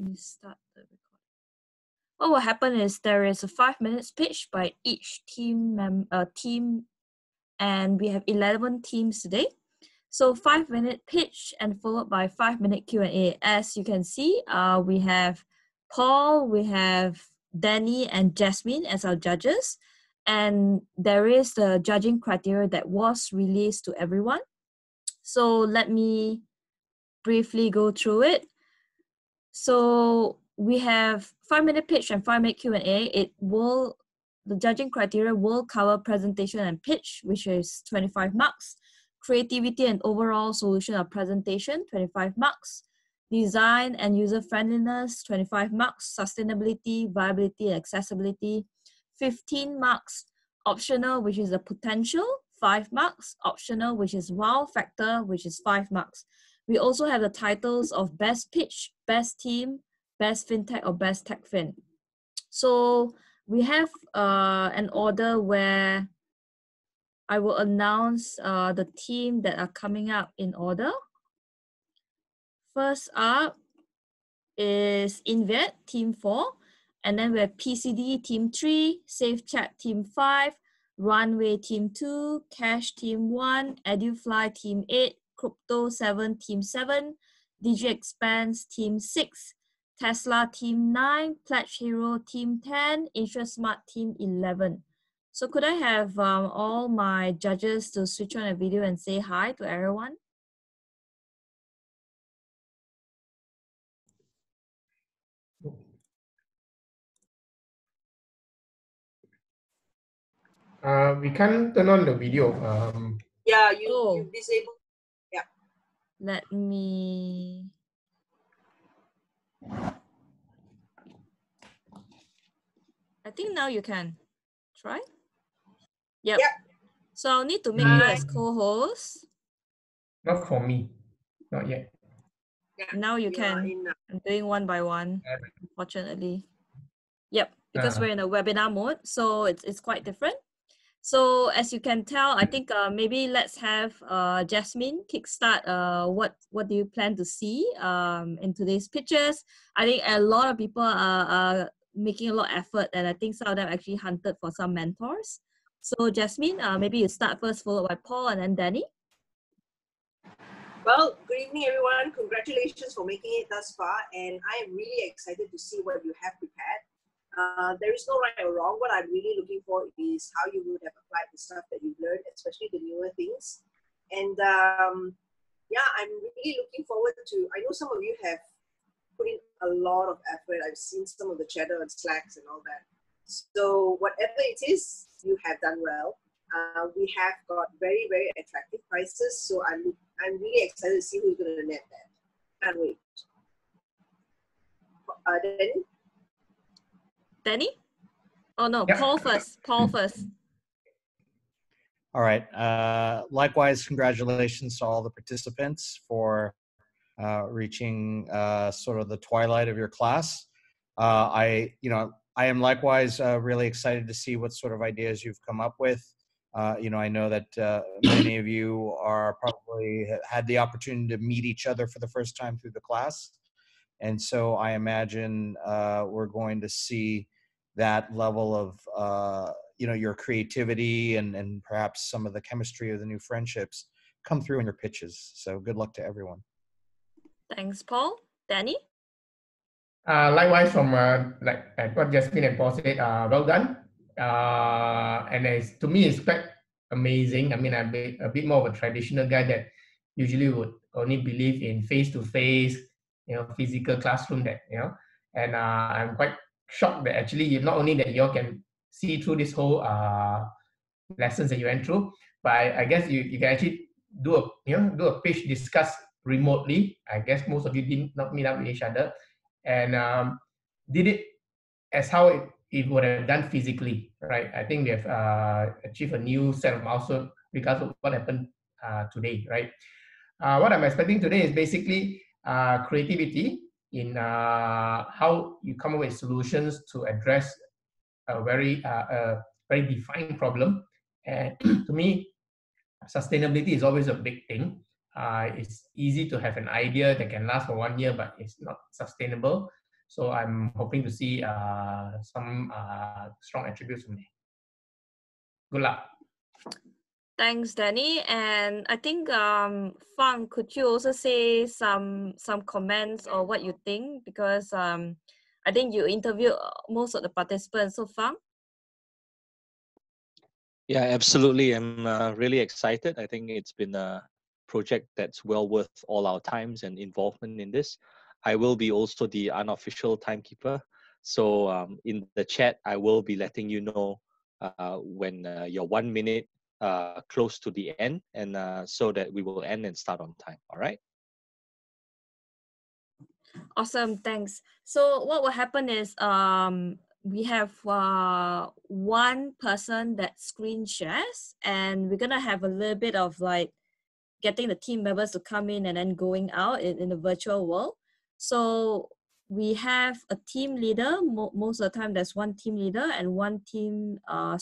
me start the recording. What will happen is there is a 5-minute pitch by each team, and we have 11 teams today. So 5-minute pitch and followed by 5-minute Q&A. As you can see, we have Paul, we have Danny and Jasmine as our judges. And there is the judging criteria that was released to everyone. So let me briefly go through it. So we have 5-minute pitch and 5-minute Q&A. The judging criteria will cover presentation and pitch, which is 25 marks. Creativity and overall solution of presentation, 25 marks. Design and user friendliness, 25 marks. Sustainability, viability, and accessibility, 15 marks. Optional, which is the potential, 5 marks. Optional, which is wow factor, which is 5 marks. We also have the titles of best pitch, best team, best fintech, or best tech fin. So we have an order where I will announce the team that are coming up in order. First up is Invet, team 4. And then we have PCD, team 3, Safe Chat, team 5, Runway, team 2, Cash, team 1, EduFly, team 8, Crypto 7, team 7, DJ Expanse, team 6, Tesla, team 9, Pledge Hero, team 10, InsureSmart, team 11. So could I have all my judges to switch on a video and say hi to everyone? We can't turn on the video. Yeah, you disable. Yeah. Let me. I think now you can. Try. Yep. So I'll need to make you as co-host. Not for me. Not yet. Yeah. Now you can. I'm doing one by one, unfortunately. Yep, because we're in a webinar mode, so it's quite different. So as you can tell, I think maybe let's have Jasmine kickstart. What do you plan to see in today's pitches? I think a lot of people are making a lot of effort, and I think some of them actually hunted for some mentors. So Jasmine, maybe you start first, followed by Paul, and then Danny. Well, good evening, everyone. Congratulations for making it thus far, and I am really excited to see what you have prepared. There is no right or wrong. What I'm really looking for is how you would have applied the stuff that you've learned, especially the newer things. And yeah, I'm really looking forward to, I know some of you have put in a lot of effort. I've seen some of the chatter and slacks and all that. So whatever it is, you have done well. We have got very, very attractive prices. So I'm really excited to see who's going to net that. Can't wait. Danny? Danny? Oh no, Yep. Paul first. Paul first. All right. Likewise, congratulations to all the participants for reaching sort of the twilight of your class. I am likewise really excited to see what sort of ideas you've come up with. I know that many of you are probably had the opportunity to meet each other for the first time through the class. And so I imagine we're going to see that level of, your creativity and perhaps some of the chemistry of the new friendships come through in your pitches. So good luck to everyone. Thanks, Paul. Danny? Likewise, from like what Jasmine and Paul said, well done. And to me, it's quite amazing. I mean, I'm a bit more of a traditional guy that usually would only believe in face-to-face, physical classroom and I'm quite shocked that actually not only that you all can see through this whole lessons that you went through, but I guess you can actually do a pitch, discuss remotely. I guess most of you did not meet up with each other and did it as how it would have done physically, right? I think we have achieved a new set of milestones regardless of what happened today, right? What I'm expecting today is basically creativity in how you come up with solutions to address a very defined problem. And to me, sustainability is always a big thing. It's easy to have an idea that can last for 1 year, but it's not sustainable. So I'm hoping to see some strong attributes from there. Good luck. Thanks, Danny. And I think Fang, could you also say some comments or what you think? Because I think you interviewed most of the participants. So Fang? Yeah, absolutely. I'm really excited. I think it's been a project that's well worth all our times and involvement in this. I will be also the unofficial timekeeper. So in the chat, I will be letting you know when you're 1 minute close to the end, and so that we will end and start on time. All right. Awesome, thanks. So what will happen is we have one person that screen shares, and we're gonna have a little bit of like getting the team members to come in and then going out in the virtual world. So we have a team leader. Most of the time there's one team leader and one team a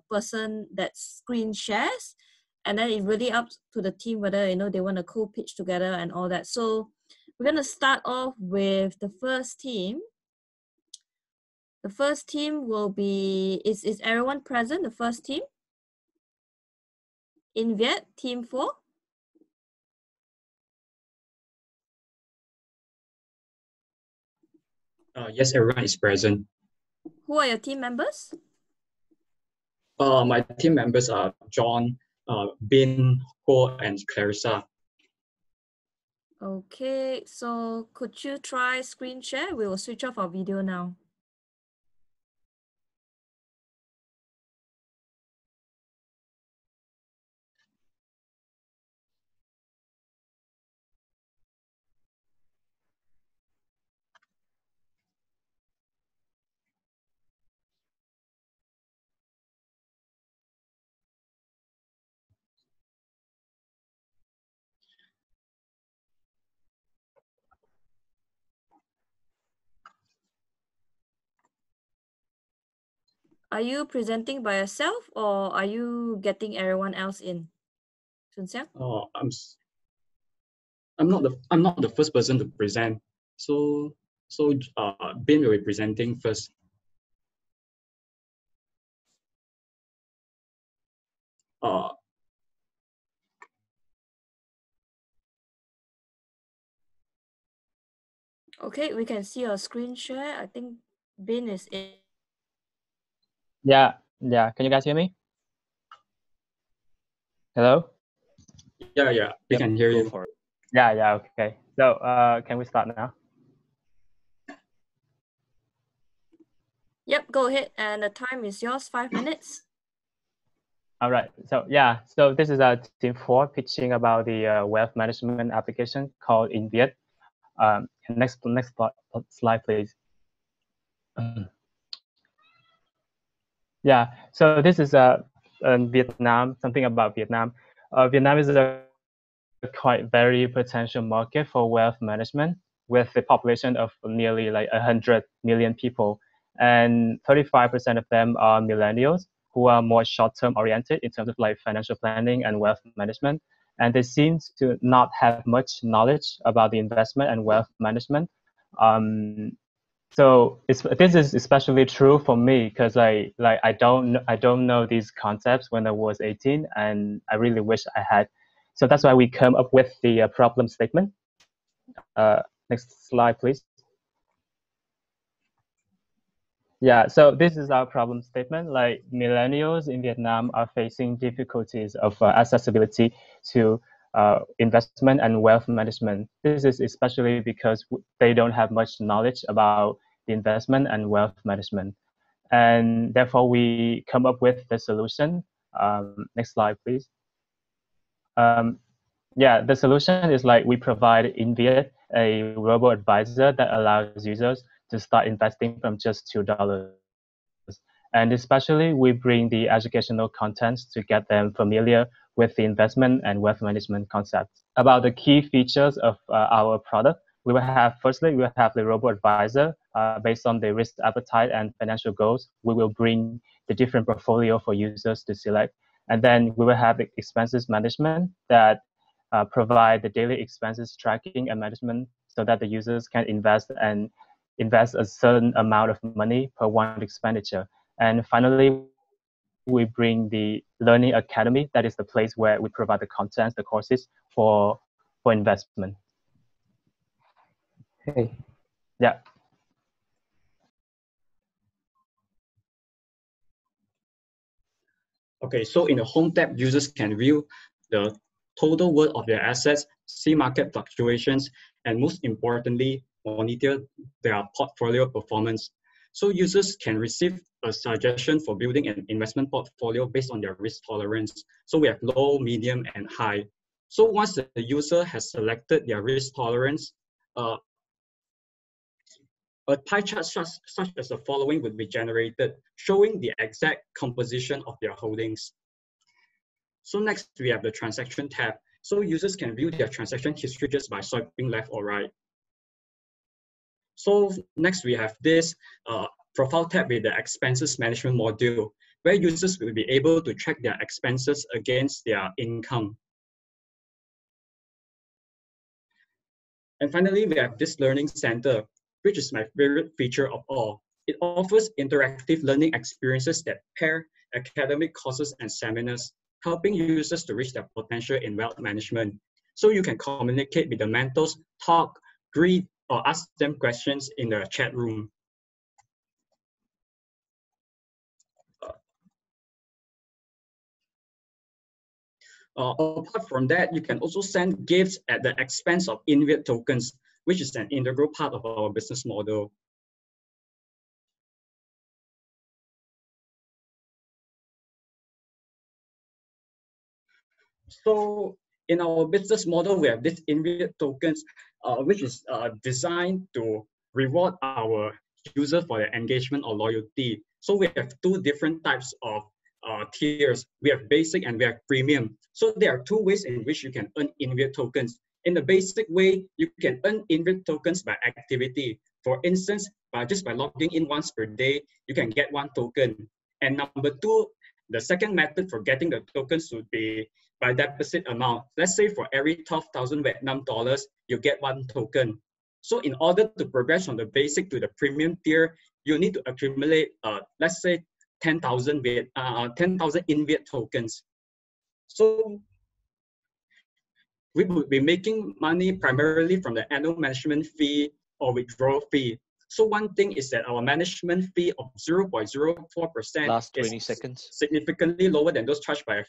person that screen shares, and then it really up to the team whether they want to co-pitch together and all that. So we're going to start off with the first team. The first team will be, is everyone present, the first team? In Viet, team 4? Yes, everyone is present. Who are your team members? My team members are John, Bin, Ho, and Clarissa. Okay, so could you try screen share? We will switch off our video now. Are you presenting by yourself or are you getting everyone else in? Chun Siang? I'm not the first person to present. So Bin will be presenting first. Okay, we can see your screen share. I think Bin is in. Yeah. Can you guys hear me? Hello? Yeah, we can hear you. For it. Yeah, okay. So can we start now? Yep, go ahead. And the time is yours, 5 minutes. All right. So this is team 4 pitching about the wealth management application called InViet. Next slide, please. Yeah. So this is Vietnam. Something about Vietnam. Vietnam is a quite very potential market for wealth management, with a population of nearly like 100 million people, and 35% of them are millennials who are more short-term oriented in terms of like financial planning and wealth management, and they seem to not have much knowledge about the investment and wealth management. So this is especially true for me because I don't know these concepts when I was 18, and I really wish I had. So that's why we come up with the problem statement. Next slide, please. Yeah, so this is our problem statement. Like millennials in Vietnam are facing difficulties of accessibility to investment and wealth management. This is especially because they don't have much knowledge about the investment and wealth management. And therefore, we come up with the solution. Next slide, please. Yeah, the solution is like we provide InViet, a robo-advisor that allows users to start investing from just $2. And especially, we bring the educational contents to get them familiar with the investment and wealth management concepts. About the key features of our product, firstly, we will have the robo-advisor based on the risk appetite and financial goals. We will bring the different portfolio for users to select. And then we will have the expenses management that provide the daily expenses tracking and management so that the users can invest and invest a certain amount of money per one expenditure. And finally, we bring the Learning Academy. That is the place where we provide the contents, the courses for investment. Hey. Yeah. Okay, so in the Home tab, users can view the total worth of their assets, see market fluctuations, and most importantly, monitor their portfolio performance. So users can receive a suggestion for building an investment portfolio based on their risk tolerance. So we have low, medium, and high. So once the user has selected their risk tolerance, a pie chart such as the following would be generated, showing the exact composition of their holdings. So next, we have the transaction tab. So users can view their transaction history just by swiping left or right. So next, we have this profile tab with the expenses management module, where users will be able to track their expenses against their income. And finally, we have this learning center, which is my favorite feature of all. It offers interactive learning experiences that pair academic courses and seminars, helping users to reach their potential in wealth management. So you can communicate with the mentors, talk, greet, or ask them questions in the chat room. Apart from that, you can also send gifts at the expense of in-fiat tokens, which is an integral part of our business model. So in our business model, we have this in-fiat tokens, which is designed to reward our user for their engagement or loyalty. So we have two different types of tiers. We have basic and we have premium. So there are two ways in which you can earn in-fiat tokens. In the basic way, you can earn in-fiat tokens by activity. For instance, just by logging in once per day, you can get 1 token. And number two, the second method for getting the tokens would be by deposit amount. Let's say for every 12,000 Vietnam dollars, you get 1 token. So in order to progress from the basic to the premium tier, you need to accumulate, let's say, 10,000 in-fiat tokens. So we will be making money primarily from the annual management fee or withdrawal fee. So one thing is that our management fee of 0.04% Last 20 is seconds. significantly lower than those charged by a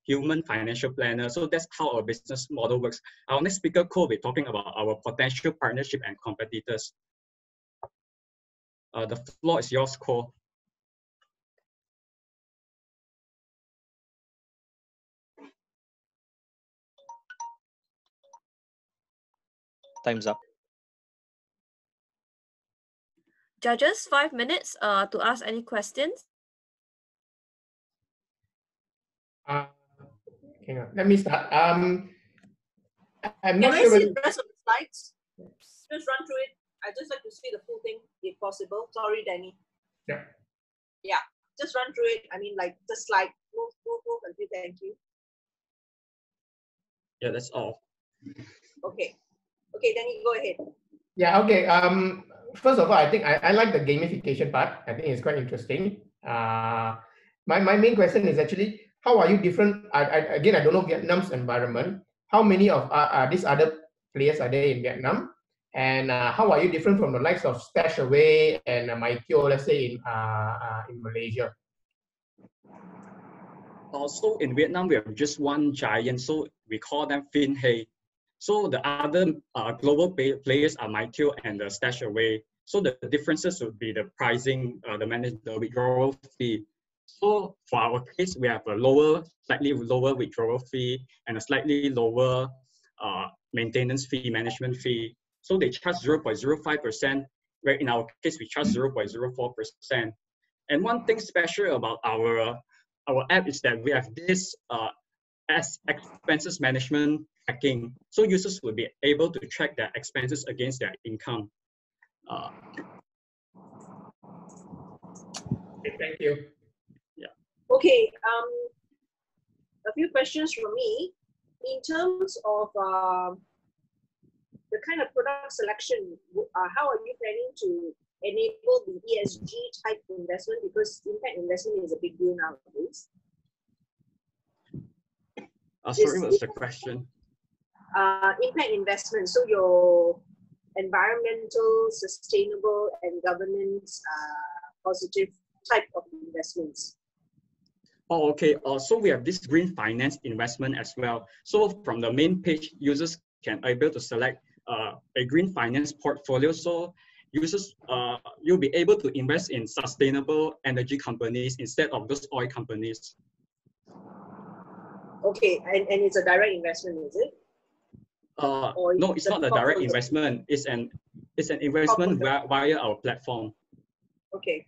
human financial planner. So that's how our business model works. Our next speaker, Cole, will be talking about our potential partnership and competitors. The floor is yours, Cole. Time's up. Judges, 5 minutes to ask any questions. Hang on. Let me start. I'm Can not I sure see whether. the rest of the slides? Just run through it. I just like to see the full thing if possible. Sorry, Danny. Yeah. Yeah, just run through it. I mean, like the slide. Move until thank you. Yeah, that's all. Okay. Okay, Danny, go ahead. Yeah, okay. First of all, I think I like the gamification part. I think it's quite interesting. My main question is actually, how are you different? Again, I don't know Vietnam's environment. How many of these other players are there in Vietnam? And how are you different from the likes of Stashaway and Maikyo, let's say in Malaysia? Also in Vietnam, we have just one giant, so we call them Finhay. So the other global players are Maikyo and the Stashaway. So the differences would be the pricing, the withdrawal fee. So for our case, we have a slightly lower withdrawal fee and a slightly lower maintenance fee, management fee. So they charge 0.05%, where in our case, we charge 0.04%. And one thing special about our app is that we have this expenses management tracking. So users will be able to track their expenses against their income. Okay, thank you. Yeah. Okay. A few questions from me. In terms of the kind of product selection, how are you planning to enable the ESG type investment? Because impact investment is a big deal nowadays. Sorry, what's the question? Impact investment. So your environmental, sustainable, and governance positive type of investments. Oh, okay. So we have this green finance investment as well. So from the main page, users can able to select a green finance portfolio. So users, you'll be able to invest in sustainable energy companies instead of those oil companies. Okay, and it's a direct investment, is it? No, it's not a direct investment. It's an investment via our platform. Okay.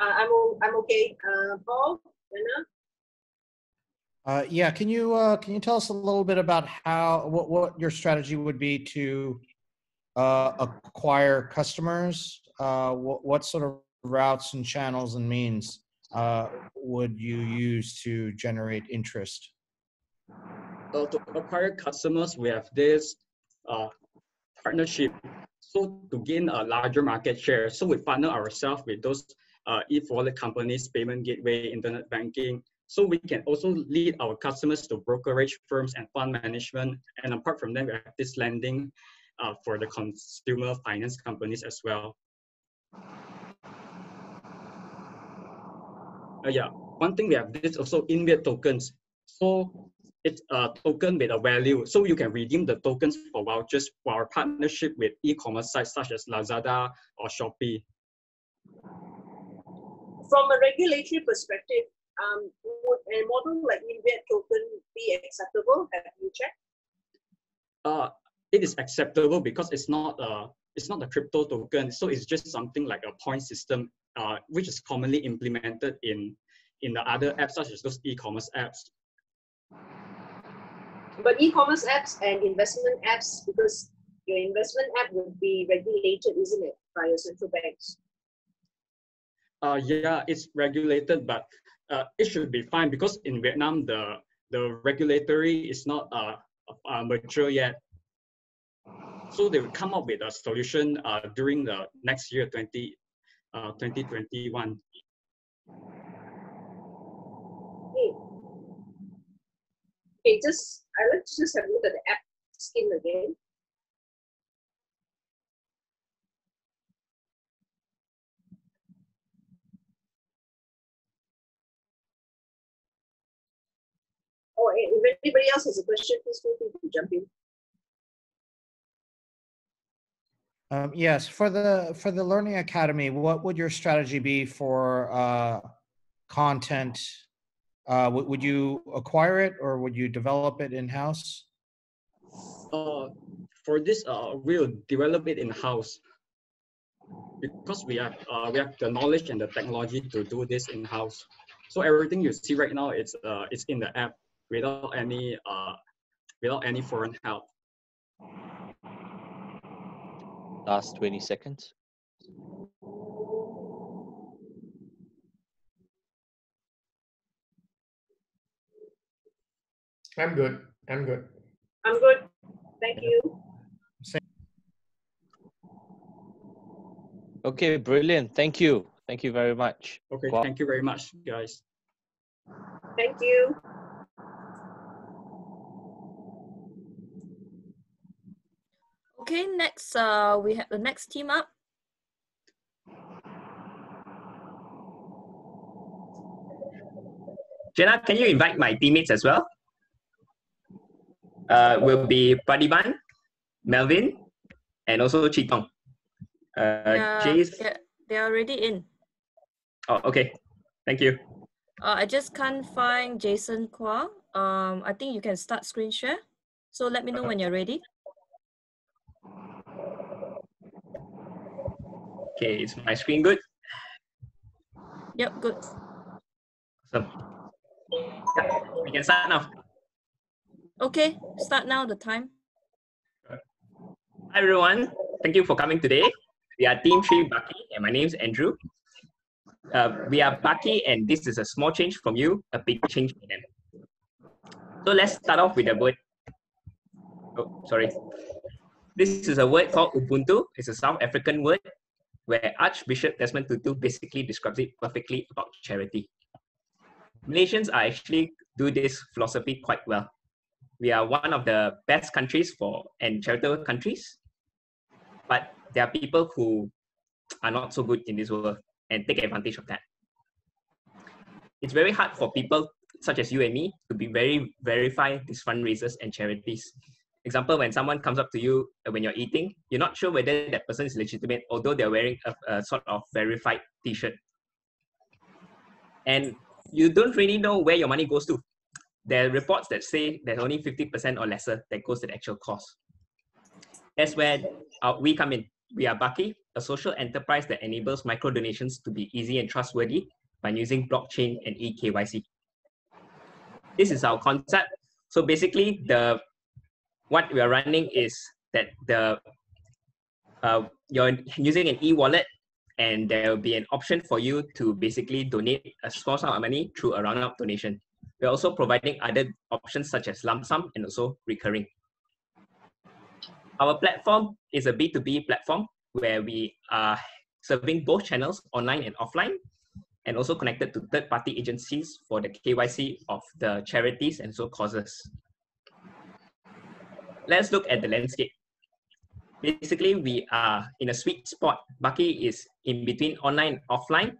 I'm okay. Paul, Anna? Yeah, can you tell us a little bit about what your strategy would be to acquire customers? What sort of routes and channels and means would you use to generate interest? To acquire customers, we have this partnership. So to gain a larger market share, so we partner ourselves with those e-wallet companies, payment gateway, internet banking. So we can also lead our customers to brokerage firms and fund management. And apart from that, we have this lending for the consumer finance companies as well. Yeah, one thing we have this also in-fiat tokens. So it's a token with a value. So you can redeem the tokens for vouchers for our partnership with e-commerce sites such as Lazada or Shopee. From a regulatory perspective, would a model like in-fiat token be acceptable? Have you checked? It is acceptable because it's not a crypto token. So it's just something like a point system, which is commonly implemented in the other apps such as those e-commerce apps. But e-commerce apps and investment apps, because your investment app would be regulated, isn't it, by your central banks? Yeah, it's regulated, but it should be fine because in Vietnam, the regulatory is not mature yet. So they will come up with a solution during the next year, 2021. Okay, let's just have a look at the app skin again. Oh, if anybody else has a question, please feel free to jump in. Yes, for the Learning Academy, what would your strategy be for content? Would you acquire it or would you develop it in-house? For this, we'll develop it in-house because we have the knowledge and the technology to do this in-house. So everything you see right now, it's in the app without any foreign help. Last 20 seconds. I'm good. I'm good. I'm good. Thank you. Okay, brilliant. Thank you. Thank you very much. Okay, thank you very much, guys. Thank you. Okay, next we have the next team up. Jenna, can you invite my teammates as well? Will be Padiban, Melvin, and also Chitong. Jace. They're already in. Oh, okay. Thank you. I just can't find Jason Kwa. I think you can start screen share. So let me know when you're ready. Okay, is my screen good? Yep, good. Awesome. Yeah, we can start now. Okay, start now, the time. Hi everyone, thank you for coming today. We are Team 3 Baki and my name is Andrew. We are Baki, and this is a small change from you, a big change for them. So let's start off with a word. Oh, sorry. This is a word called Ubuntu. It's a South African word where Archbishop Desmond Tutu basically describes it perfectly about charity. Malaysians are actually do this philosophy quite well. We are one of the best countries and charitable countries, but there are people who are not so good in this world and take advantage of that. It's very hard for people such as you and me to verify these fundraisers and charities. Example, when someone comes up to you when you're eating, you're not sure whether that person is legitimate, although they're wearing a sort of verified t-shirt. And you don't really know where your money goes to. There are reports that say there's only 50% or lesser that goes to the actual cost. That's where we come in. We are Baki, a social enterprise that enables micro donations to be easy and trustworthy by using blockchain and eKYC. This is our concept. So basically, what we are running is that you're using an e-wallet, and there will be an option for you to basically donate a small sum of money through a round-up donation. We're also providing other options such as lump sum and also recurring. Our platform is a B2B platform where we are serving both channels, online and offline, and also connected to third-party agencies for the KYC of the charities and so causes. Let's look at the landscape. Basically, we are in a sweet spot. Baki is in between online and offline,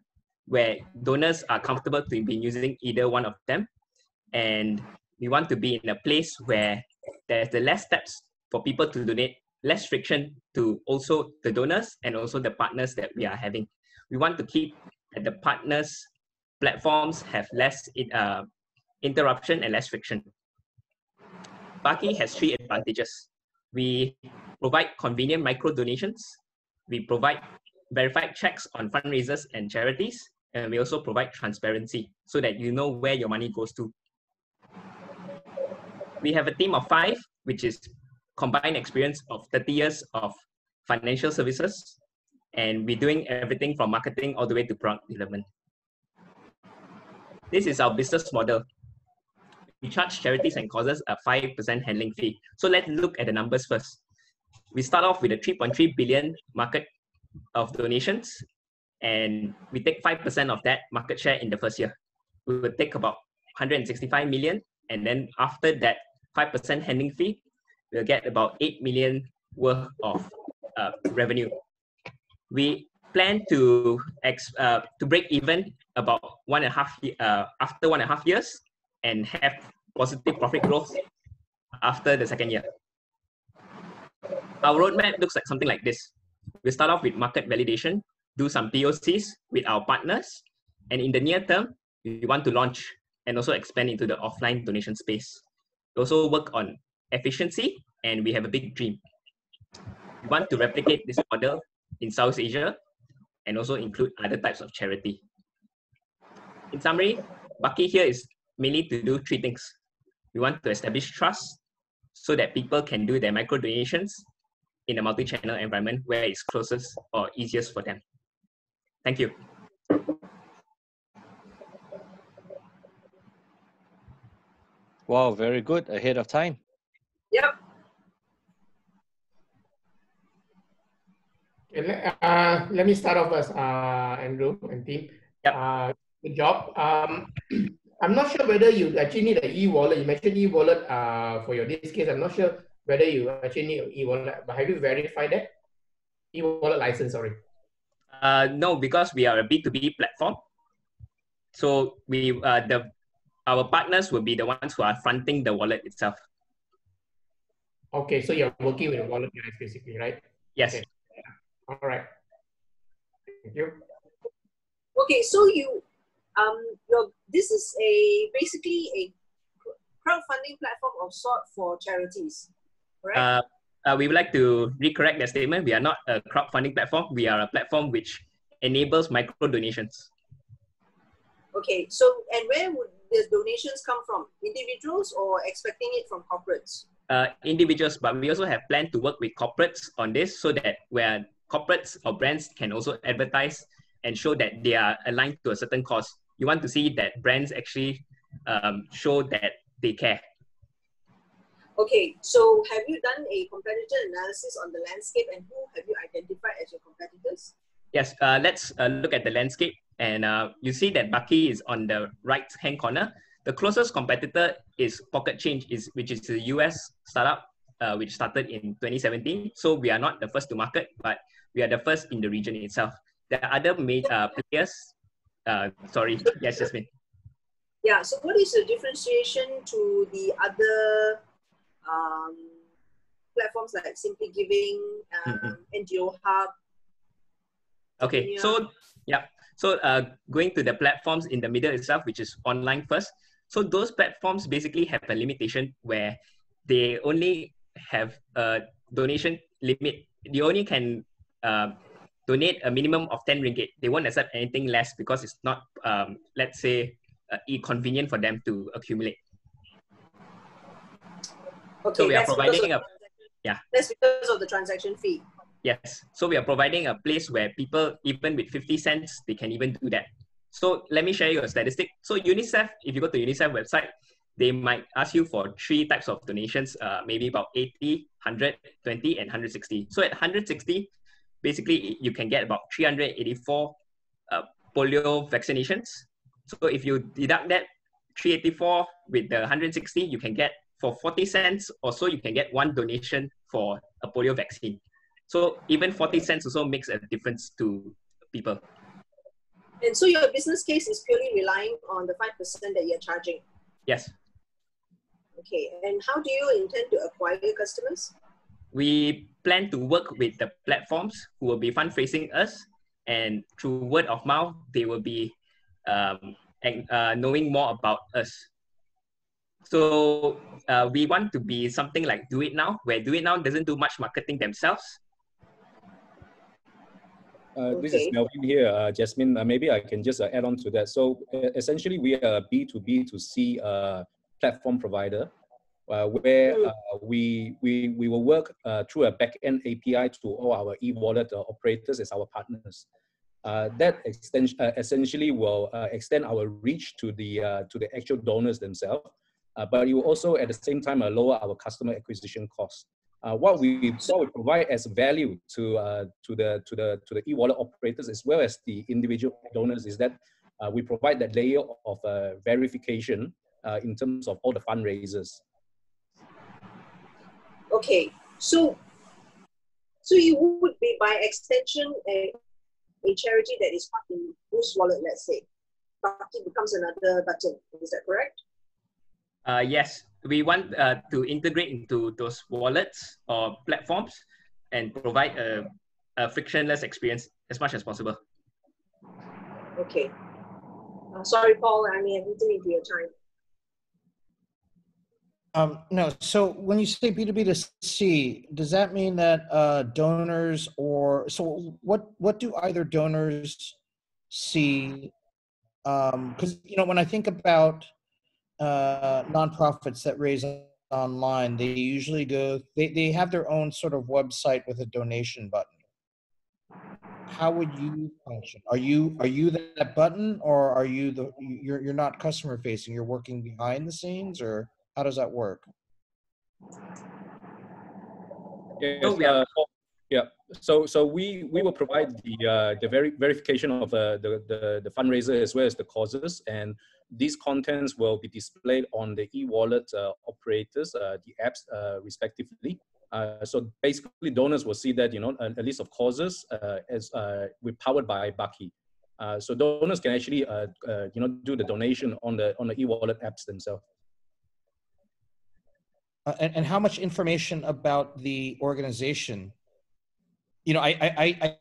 where donors are comfortable to be using either one of them. And we want to be in a place where there's the less steps for people to donate, less friction to also the donors and also the partners that we are having. We want to keep the partners' platforms have less interruption and less friction. Baki has 3 advantages. We provide convenient micro donations. We provide verified checks on fundraisers and charities. And we also provide transparency so that you know where your money goes to. We have a team of 5, which is combined experience of 30 years of financial services. And we're doing everything from marketing all the way to product development. This is our business model. We charge charities and causes a 5% handling fee. So let's look at the numbers first. We start off with a 3.3 billion market of donations, and we take 5% of that market share in the first year. We will take about 165 million, and then after that 5% handling fee, we'll get about 8 million worth of revenue. We plan to break even about after 1.5 years and have positive profit growth after the second year. Our roadmap looks like something like this. We start off with market validation, do some POCs with our partners, and in the near term, we want to launch and also expand into the offline donation space. We also work on efficiency, and we have a big dream. We want to replicate this model in South Asia and also include other types of charity. In summary, Baki here is mainly to do 3 things. We want to establish trust so that people can do their micro donations in a multi-channel environment where it's closest or easiest for them. Thank you. Wow, very good. Ahead of time. Yep. Okay, let me start off first, Andrew and team. Yep. Good job. I'm not sure whether you actually need an e-wallet. You mentioned e-wallet for your this case. I'm not sure whether you actually need an e-wallet, but have you verified that? E-wallet license, sorry. No, because we are a B2B platform. So our partners will be the ones who are fronting the wallet itself. Okay, so you're working with the wallet guys basically, right? Yes. Okay. All right. Thank you. Okay, so this is basically a crowdfunding platform of sort for charities, correct? We would like to recorrect that statement. We are not a crowdfunding platform. We are a platform which enables micro donations. Okay, so and where would these donations come from? Individuals or expecting it from corporates? Individuals, but we also have planned to work with corporates on this so that where corporates or brands can also advertise and show that they are aligned to a certain cause. You want to see that brands actually show that they care. Okay, so have you done a competitor analysis on the landscape, and who have you identified as your competitors? Yes, let's look at the landscape, and you see that Baki is on the right-hand corner. The closest competitor is Pocket Change, which is a US startup which started in 2017. So we are not the first to market, but we are the first in the region itself. There are other players. Sorry, yes, Jasmine. Yeah, so what is the differentiation to the other platforms like Simply Giving, NGO Hub? Okay, so yeah, so going to the platforms in the middle itself, which is online first. So those platforms basically have a limitation where they only have a donation limit. They only can donate a minimum of 10 ringgit. They won't accept anything less because it's not, let's say, convenient for them to accumulate. Okay, so we are providing that's because of the transaction fee. Yes, so we are providing a place where people, even with 50 cents, they can even do that. So let me share you a statistic. So UNICEF, if you go to UNICEF website, they might ask you for 3 types of donations, maybe about 80, 100, 20, and 160. So at 160, basically you can get about 384 polio vaccinations. So if you deduct that 384 with the 160, you can get for 40 cents or so, you can get 1 donation for a polio vaccine. So even 40 cents also makes a difference to people. And so your business case is purely relying on the 5% that you're charging? Yes. Okay, and how do you intend to acquire customers? We plan to work with the platforms who will be fundraising us, and through word of mouth, they will be knowing more about us. So we want to be something like Do It Now, where Do It Now doesn't do much marketing themselves. This is Melvin here, Jasmine. Maybe I can just add on to that. So essentially, we are a B2B2C platform provider where we will work through a back-end API to all our e-wallet operators as our partners. That essentially will extend our reach to the actual donors themselves, but it will also at the same time lower our customer acquisition costs. What we provide as value to the e-wallet operators as well as the individual donors is that we provide that layer of verification in terms of all the fundraisers. Okay, so you would be by extension a charity that is part in Boost Wallet, let's say. Baki becomes another button. Is that correct? Yes, we want to integrate into those wallets or platforms and provide a frictionless experience as much as possible. Okay. Sorry, Paul, I may have eaten into your time. No, so when you say B2B to C, does that mean that donors so what do either donors see? Because, when I think about nonprofits that raise online, they usually they have their own sort of website with a donation button. How would you function? Are you that button, or are you you're not customer facing, you're working behind the scenes, or how does that work? Yes, yeah. So we will provide the verification of the fundraiser as well as the causes, and these contents will be displayed on the e-wallet operators, the apps respectively. So basically, donors will see that a list of causes as we're powered by Baki. So donors can actually do the donation on the e-wallet apps themselves. And how much information about the organization? I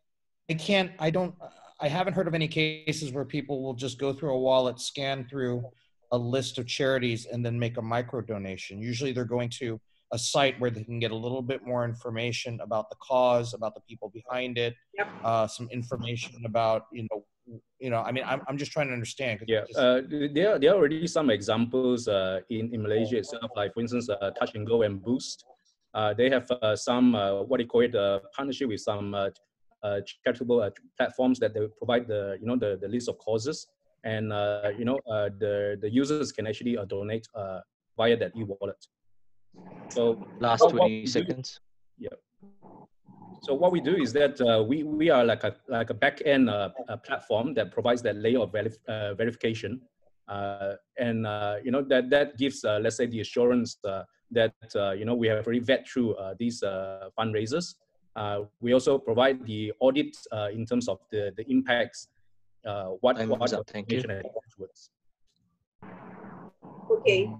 haven't heard of any cases where people will just go through a wallet, scan through a list of charities, and then make a micro donation. Usually they're going to a site where they can get a little bit more information about the cause, about the people behind it, some information about, I'm just trying to understand. Yeah, there are already some examples in Malaysia itself, like for instance, Touch and Go and Boost. They have some, what do you call it, partnership with some charitable platforms that they provide the the list of causes, and the users can actually donate via that e-wallet. So Last what 20 we do, seconds. yeah. So what we do is that we are like a back end platform that provides that layer of verification, and that gives let's say the assurance that we have already vet through these fundraisers. We also provide the audit in terms of the impacts. What Time's up. Thank you. towards. Okay.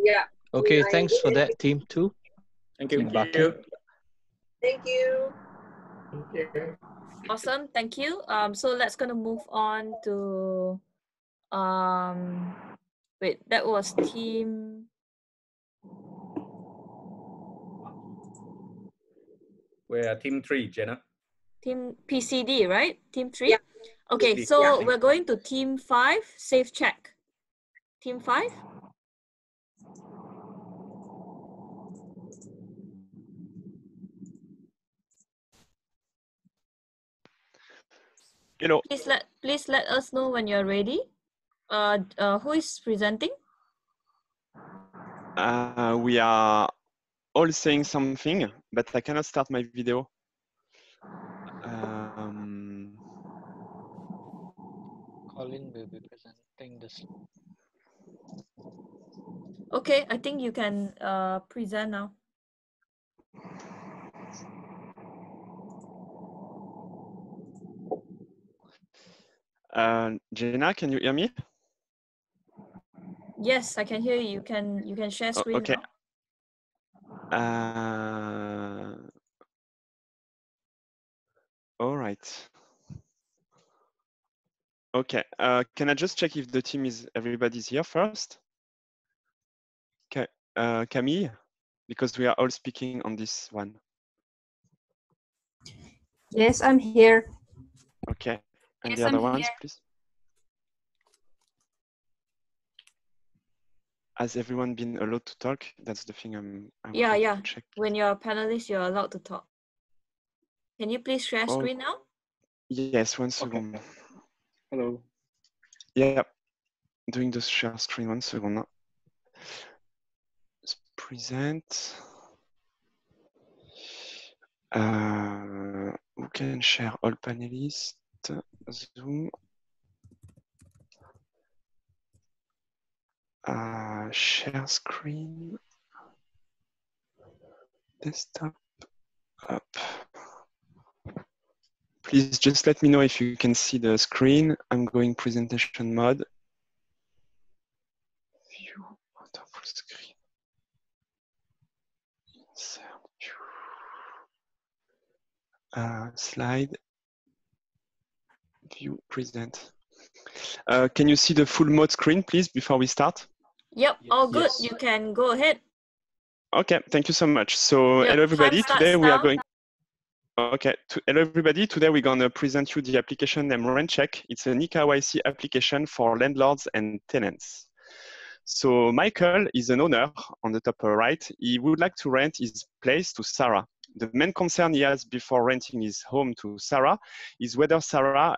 Yeah. Okay, thanks for that, team 2. Thank you. Team Baki. Thank you. Thank you. Awesome, thank you. So let's gonna move on to wait, that was team. We're team 3, Jenna. Team PCD, right? Team 3? Yeah. Okay, PCD, so yeah. we're going to team 5, safe check. Team 5? Hello. Please let us know when you're ready. Who is presenting? We are all saying something, but I cannot start my video. Colin will be presenting this. Okay, I think you can present now. Jenna, can you hear me? Yes, I can hear you. You can share screen okay. now. All right. Okay. Can I just check if the team is everybody's here first? Okay. Camille, because we are all speaking on this one. Yes, I'm here. Okay. And Yes, the other I'm ones, here. please. Has everyone been allowed to talk? That's the thing I would like to check. When you're a panelist, you're allowed to talk. Can you please share screen now? Yes, 1 second. Okay. Hello. Yeah, doing the share screen, 1 second. Let's present. Who can share all panelists? Zoom. Share screen. Desktop. Up. Please just let me know if you can see the screen. I'm going presentation mode. View out of full screen. Insert. Slide. View present. Can you see the full mode screen, please, before we start? Yep, all good. Yes. You can go ahead. Okay, thank you so much. So hello everybody. Today we are going. Okay, hello everybody. Today we're going to present you the application named RentCheck. It's an eKYC application for landlords and tenants. So Michael is an owner on the top right. He would like to rent his place to Sarah. The main concern he has before renting his home to Sarah is whether Sarah's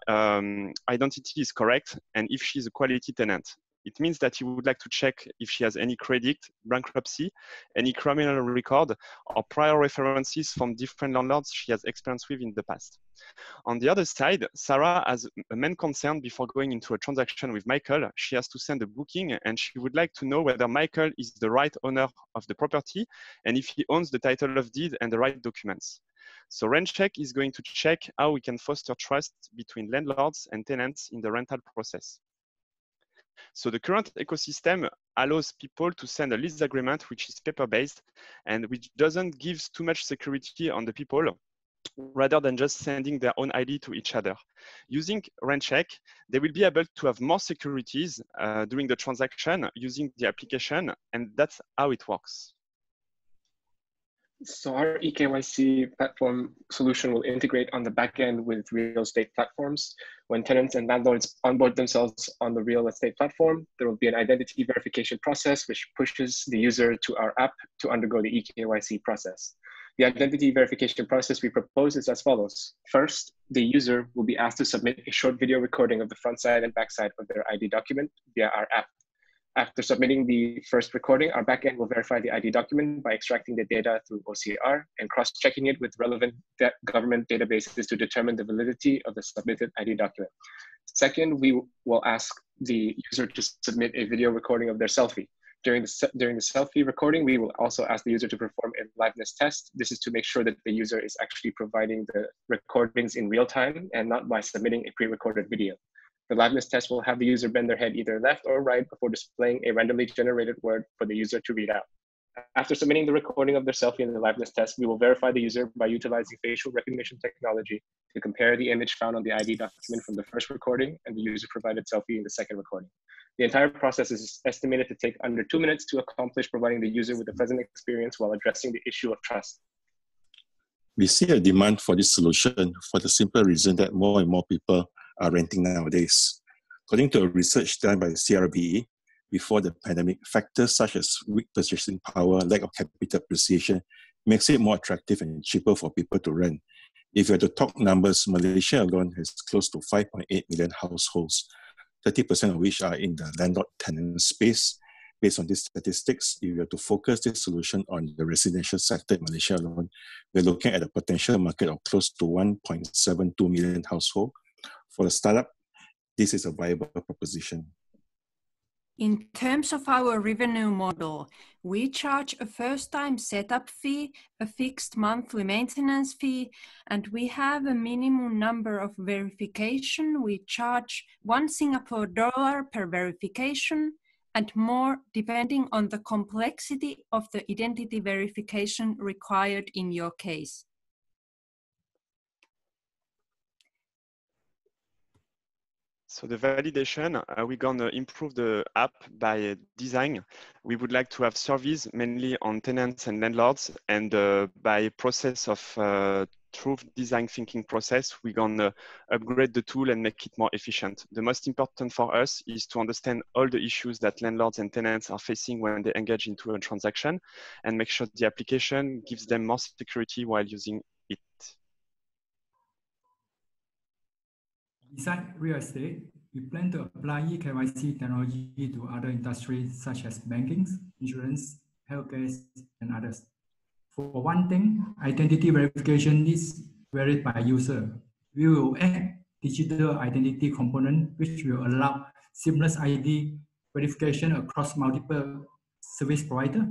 identity is correct and if she's a quality tenant. It means that he would like to check if she has any credit, bankruptcy, any criminal record, or prior references from different landlords she has experience with in the past. On the other side, Sarah has a main concern before going into a transaction with Michael. She has to send a booking and she would like to know whether Michael is the right owner of the property and if he owns the title of deed and the right documents. So RentCheck is going to check how we can foster trust between landlords and tenants in the rental process. So the current ecosystem allows people to send a lease agreement which is paper-based and which doesn't give too much security on the people rather than just sending their own ID to each other. Using RentCheck, they will be able to have more securities during the transaction using the application, and that's how it works. So our eKYC platform solution will integrate on the back end with real estate platforms. When tenants and landlords onboard themselves on the real estate platform, there will be an identity verification process which pushes the user to our app to undergo the eKYC process. The identity verification process we propose is as follows. First, the user will be asked to submit a short video recording of the front side and back side of their ID document via our app. After submitting the first recording, our backend will verify the ID document by extracting the data through OCR and cross-checking it with relevant government databases to determine the validity of the submitted ID document. Second, we will ask the user to submit a video recording of their selfie. During the selfie recording, we will also ask the user to perform a liveness test. This is to make sure that the user is actually providing the recordings in real time and not by submitting a pre-recorded video. The liveness test will have the user bend their head either left or right before displaying a randomly generated word for the user to read out. After submitting the recording of their selfie in the liveness test, we will verify the user by utilizing facial recognition technology to compare the image found on the ID document from the first recording and the user provided selfie in the second recording. The entire process is estimated to take under 2 minutes to accomplish providing the user with a pleasant experience while addressing the issue of trust. We see a demand for this solution for the simple reason that more and more people are renting nowadays. According to a research done by CRBE, before the pandemic, factors such as weak purchasing power, lack of capital appreciation, makes it more attractive and cheaper for people to rent. If you were to talk numbers, Malaysia alone has close to 5.8 million households, 30% of which are in the landlord-tenant space. Based on these statistics, if you were to focus this solution on the residential sector in Malaysia alone, we're looking at a potential market of close to 1.72 million households. For a startup, this is a viable proposition. In terms of our revenue model, we charge a first-time setup fee, a fixed monthly maintenance fee, and we have a minimum number of verification. We charge $1 per verification and more depending on the complexity of the identity verification required in your case. So the validation, we're going to improve the app by design. We would like to have surveys mainly on tenants and landlords, and by process of truth design thinking process, we're going to upgrade the tool and make it more efficient. The most important for us is to understand all the issues that landlords and tenants are facing when they engage into a transaction and make sure the application gives them more security while using it. Besides real estate, we plan to apply eKYC technology to other industries such as banking, insurance, healthcare, and others. For one thing, identity verification needs varied by user. We will add digital identity component which will allow seamless ID verification across multiple service providers.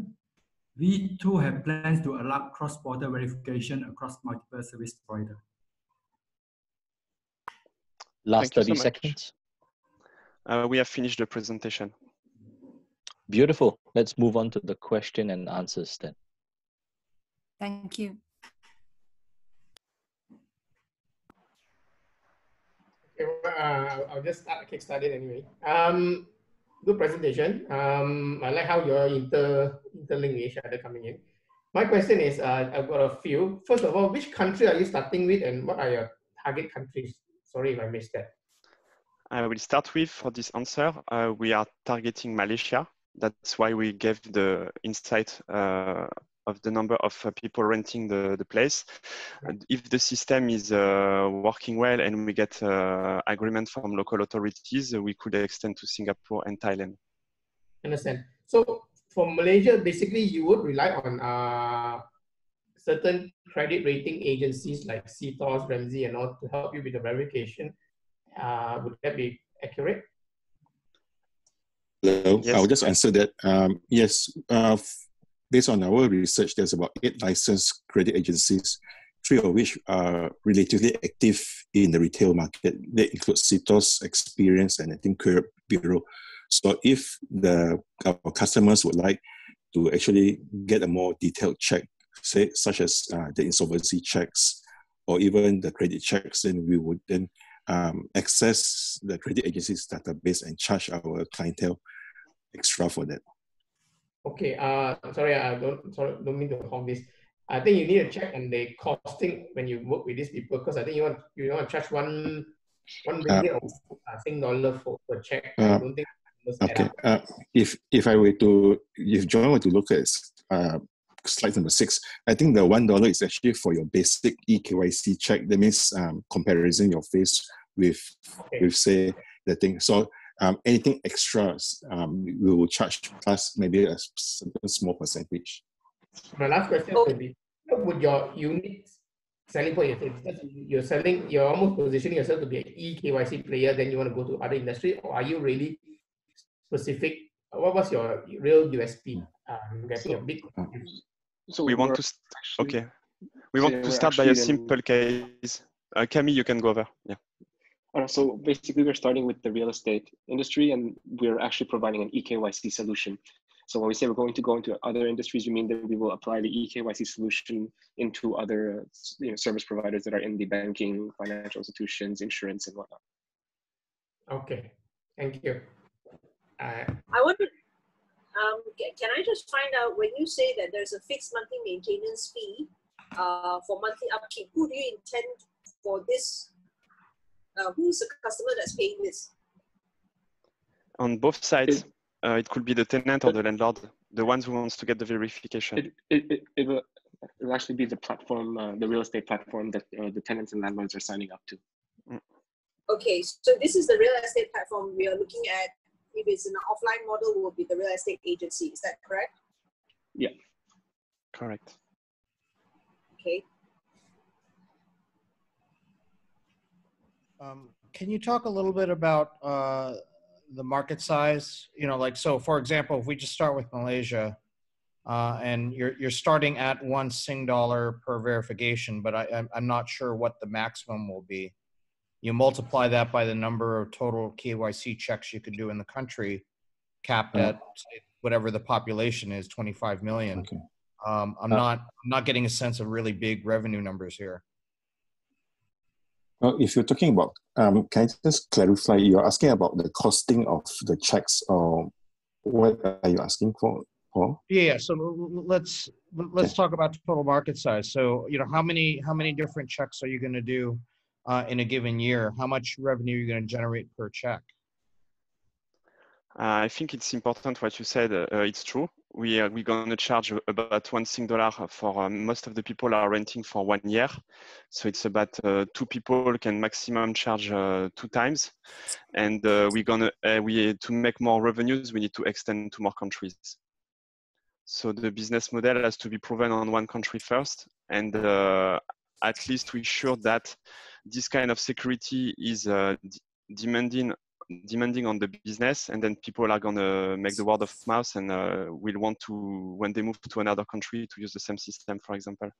We too have plans to allow cross-border verification across multiple service providers. Last 30 seconds. We have finished the presentation. Beautiful. Let's move on to the question and answers then. Thank you. Okay, well, I'll just kickstart it anyway. Good presentation. I like how you're interlinked with each other coming in. My question is, I've got a few. First of all, which country are you starting with and what are your target countries? Sorry if I missed that. I will start with, for this answer, we are targeting Malaysia. That's why we gave the insight of the number of people renting the place. And if the system is working well and we get agreement from local authorities, we could extend to Singapore and Thailand. Understand. So for Malaysia, basically you would rely on certain credit rating agencies like CTOS, Ramsey and all to help you with the verification. Would that be accurate? Hello, Yes. I will just answer that. Yes, based on our research, there's about 8 licensed credit agencies, 3 of which are relatively active in the retail market. They include CTOS, Experience, and I think Credit Bureau. So if our customers would like to actually get a more detailed check, say such as the insolvency checks or even the credit checks, then we would then access the credit agency's database and charge our clientele extra for that. Okay, sorry, I don't mean to hog this. I think you need to check on the costing when you work with these people, because I think you want to charge one ringgit or $1 per check. I don't think okay. If I were to, if John were to look at slide number 6, I think the $1 is actually for your basic eKYC check. That means comparison your face with say the thing. So anything extra, we will charge plus maybe a small percentage. My last question would be, what would your unique selling point be? Because you're almost positioning yourself to be an eKYC player, then you want to go to other industry, or are you really specific? What was your real USP? Getting a bit confused. So we want to start by a simple case. Camille, you can go over. Yeah. So basically, we're starting with the real estate industry, and we're actually providing an eKYC solution. So when we say we're going to go into other industries, you mean that we will apply the eKYC solution into other service providers that are in the banking, financial institutions, insurance, and whatnot. Okay, thank you. I want to, can I just find out, when you say that there's a fixed monthly maintenance fee for monthly upkeep, who do you intend for this? Who's the customer that's paying this? On both sides. It could be the tenant or the landlord, the ones who wants to get the verification. It'll actually be the platform, the real estate platform that the tenants and landlords are signing up to. Okay, so this is the real estate platform we are looking at. If it's an offline model, will be the real estate agency. Is that correct? Yeah. Correct. Okay. Can you talk a little bit about the market size? Like, so for example, if we just start with Malaysia, and you're starting at $1 per verification, but I'm not sure what the maximum will be. You multiply that by the number of total KYC checks you could do in the country, capped at whatever the population is, 25 million. Okay. I'm not getting a sense of really big revenue numbers here. Well, if you're talking about, can I just clarify? You're asking about the costing of the checks, or what are you asking for? Yeah. So let's talk about total market size. So how many different checks are you going to do in a given year? How much revenue are you going to generate per check? I think it's important what you said. It's true. We're going to charge about $1 for most of the people are renting for 1 year. So it's about 2 people can maximum charge 2 times. And to make more revenues, we need to extend to more countries. So the business model has to be proven on one country first. And at least we're sure that this kind of security is demanding on the business, and then people are going to make the word of mouth and will want to, when they move to another country, to use the same system, for example.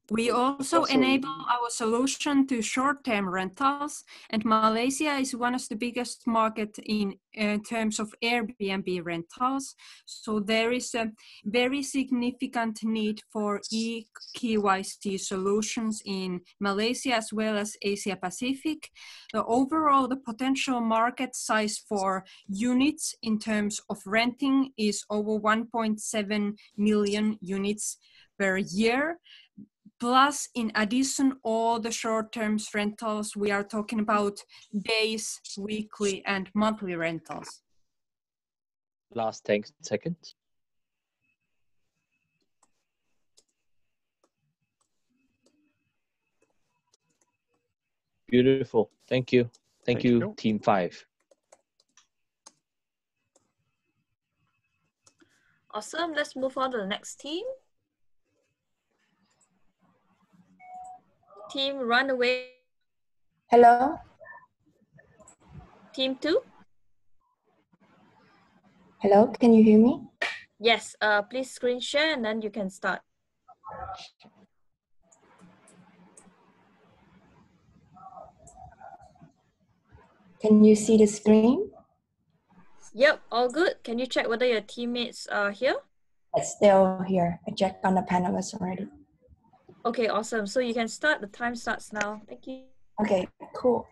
We also enable our solution to short-term rentals, and Malaysia is one of the biggest markets in terms of Airbnb rentals. So there is a very significant need for eKYC solutions in Malaysia as well as Asia Pacific. Overall, the potential market size for units in terms of renting is over 1.7 million units per year. Plus, in addition, all the short-term rentals, we are talking about days, weekly, and monthly rentals. Last 10 seconds. Beautiful. Thank you. Thank you, Team 5. Awesome. Let's move on to the next team. Team Runaway. Hello. Team 2. Hello, can you hear me? Yes, please screen share and then you can start. Can you see the screen? Yep, all good. Can you check whether your teammates are here? Yes, they're all here. I checked on the panelists already. Okay, awesome. So you can start. The time starts now. Thank you. Okay, cool.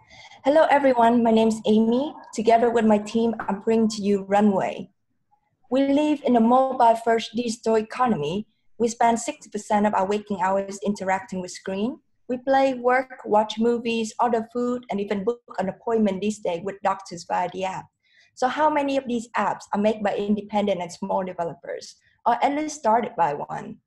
Hello, everyone. My name's Amy. Together with my team, I'm bringing to you Runway. We live in a mobile-first digital economy We spend 60% of our waking hours interacting with screen. We play, work, watch movies, order food, and even book an appointment these days with doctors via the app. So how many of these apps are made by independent and small developers, or at least started by one?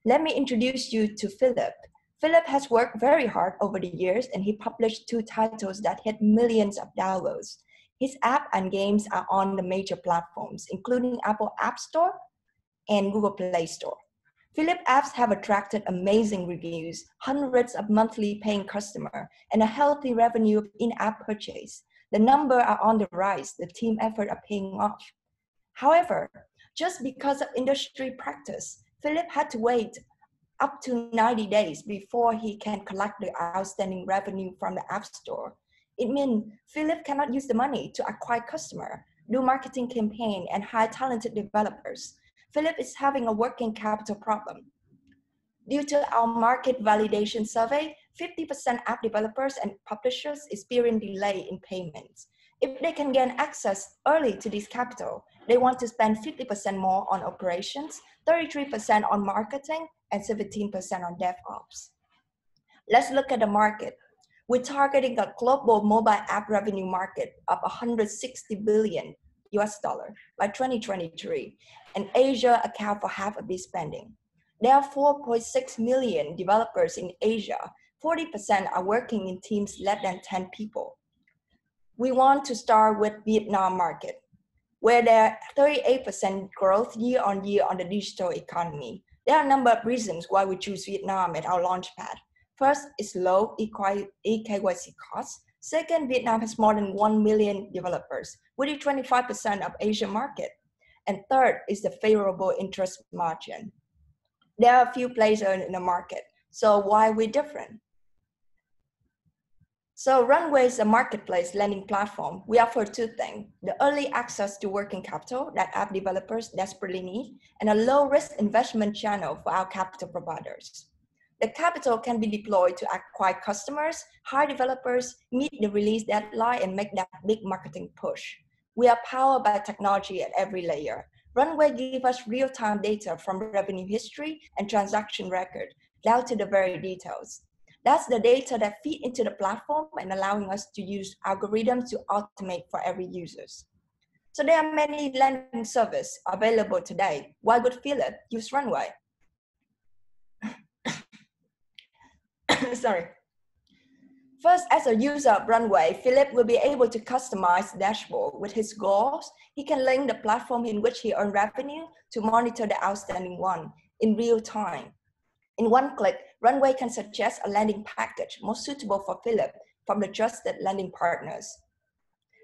Let me introduce you to Philip. Philip has worked very hard over the years, and he published 2 titles that hit millions of downloads. His app and games are on the major platforms, including Apple App Store and Google Play Store. Philip apps have attracted amazing reviews, hundreds of monthly paying customers, and a healthy revenue of in-app purchase. The numbers are on the rise, the team effort are paying off. However, just because of industry practice, Philip had to wait up to 90 days before he can collect the outstanding revenue from the App Store. It means Philip cannot use the money to acquire customers, do marketing campaign, and hire talented developers. Philip is having a working capital problem. Due to our market validation survey, 50% app developers and publishers experience delay in payments. If they can gain access early to this capital, they want to spend 50% more on operations, 33% on marketing, and 17% on DevOps. Let's look at the market. We're targeting a global mobile app revenue market of $160 billion by 2023, and Asia accounts for half of this spending. There are 4.6 million developers in Asia. 40% are working in teams less than 10 people. We want to start with Vietnam market, where there are 38% growth year on year on the digital economy. There are a number of reasons why we choose Vietnam as our launchpad. First, it's low eKYC costs. Second, Vietnam has more than 1 million developers, with 25% of Asian market. And third is the favorable interest margin. There are a few players in the market, so why are we different? So Runway is a marketplace lending platform. We offer 2 things: the early access to working capital that app developers desperately need, and a low-risk investment channel for our capital providers. The capital can be deployed to acquire customers, hire developers, meet the release deadline, and make that big marketing push. We are powered by technology at every layer. Runway gives us real-time data from revenue history and transaction record, down to the very details. That's the data that feed into the platform and allowing us to use algorithms to automate for every user. So there are many lending services available today. Why would Philip use Runway? Sorry. First, as a user of Runway, Philip will be able to customize the dashboard with his goals. He can link the platform in which he earned revenue to monitor the outstanding one in real time. In one click, Runway can suggest a lending package most suitable for Philip from the trusted lending partners.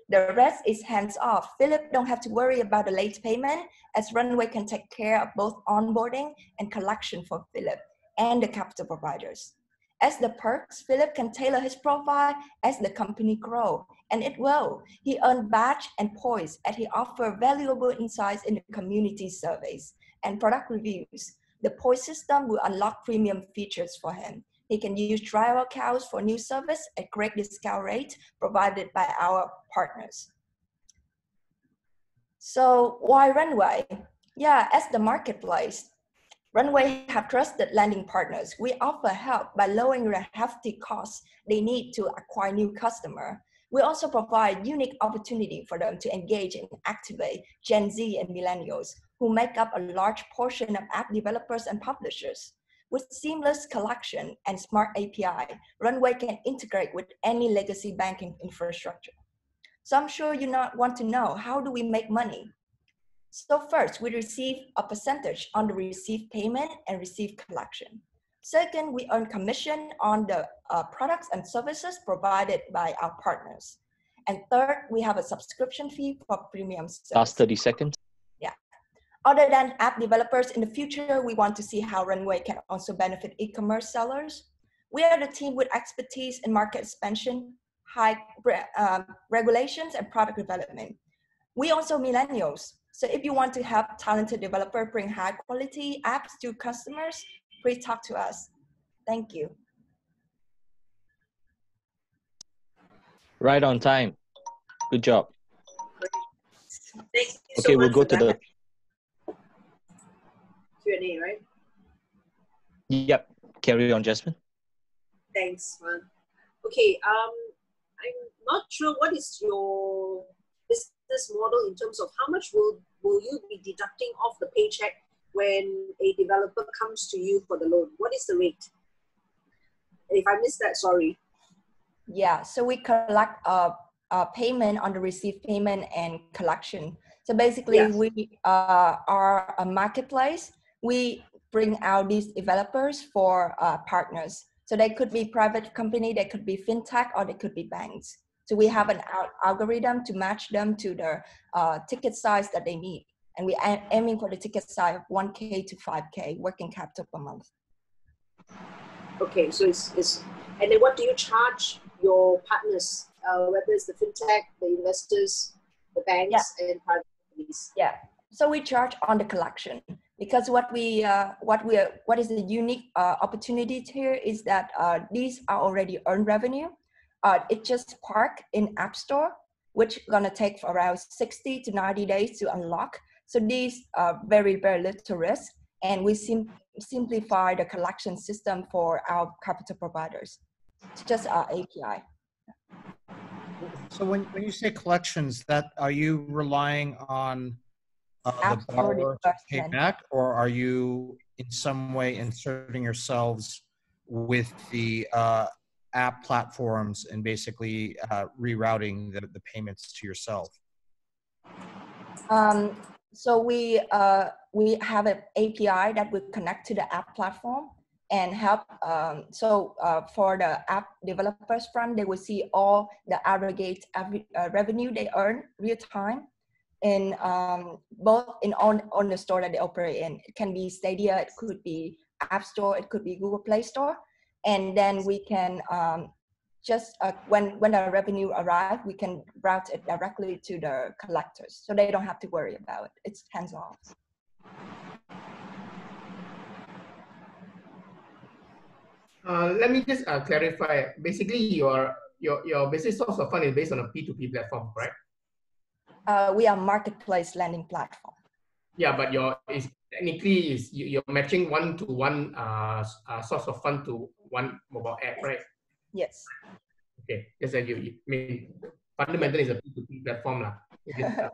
The rest is hands-off. Philip don't have to worry about the late payment, as Runway can take care of both onboarding and collection for Philip and the capital providers. As the perks, Philip can tailor his profile as the company grows, and it will. He earned badge and points as he offers valuable insights in the community surveys and product reviews. The point system will unlock premium features for him. He can use trial accounts for new service at great discount rate provided by our partners. So why Runway? Yeah, as the marketplace, Runway have trusted lending partners. We offer help by lowering the hefty costs they need to acquire new customers. We also provide unique opportunity for them to engage and activate Gen Z and millennials, who make up a large portion of app developers and publishers. With seamless collection and smart API, Runway can integrate with any legacy banking infrastructure. So I'm sure you want to know, how do we make money? So first, we receive a percentage on the received payment and received collection. Second, we earn commission on the products and services provided by our partners. And third, we have a subscription fee for premium services. Last 30 seconds. Yeah. Other than app developers, in the future, we want to see how Runway can also benefit e-commerce sellers. We are the team with expertise in market expansion, high regulations, and product development. We also millennials. So if you want to help talented developer bring high quality apps to customers, please talk to us. Thank you. Right on time. Good job. Thank you okay, so we'll much go for to that. the Q&A, right? Yep. Carry on, Jasmine. Thanks, man. Okay, I'm not sure what is your business model in terms of how much will you be deducting off the paycheck when a developer comes to you for the loan? What is the rate? If I missed that, sorry. Yeah, so we collect a payment on the received payment and collection. So basically, Yes. we are a marketplace. We bring out these developers for partners. So they could be private company, they could be fintech, or they could be banks. So we have an algorithm to match them to the ticket size that they need. And we are aiming for the ticket size of 1K to 5K working capital per month. Okay, so it's and then what do you charge your partners, whether it's the fintech, the investors, the banks, and private companies? Yeah, so we charge on the collection because what is the unique opportunity here is that these are already earned revenue. It just park in App Store, which gonna take around 60 to 90 days to unlock. So these are very, very little risk, and we simplify the collection system for our capital providers. It's just our API. So when you say collections, that are you relying on the borrower to pay back, or are you in some way inserting yourselves with the app platforms and basically rerouting the payments to yourself? So we have an API that will connect to the app platform and help. For the app developers front, they will see all the aggregate revenue they earn real time in both on the store that they operate in. It can be Stadia, it could be App Store, it could be Google Play Store, and then we can when the revenue arrives, we can route it directly to the collectors, so they don't have to worry about it. It's hands off. Let me just clarify. Basically, your basic source of fund is based on a P2P platform, correct? We are marketplace lending platform. Yeah, but technically you're matching one-to-one source of fund to one mobile app, right? Yes. Okay, just as you mean fundamentally it's a P2P platform lah. Yeah.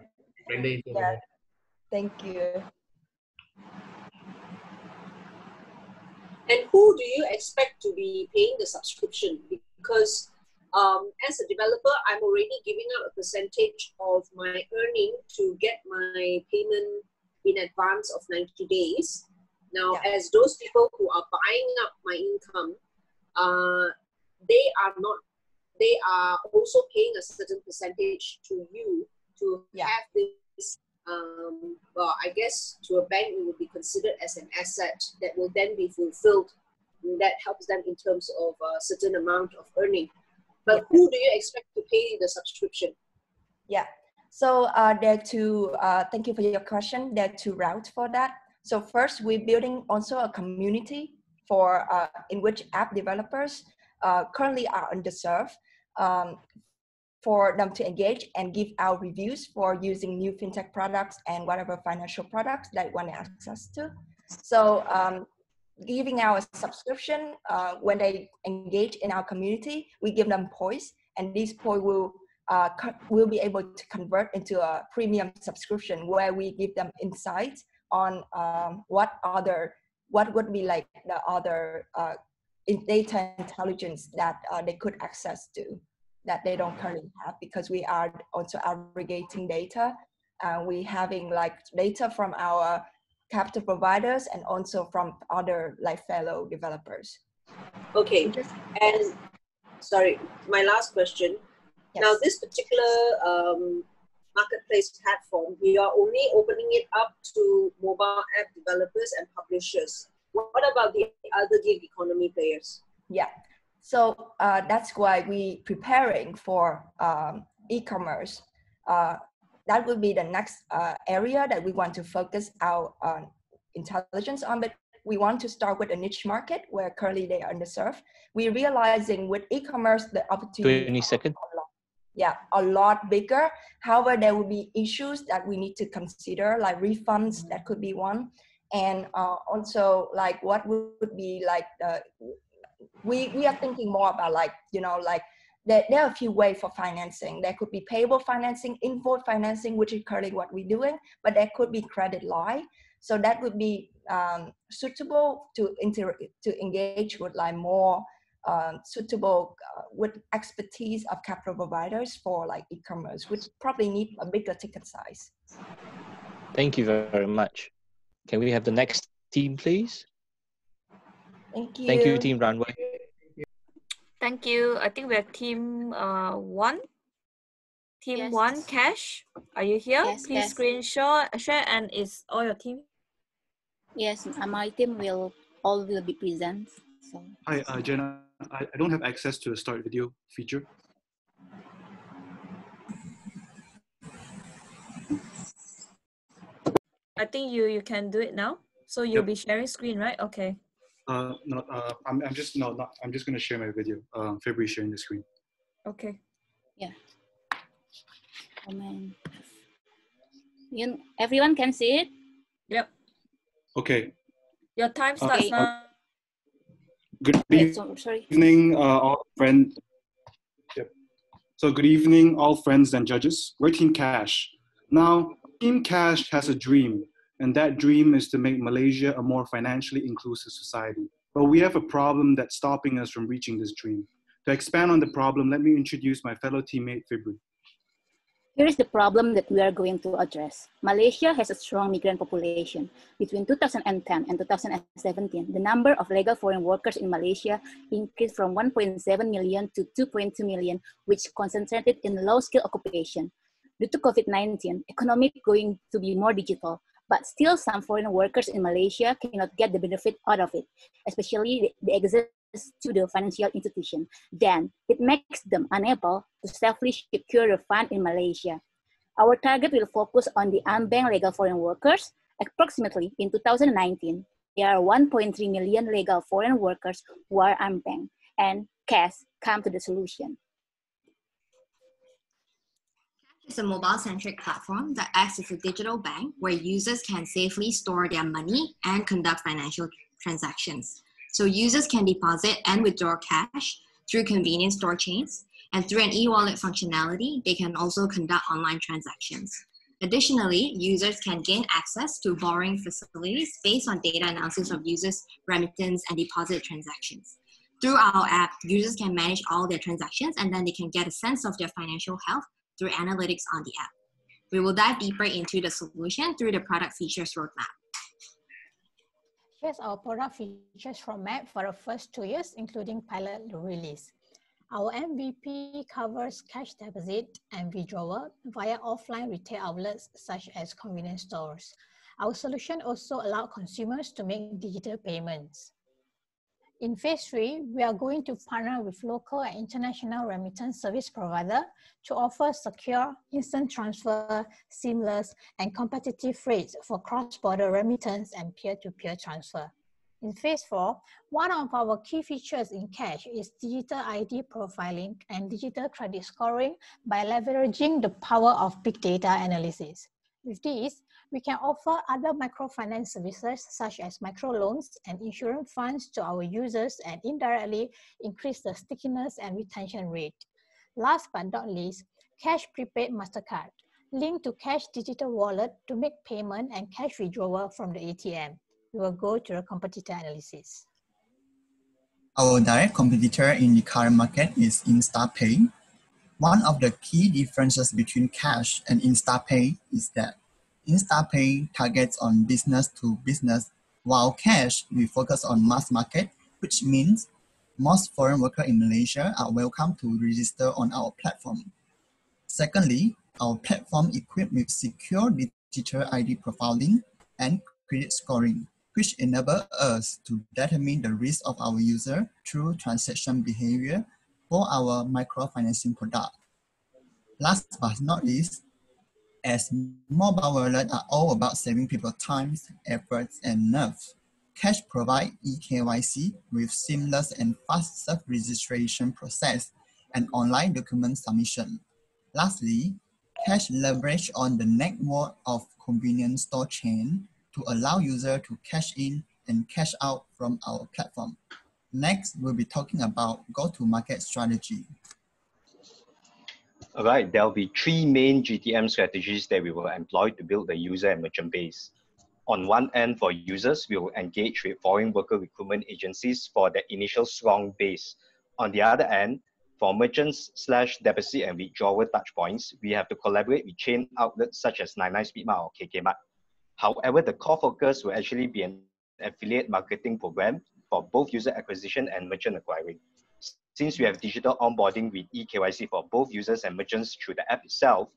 Thank you. And who do you expect to be paying the subscription? Because as a developer, I'm already giving out a percentage of my earning to get my payment in advance of 90 days. Now, as those people who are buying up my income, they are also paying a certain percentage to you to have this. Well, I guess to a bank it would be considered as an asset that will then be fulfilled. That helps them in terms of a certain amount of earning. But who do you expect to pay the subscription? Yeah. So thank you for your question. There are two routes for that. So first, we're building also a community for in which app developers currently are underserved for them to engage and give out reviews for using new fintech products and whatever financial products they want access to. So giving our subscription, when they engage in our community, we give them points, and these points will be able to convert into a premium subscription where we give them insights on what would be like the other data intelligence that they could access to that they don't currently have, because we are also aggregating data. We having like data from our capital providers and also from other like fellow developers. Okay, and sorry, my last question. Yes. Now, this particular marketplace platform, we are only opening it up to mobile app developers and publishers. What about the other gig economy players? Yeah, so that's why we preparing for e-commerce. That will be the next area that we want to focus our intelligence on, but we want to start with a niche market where currently they are underserved. We're realizing with e-commerce, the opportunity 20 seconds. A lot bigger. However, there will be issues that we need to consider, like refunds, that could be one. And also like what would be like we are thinking more about like, you know, like there are a few ways for financing. There could be payable financing, invoice financing, which is currently what we're doing, but there could be credit line. So that would be suitable to engage with like more suitable with expertise of capital providers for like e-commerce, which probably need a bigger ticket size. Thank you very much. Can we have the next team, please? Thank you. Thank you, Team Runway. Thank you. I think we're team one. Team Yes. one, Cash. Are you here? Yes, Please yes. screenshot, share, and is all your team? Yes, my team will be present. So. Hi, Jenna. I don't have access to the start video feature. I think you can do it now. So you'll be sharing screen, right? Okay. No, I'm just I'm just gonna share my video. February sharing the screen. Okay. Yeah. Everyone can see it? Yep. Okay. Your time starts now. Good sorry. evening, all friends. Yep. So good evening, all friends and judges. We're Team Cash. Now, Team Cash has a dream, and that dream is to make Malaysia a more financially inclusive society. But we have a problem that's stopping us from reaching this dream. To expand on the problem, let me introduce my fellow teammate, February. Here is the problem that we are going to address. Malaysia has a strong migrant population. Between 2010 and 2017, the number of legal foreign workers in Malaysia increased from 1.7 million to 2.2 million, which concentrated in low-skill occupation. Due to COVID-19, economy going to be more digital, but still some foreign workers in Malaysia cannot get the benefit out of it, especially the access to the financial institution. Then it makes them unable to safely secure the fund in Malaysia. Our target will focus on the unbanked legal foreign workers. Approximately in 2019, there are 1.3 million legal foreign workers who are unbanked, and Cash come to the solution. It's a mobile-centric platform that acts as a digital bank where users can safely store their money and conduct financial transactions. So users can deposit and withdraw cash through convenience store chains, and through an e-wallet functionality, they can also conduct online transactions. Additionally, users can gain access to borrowing facilities based on data analysis of users' remittance and deposit transactions. Through our app, users can manage all their transactions, and then they can get a sense of their financial health through analytics on the app. We will dive deeper into the solution through the product features roadmap. Here's our product features roadmap for the first 2 years, including pilot release. Our MVP covers cash deposit and withdrawal via offline retail outlets such as convenience stores. Our solution also allows consumers to make digital payments. In phase 3, we are going to partner with local and international remittance service provider to offer secure, instant transfer, seamless, and competitive rates for cross-border remittance and peer-to-peer transfer. In phase 4, one of our key features in Cash is digital ID profiling and digital credit scoring by leveraging the power of big data analysis. With this, we can offer other microfinance services such as microloans and insurance funds to our users and indirectly increase the stickiness and retention rate. Last but not least, Cash Prepaid MasterCard, linked to Cash Digital Wallet to make payment and cash withdrawal from the ATM. We will go to the competitor analysis. Our direct competitor in the current market is InstaPay. One of the key differences between Cash and InstaPay is that InstaPay targets on business to business, while Cash will focus on mass market, which means most foreign workers in Malaysia are welcome to register on our platform. Secondly, our platform equipped with secure digital ID profiling and credit scoring, which enable us to determine the risk of our user through transaction behavior for our microfinancing product. Last but not least, as mobile wallets are all about saving people time, efforts, and nerves, Cash provides eKYC with seamless and fast self-registration process and online document submission. Lastly, Cash leverage on the network of convenience store chain to allow users to cash in and cash out from our platform. Next, we'll be talking about go-to-market strategy. All right, there'll be three main GTM strategies that we will employ to build the user and merchant base. On one end, for users, we will engage with foreign worker recruitment agencies for the initial strong base. On the other end, for merchants/deposit and withdrawal touchpoints, we have to collaborate with chain outlets such as 99 Speedmart or KKMart. However, the core focus will actually be an affiliate marketing program for both user acquisition and merchant acquiring. Since we have digital onboarding with eKYC for both users and merchants through the app itself,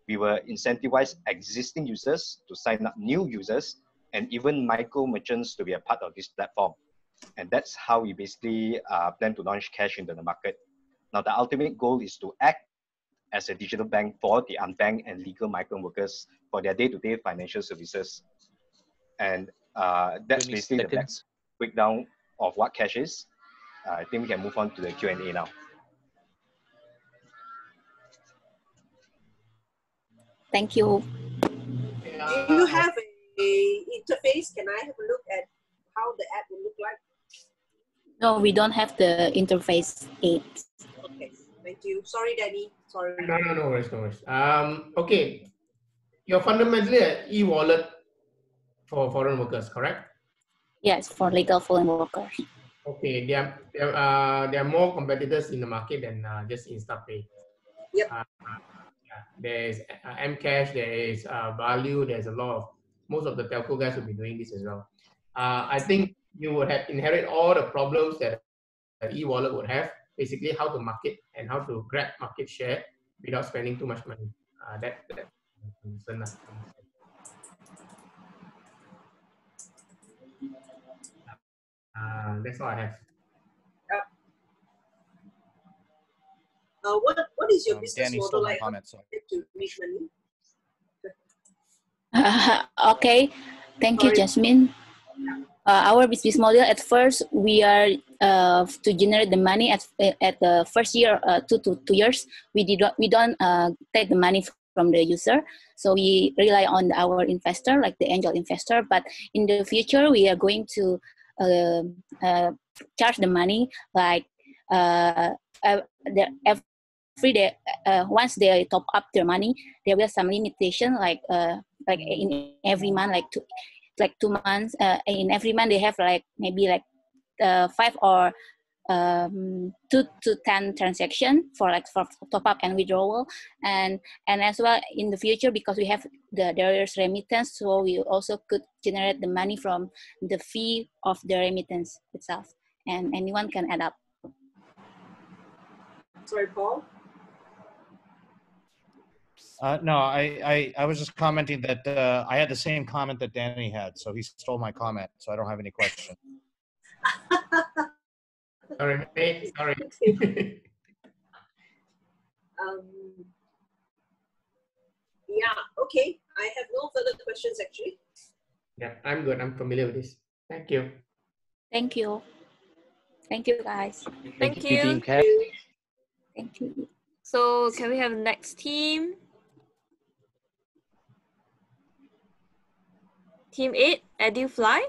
we will incentivize existing users to sign up new users and even micro merchants to be a part of this platform. And that's how we basically plan to launch Cash into the market. Now, the ultimate goal is to act as a digital bank for the unbanked and legal migrant workers for their day-to-day financial services. And that's basically the best breakdown of what Cash is. I think we can move on to the Q&A now. Thank you. Do you have a interface? Can I have a look at how the app will look like? No, we don't have the interface aids. Okay, thank you. Sorry, Danny. Sorry. No worries. Okay, you're fundamentally an e-wallet for foreign workers, correct? Yes, for legal foreign workers. Okay, there are more competitors in the market than just InstaPay. Yep. There's Mcash, there is Value, there's a lot of, most of the telco guys will be doing this as well. I think you would have inherit all the problems that an e-wallet would have, basically how to market and how to grab market share without spending too much money. That's concern. That's all I have. What is your business Danny model stole my like comment, so. to make money? Okay, thank you, Jasmine. Our business model at first, we are to generate the money at the first year, 2 to 2 years. We don't take the money from the user, so we rely on our investor, like the angel investor. But in the future, we are going to charge the money like every day. Once they top up their money, there will be some limitation, like in every month, like 2 months. In every month, they have like maybe like 5 or 2 to 10 transaction for top up and withdrawal, and as well in the future, because we have there is remittance, so we also could generate the money from the fee of the remittance itself, and anyone can add up. Sorry, Paul. No, I was just commenting that I had the same comment that Danny had, so he stole my comment, so I don't have any question. Sorry, mate. Sorry. Yeah, okay. I have no further questions actually. Yeah, I'm good. I'm familiar with this. Thank you. Thank you. Thank you, guys. Thank you. Team Cash. Thank you. So can we have the next team? Team 8, EduFly.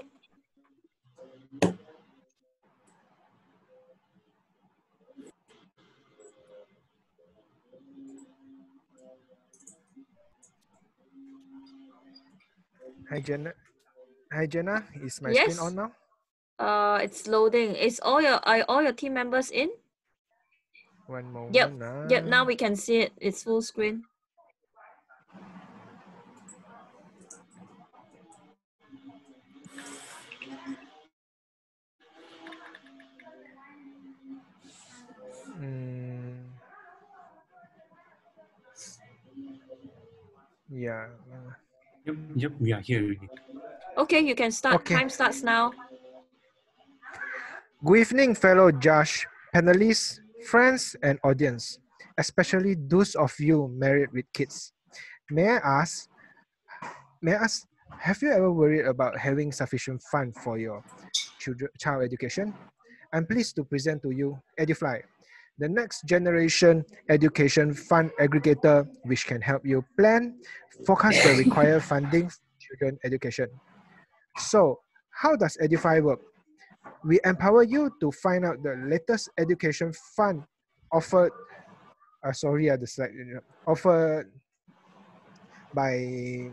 Hi, Jenna. Hi, Jenna. Is my Yes. screen on now? It's loading. Are all your team members in? One moment. Yep. Now we can see it. It's full screen. Yeah. Yep, we are here already. Okay, you can start. Okay. Time starts now. Good evening, fellow judge, panelists, friends, and audience, especially those of you married with kids. May I ask, have you ever worried about having sufficient fund for your child education? I'm pleased to present to you EduFly, the next generation education fund aggregator, which can help you plan, forecast the required funding for children education. So how does Edify work? We empower you to find out the latest education fund offered, the slide, offered by,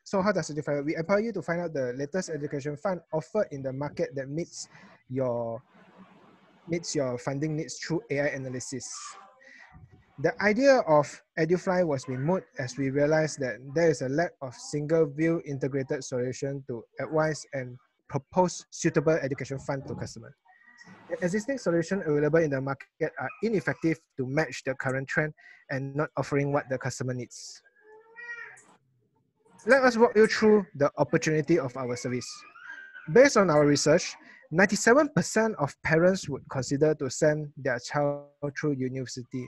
so how does Edify work? We empower you to find out the latest education fund offered in the market that meets your funding needs through AI analysis. The idea of EduFly was removed as we realized that there is a lack of single view integrated solution to advise and propose suitable education fund to customers. Existing solutions available in the market are ineffective to match the current trend and not offering what the customer needs. Let us walk you through the opportunity of our service. Based on our research, 97% of parents would consider to send their child through university.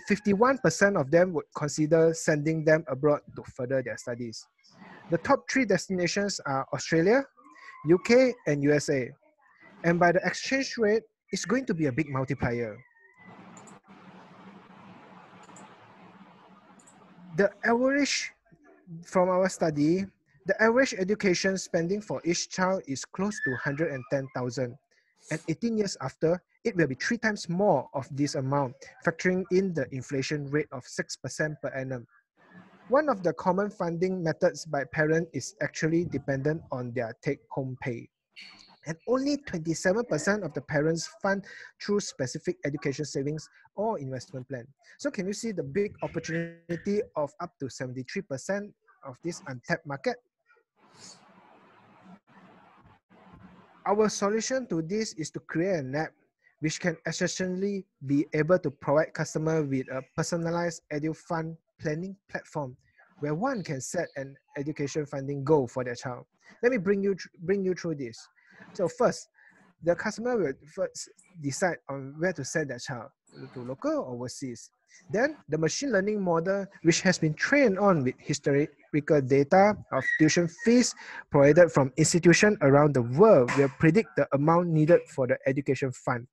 51% of them would consider sending them abroad to further their studies. The top 3 destinations are Australia, UK, and USA. And by the exchange rate, it's going to be a big multiplier. The average, from our study, the average education spending for each child is close to 110,000. And 18 years after, it will be 3 times more of this amount, factoring in the inflation rate of 6% per annum. One of the common funding methods by parents is actually dependent on their take-home pay. And only 27% of the parents fund through specific education savings or investment plan. So can you see the big opportunity of up to 73% of this untapped market? Our solution to this is to create an app which can essentially be able to provide customers with a personalized edu-fund planning platform where one can set an education funding goal for their child. Let me bring you through this. So first, the customer will first decide on where to send their child, to local or overseas. Then the machine learning model, which has been trained on with historical data of tuition fees provided from institutions around the world, will predict the amount needed for the education fund.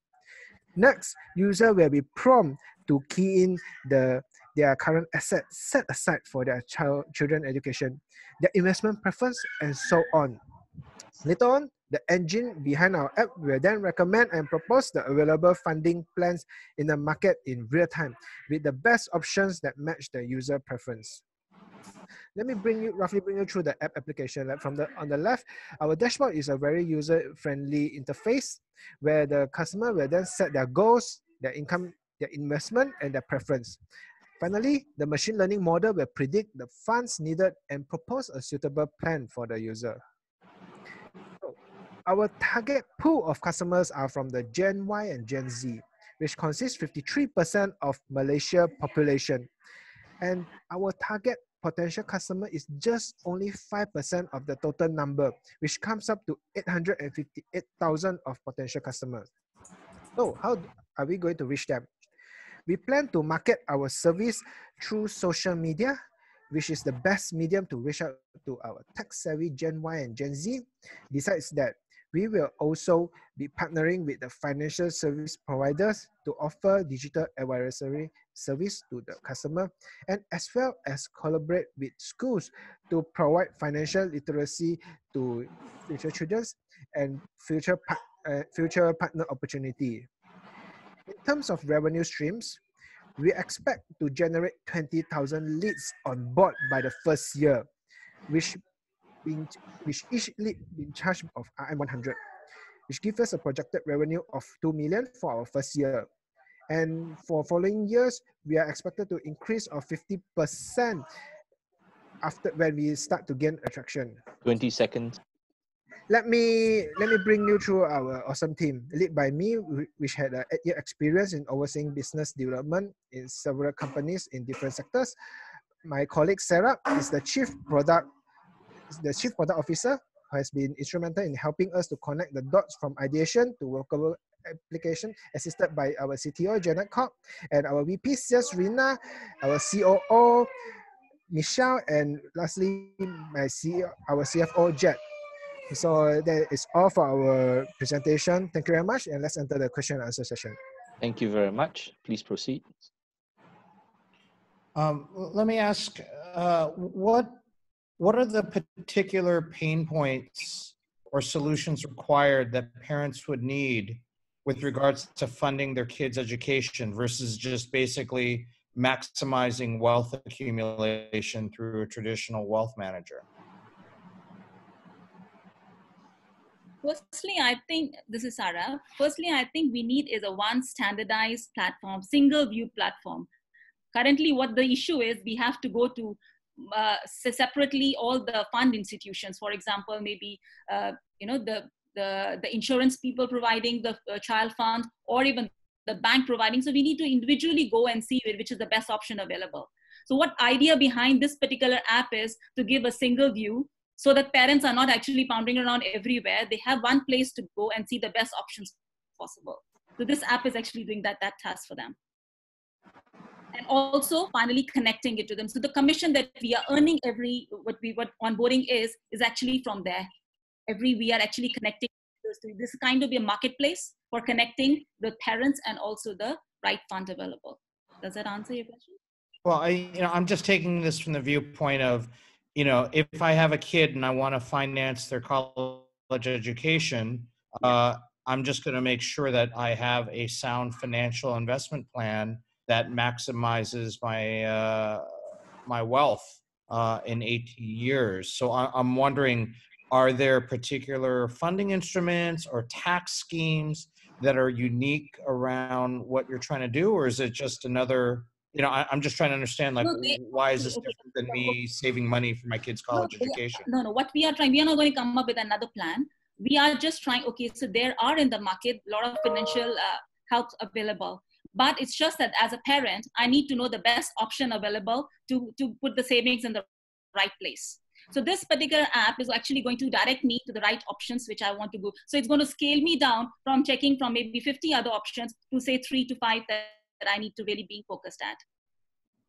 Next, user will be prompted to key in their current assets set aside for their children education, their investment preference, and so on. Later on, the engine behind our app will then recommend and propose the available funding plans in the market in real time with the best options that match the user preference. Let me roughly bring you through the app application. Like on the left, our dashboard is a very user-friendly interface where the customer will then set their goals, their income, their investment, and their preference. Finally, the machine learning model will predict the funds needed and propose a suitable plan for the user. Our target pool of customers are from the Gen Y and Gen Z, which consists 53% of Malaysia population. And our target potential customer is just only 5% of the total number, which comes up to 858,000 of potential customers. So how are we going to reach them? We plan to market our service through social media, which is the best medium to reach out to our tech-savvy Gen Y and Gen Z. Besides that, we will also be partnering with the financial service providers to offer digital advisory service to the customer, and as well as collaborate with schools to provide financial literacy to future children and future partner opportunity. In terms of revenue streams, we expect to generate 20,000 leads on board by the first year, which each lead being charged of RM100, which gives us a projected revenue of 2 million for our first year. And for following years, we are expected to increase of 50% after when we start to gain attraction. 20 seconds. Let me bring you through our awesome team, led by me, which had an 8-year experience in overseeing business development in several companies in different sectors. My colleague Sarah is the Chief Product Officer, who has been instrumental in helping us to connect the dots from ideation to workable application, assisted by our CTO, Janet Kopp, and our VP, Sales Rina, our COO, Michelle, and lastly, our CFO, Jet. So that is all for our presentation. Thank you very much, and let's enter the question and answer session. Thank you very much. Please proceed. Let me ask, what what are the particular pain points or solutions required that parents would need with regards to funding their kids' education versus just basically maximizing wealth accumulation through a traditional wealth manager? Firstly, I think, this is Sarah. Firstly, I think we need is a one standardized platform, single view platform. Currently, what the issue is, we have to go to separately all the fund institutions. For example, maybe the insurance people providing the child fund, or even the bank providing. So we need to individually go and see which is the best option available. So what idea behind this particular app is to give a single view, so that parents are not actually pounding around everywhere. They have one place to go and see the best options possible. So this app is actually doing that task for them. And also finally connecting it to them. So the commission that we are earning what onboarding is actually from there. We are actually connecting. This is kind of a marketplace for connecting the parents and also the right fund available. Does that answer your question? Well, I'm just taking this from the viewpoint of, if I have a kid and I want to finance their college education, I'm just going to make sure that I have a sound financial investment plan that maximizes my wealth in 18 years. So I'm wondering, are there particular funding instruments or tax schemes that are unique around what you're trying to do, or is it just another? I'm just trying to understand, why is this different than me saving money for my kids' college education? No. What we are trying, we are not going to come up with another plan. We are just trying, so there are in the market a lot of financial help available. But it's just that as a parent, I need to know the best option available to put the savings in the right place. So this particular app is actually going to direct me to the right options which I want to go. So it's going to scale me down from checking from maybe 50 other options to say 3 to 5 that I need to really be focused at.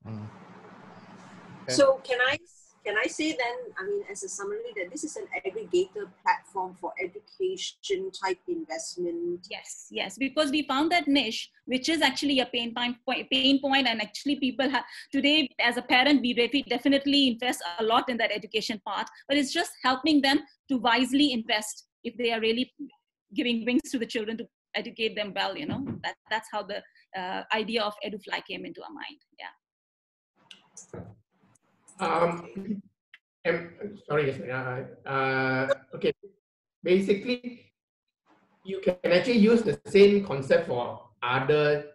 Okay. So can I say then, as a summary, that this is an aggregator platform for education type investment? Yes, because we found that niche, which is actually a pain point, and actually people have today, as a parent, we definitely invest a lot in that education part, but it's just helping them to wisely invest if they are really giving wings to the children to educate them well. That's how the idea of EduFly came into our mind. Sorry, okay. Basically, you can actually use the same concept for other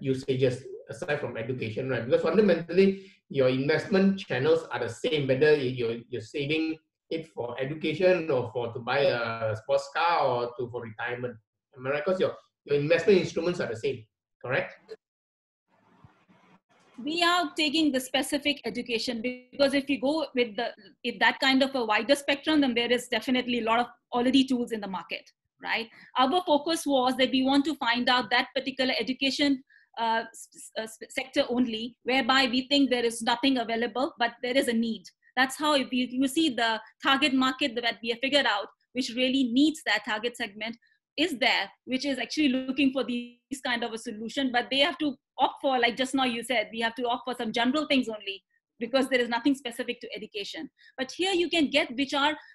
usages aside from education, right? Because fundamentally, your investment channels are the same, whether you're saving it for education or to buy a sports car or for retirement. Am I right? Because your investment instruments are the same, correct? We are taking the specific education, because if you go with that kind of a wider spectrum, then there is definitely a lot of already tools in the market, right? Our focus was that we want to find out that particular education sector only, whereby we think there is nothing available, but there is a need. That's how, if you see the target market that we have figured out, which really needs that target segment, is there, which is actually looking for these kind of a solution, but they have to opt for, like just now you said, we have to opt for some general things only, because there is nothing specific to education. But here you can get,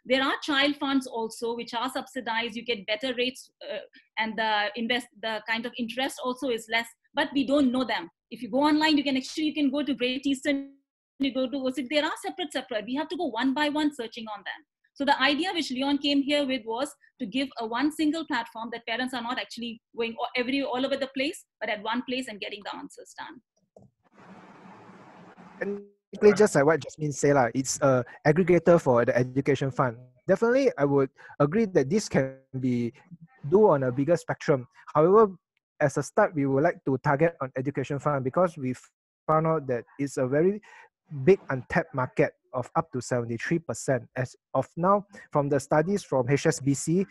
there are child funds also, which are subsidized, you get better rates, and the kind of interest also is less, but we don't know them. If you go online, you can go to Great Eastern, you go to OSIP, there are separate, we have to go one by one searching on them. So the idea which Leon came here with was to give one single platform that parents are not actually going all over the place, but at one place and getting the answers done. And just like what Jasmine said, it's an aggregator for the education fund. Definitely, I would agree that this can be do on a bigger spectrum. However, as a start, we would like to target on education fund, because we found out that it's a very big untapped market of up to 73%. As of now, from the studies from HSBC,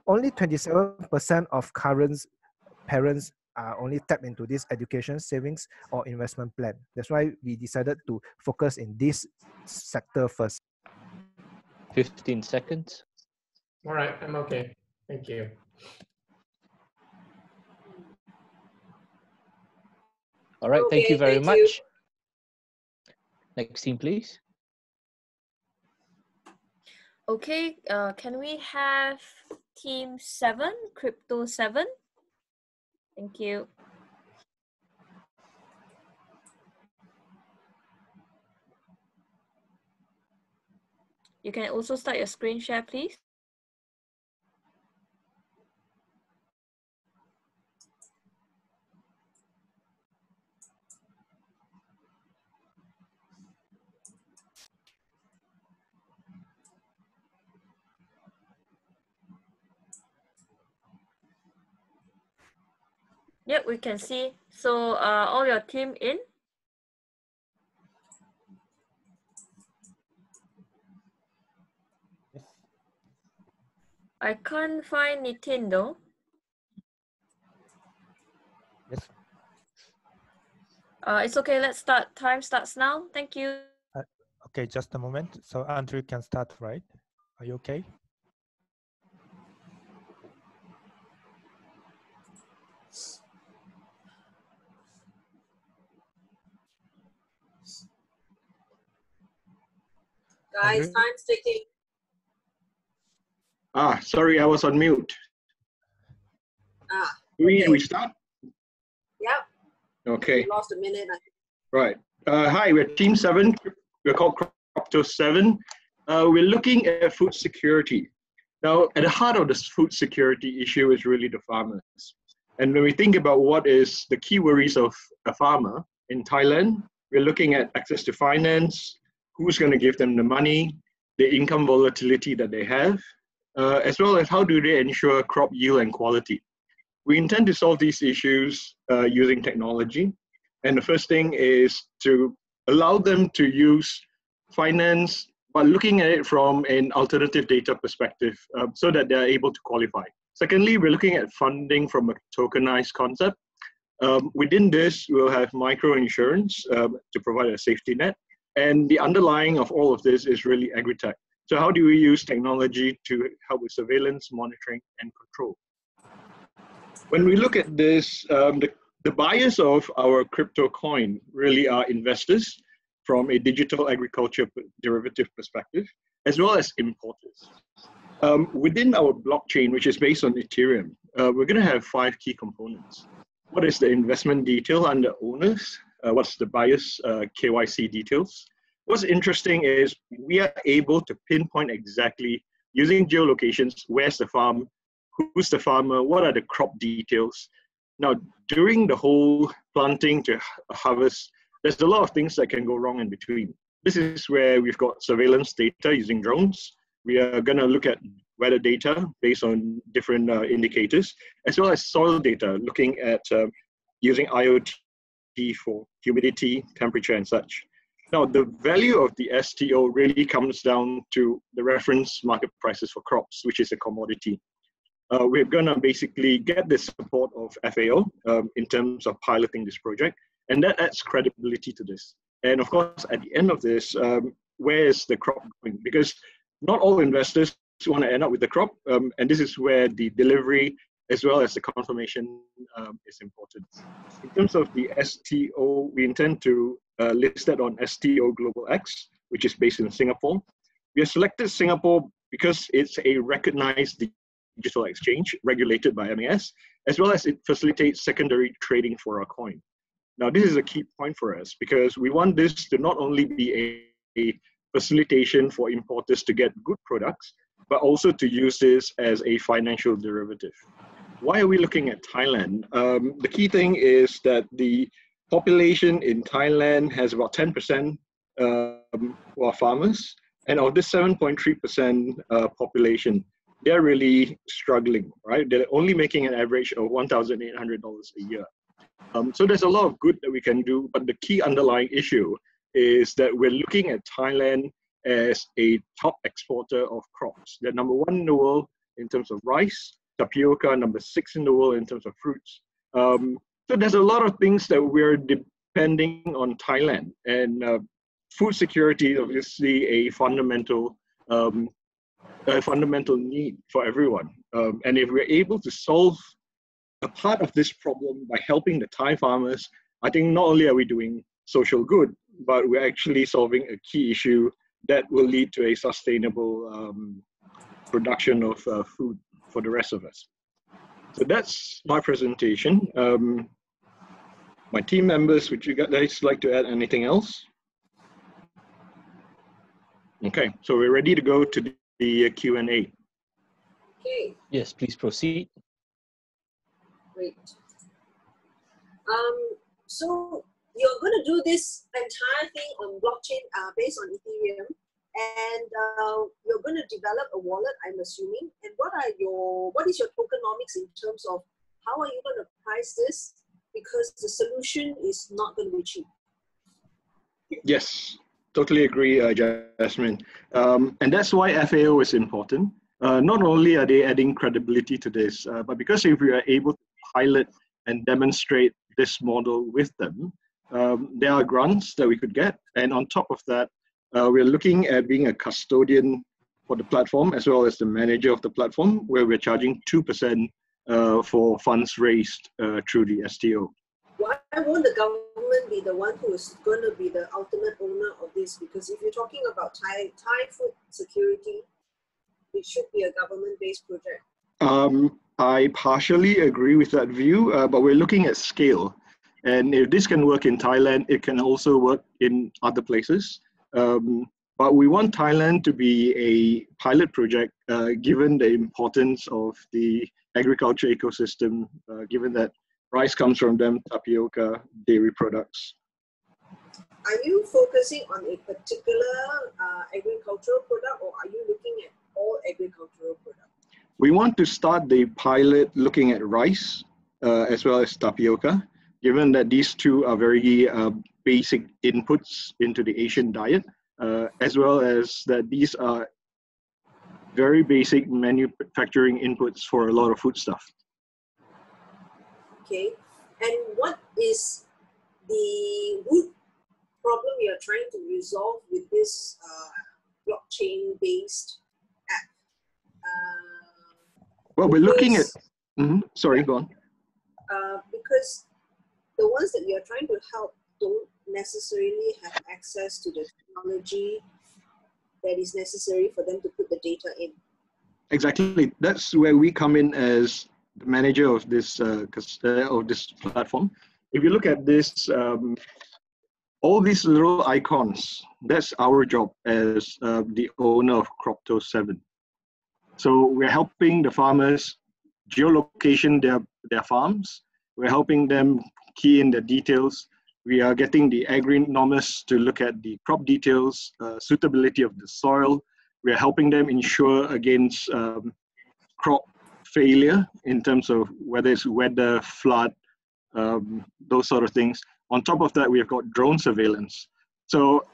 only 27% of current parents are only tap into this education savings or investment plan. That's why we decided to focus in this sector first. 15 seconds. All right, I'm okay. Thank you. All right, thank you very much. Next team, please. Okay, can we have team 7, Crypto 7? Thank you. You can also start your screen share, please. Yep, we can see. So all your team in? Yes. I can't find Nitin though. Yes. It's okay, let's start. Time starts now. Thank you. Okay, just a moment. So Andrew can start, right? Are you okay? Guys, Andrew? time's ticking. Sorry, I was on mute. Do we restart? Yep. Okay. We lost a minute. Right. Hi, we're Team 7. We're called Crypto 7. We're looking at food security. Now, at the heart of this food security issue is really the farmers. And when we think about what is the key worries of a farmer in Thailand, we're looking at access to finance, who's going to give them the money, the income volatility that they have, as well as how do they ensure crop yield and quality. We intend to solve these issues using technology. And the first thing is to allow them to use finance, but looking at it from an alternative data perspective so that they're able to qualify. Secondly, we're looking at funding from a tokenized concept. Within this, we'll have micro-insurance to provide a safety net. And the underlying of all of this is really agri-tech. So how do we use technology to help with surveillance, monitoring, and control? When we look at this, the buyers of our crypto coin really are investors from a digital agriculture derivative perspective, as well as importers. Within our blockchain, which is based on Ethereum, we're going to have 5 key components. What is the investment detail under owners? What's the buyer's KYC details? What's interesting is we are able to pinpoint exactly using geolocations, where's the farm, who's the farmer, what are the crop details. Now, during the whole planting to harvest, there's a lot of things that can go wrong in between. This is where we've got surveillance data using drones. We are going to look at weather data based on different indicators, as well as soil data, looking at using IoT for humidity, temperature, and such. Now, the value of the STO really comes down to the reference market prices for crops, which is a commodity. We're going to basically get the support of FAO in terms of piloting this project, and that adds credibility to this. And of course, at the end of this, where is the crop going? Because not all investors want to end up with the crop, and this is where the delivery as well as the confirmation is important. In terms of the STO, we intend to list that on STO Global X, which is based in Singapore. We have selected Singapore because it's a recognized digital exchange regulated by MAS, as well as it facilitates secondary trading for our coin. Now, this is a key point for us because we want this to not only be a facilitation for importers to get good products, but also to use this as a financial derivative. Why are we looking at Thailand? The key thing is that the population in Thailand has about 10% who are farmers, and of this 7.3% population, they're really struggling, right? They're only making an average of $1,800 a year. So there's a lot of good that we can do, but the key underlying issue is that we're looking at Thailand as a top exporter of crops. They're number 1 in the world in terms of rice, tapioca, number 6 in the world in terms of fruits. So there's a lot of things that we're depending on Thailand, and food security is obviously a fundamental need for everyone. And if we're able to solve a part of this problem by helping the Thai farmers, I think not only are we doing social good, but we're actually solving a key issue that will lead to a sustainable production of food for the rest of us. So that's my presentation. My team members, would you guys like to add anything else? Okay, so we're ready to go to the Q&A. Okay, Yes, please proceed. great. So you're going to do this entire thing on blockchain based on Ethereum, and you're going to develop a wallet, I'm assuming. And what is your tokenomics in terms of how are you going to price this? Because the solution is not going to be cheap. Yes, totally agree, Jasmine. And that's why FAO is important. Not only are they adding credibility to this, but because if we are able to pilot and demonstrate this model with them, there are grants that we could get. And on top of that, we're looking at being a custodian for the platform as well as the manager of the platform, where we're charging 2% for funds raised through the STO. Why won't the government be the one who is going to be the ultimate owner of this? Because if you're talking about Thai food security, it should be a government-based project. I partially agree with that view, but we're looking at scale. And if this can work in Thailand, it can also work in other places. But we want Thailand to be a pilot project, given the importance of the agriculture ecosystem, given that rice comes from them, tapioca, dairy products. Are you focusing on a particular agricultural product, or are you looking at all agricultural products? We want to start the pilot looking at rice as well as tapioca, given that these two are very basic inputs into the Asian diet, as well as that these are very basic manufacturing inputs for a lot of food stuff. Okay, and what is the root problem you're trying to resolve with this blockchain-based app? Well, we're looking at, sorry, go on. Because the ones that you're trying to help don't necessarily have access to the technology that is necessary for them to put the data in. Exactly. That's where we come in as the manager of this platform. If you look at this, all these little icons, that's our job as the owner of Cropto 7. So we're helping the farmers geolocation their farms. We're helping them key in the details. We are getting the agronomists to look at the crop details, suitability of the soil. We're helping them ensure against crop failure in terms of whether it's weather, flood, those sort of things. On top of that, we have got drone surveillance. So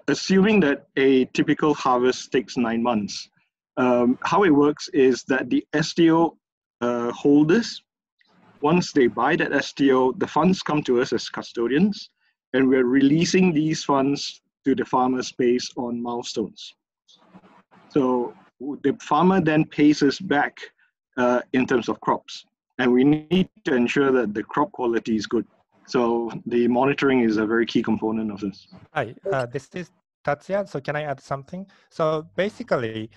assuming that a typical harvest takes 9 months, how it works is that the STO holders, once they buy that STO, the funds come to us as custodians, and we're releasing these funds to the farmers based on milestones. So the farmer then pays us back in terms of crops, and we need to ensure that the crop quality is good. So the monitoring is a very key component of this. Hi, this is Tatsuya. So can I add something? So basically,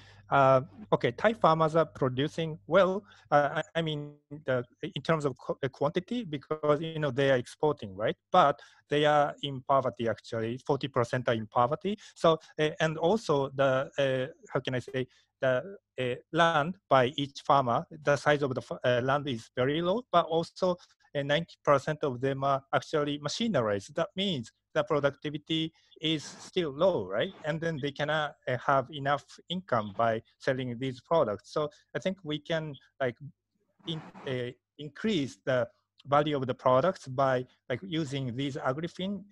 okay, Thai farmers are producing well. I mean, in terms of quantity, because they are exporting, right? But they are in poverty actually. 40% are in poverty. So and also the how can I say, the land by each farmer, the size of the land is very low, but also 90% of them are actually machinerized. That means the productivity is still low, right? And then they cannot have enough income by selling these products. So I think we can increase the value of the products by using these agrifin,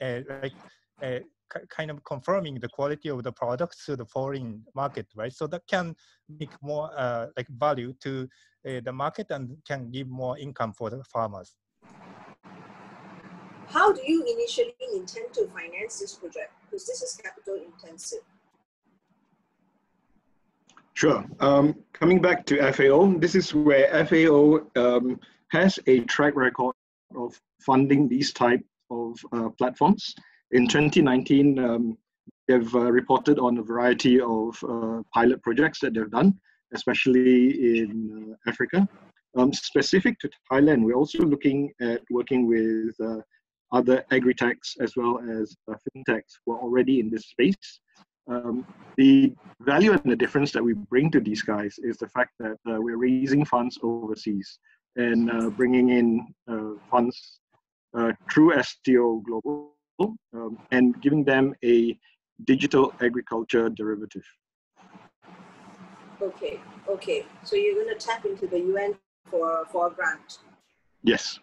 kind of confirming the quality of the products to the foreign market, right? So that can make more value to the market and can give more income for the farmers. How do you initially intend to finance this project? Because this is capital intensive. Sure. Coming back to FAO, this is where FAO has a track record of funding these type of platforms. In 2019, they've reported on a variety of pilot projects that they've done, especially in Africa. Specific to Thailand, we're also looking at working with other agri-techs as well as fintechs who are already in this space. The value and the difference that we bring to these guys is the fact that we're raising funds overseas and bringing in funds through STO Global and giving them a digital agriculture derivative. Okay, okay. So you're going to tap into the UN for a grant? Yes.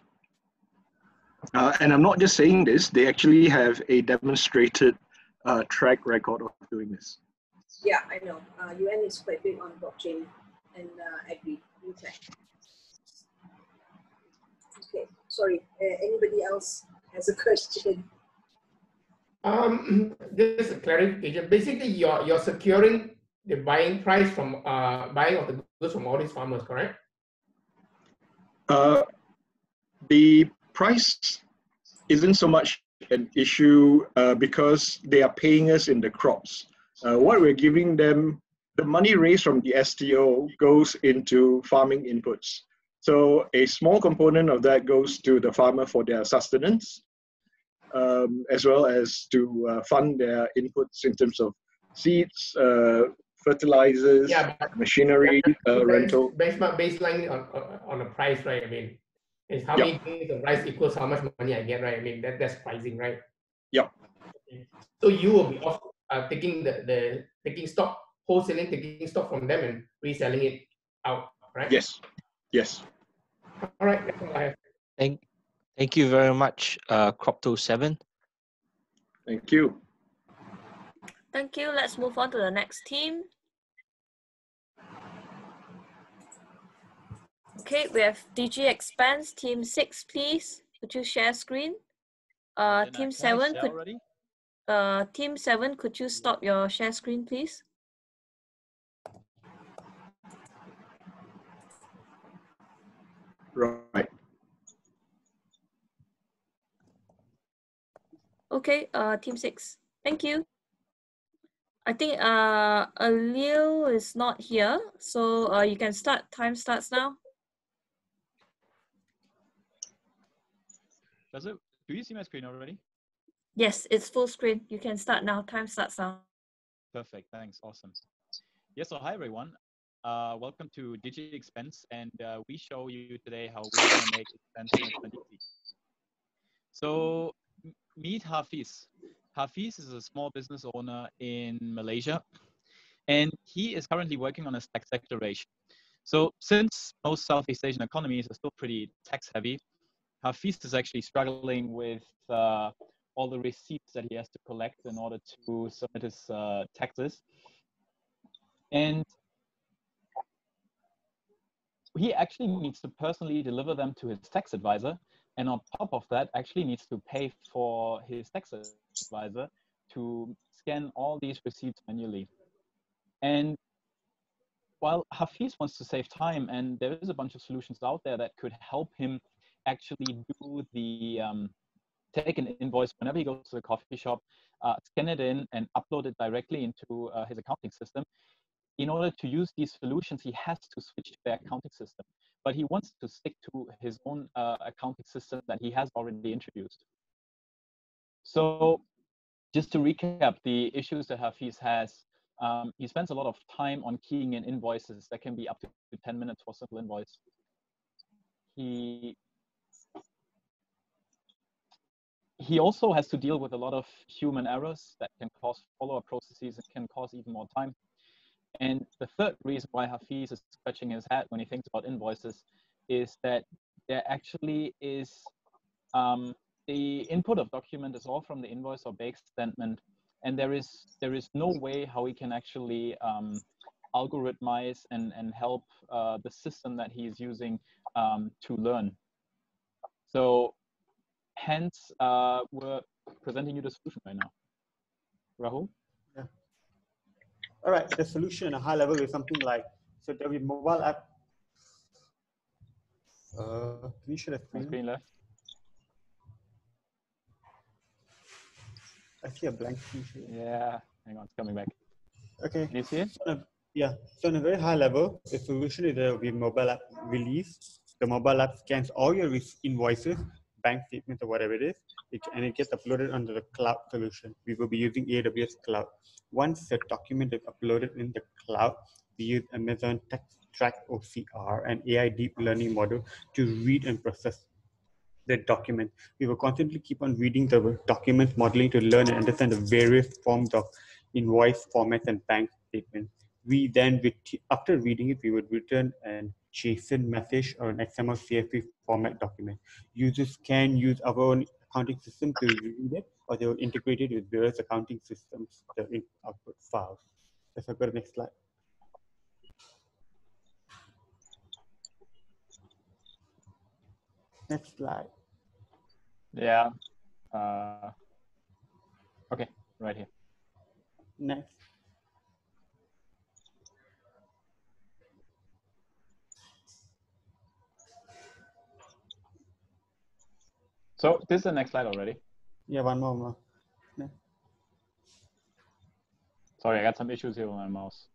And I'm not just saying this, they actually have a demonstrated track record of doing this. Yeah, I know. UN is quite big on blockchain and agri-tech. Okay, sorry. Anybody else has a question? Just a clarification. Basically, you're securing the buying price from buying of the goods from all these farmers, correct? The price isn't so much an issue because they are paying us in the crops. What we're giving them, the money raised from the STO goes into farming inputs. So a small component of that goes to the farmer for their sustenance, as well as to fund their inputs in terms of seeds, fertilizers, machinery, rental. Baseline on the price, right? I mean, it's how many days of rice equals how much money I get, right? I mean, that's pricing, right? Yep. Okay. So you will be off taking taking stock, wholesaling, taking stock from them and reselling it out, right? Yes. Yes. All right. That's all I have. Thank you very much, Cropto7. Thank you. Thank you. Let's move on to the next team. Okay, we have DG Expense, Team 6, please. Could you share screen? Team 7, Team 7, could you stop your share screen, please? Right. Okay, Team 6. Thank you. I think Alil is not here, so you can start. Time starts now. Do you see my screen already? Yes, it's full screen. You can start now. Time starts now. Perfect. Thanks. Awesome. Yes. So hi everyone. Welcome to Digi Expense, and we show you today how we're going to make expense management easy. So meet Hafiz. Hafiz is a small business owner in Malaysia, and he is currently working on a tax declaration. So since most Southeast Asian economies are still pretty tax heavy, Hafiz is actually struggling with all the receipts that he has to collect in order to submit his taxes. And he actually needs to personally deliver them to his tax advisor. And on top of that, actually needs to pay for his tax advisor to scan all these receipts manually. And while Hafiz wants to save time, and there is a bunch of solutions out there that could help him actually do the take an invoice whenever he goes to the coffee shop, scan it in and upload it directly into his accounting system. In order to use these solutions, he has to switch to the accounting system, but he wants to stick to his own accounting system that he has already introduced. So just to recap the issues that Hafiz has, he spends a lot of time on keying in invoices that can be up to 10 minutes for a simple invoice. He also has to deal with a lot of human errors that can cause follow-up processes and can cause even more time. And the third reason why Hafiz is scratching his head when he thinks about invoices is that there actually is the input of document is all from the invoice or bank statement, and there is no way how we can actually algorithmize and help the system that he is using to learn. So hence, we're presenting you the solution right now. Rahul? Yeah. All right, the solution at a high level is something like, so there'll be mobile app. Can you share the screen? Screen left. I see a blank screen. Yeah, Hang on, it's coming back. Okay. Can you see it? Yeah. So on a very high level, the solution is the mobile app release. The mobile app scans all your invoices, bank statements, or whatever it is, and it gets uploaded under the cloud solution. We will be using AWS Cloud. Once the document is uploaded in the cloud, we use Amazon Text OCR and AI deep learning model to read and process the document. We will constantly keep on reading the document modeling to learn and understand the various forms of invoice formats and bank statements. We then, after reading it, we would return an JSON message or an XML CSV format document. Users can use our own accounting system to read it, or they will integrate it with various accounting systems, the output files. Let's go to the next slide. Next slide. Yeah. Okay, right here. Next. So this is the next slide already. Yeah, one more. Next. Sorry, I got some issues here with my mouse.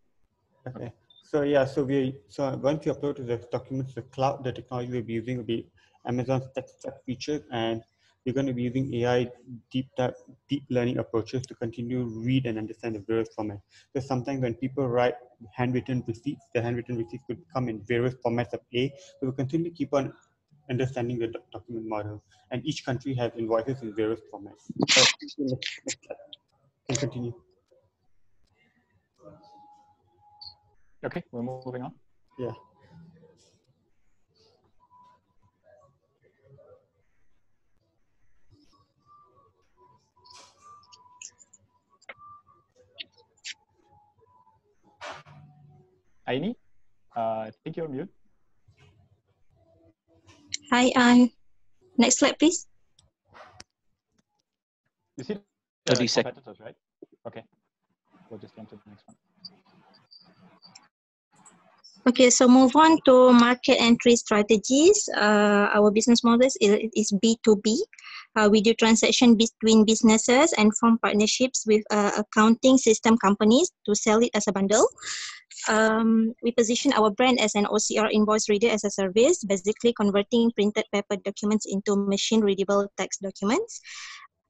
Okay. So yeah, so once you upload to the documents, the cloud, the technology we'll be using will be Amazon's text feature, and we're going to be using AI deep learning approaches to continue read and understand the various formats. So sometimes when people write handwritten receipts, the handwritten receipts could come in various formats of A. So we'll continue to keep on understanding the document model, and each country has invoices in various formats. Can continue. Okay, we're moving on. Yeah. Aini, I think you're mute. Hi, next slide, please. You see the 30 seconds. competitors, right? Okay, we'll just jump to the next one. Okay, so move on to market entry strategies. Our business model is B2B. We do transaction between businesses and form partnerships with accounting system companies to sell it as a bundle. We position our brand as an OCR invoice reader as a service, basically converting printed paper documents into machine-readable text documents.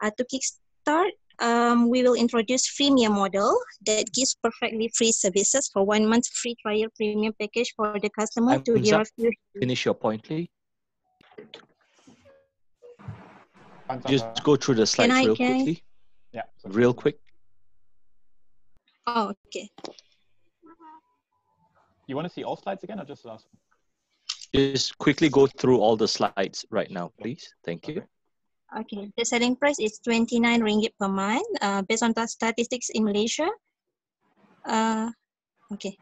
To kickstart, we will introduce freemium model that gives perfectly free services for 1 month free trial premium package for the customer to derive. Finish your point, please. Just go through the slides real quickly. Yeah. Real quick. Oh, okay. You want to see all slides again or just the last one? Just quickly go through all the slides right now, please. Thank you. Okay, the selling price is 29 ringgit per month based on the statistics in Malaysia. Okay.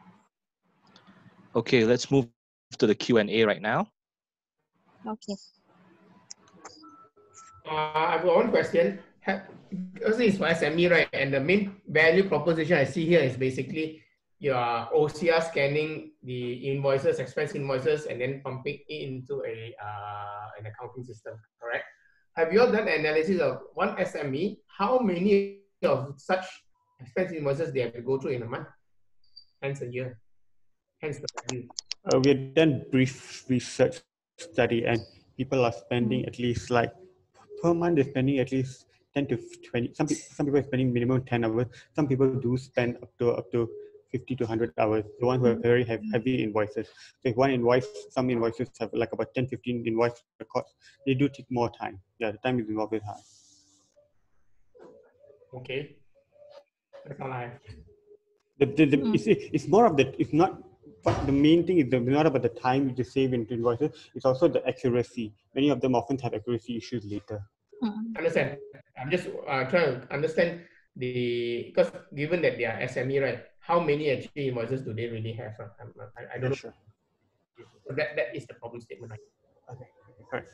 Okay, let's move to the Q&A right now. Okay. I've got one question. Because it's for SME, right? And the main value proposition I see here is basically your OCR scanning the invoices, expense invoices, and then pumping it into an accounting system, correct? Have you all done analysis of one SME, how many of such expense invoices they have to go through in a month, hence a year, hence the value? We have done brief research study, and people are spending at least like per month. They're spending at least 10 to 20. Some people are spending minimum 10 hours. Some people do spend up to 50 to 100 hours. The ones who have very heavy invoices. So if one invoice, some invoices have like about 10, 15 invoice records. They do take more time. Yeah, the time is involved is high. Okay. That's all I have. It's more of the, it's not, but the main thing is not about the time you just save into invoices, it's also the accuracy. Many of them often have accuracy issues later. Understand. I'm just trying to understand because given that they are SME, right, how many actually invoices do they really have? I don't know. Sure. So that is the problem statement. Right? Okay. Correct.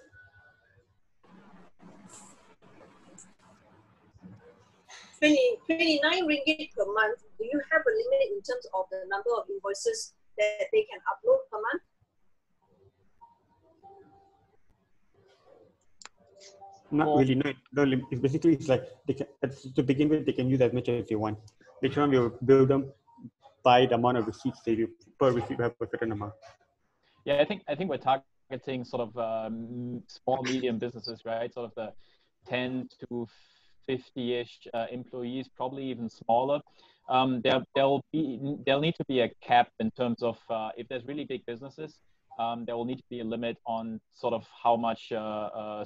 $29 per month. Do you have a limit in terms of the number of invoices that they can upload per month? Not really. No. It's basically, it's like they can, to begin with, they can use as much as they want. Later on, we'll build them by the amount of receipts they do. Per receipt, we have a certain amount. Yeah, I think we're targeting sort of small, medium businesses, right? Sort of the 10 to 50-ish employees, probably even smaller. There'll need to be a cap in terms of if there's really big businesses, there will need to be a limit on sort of how much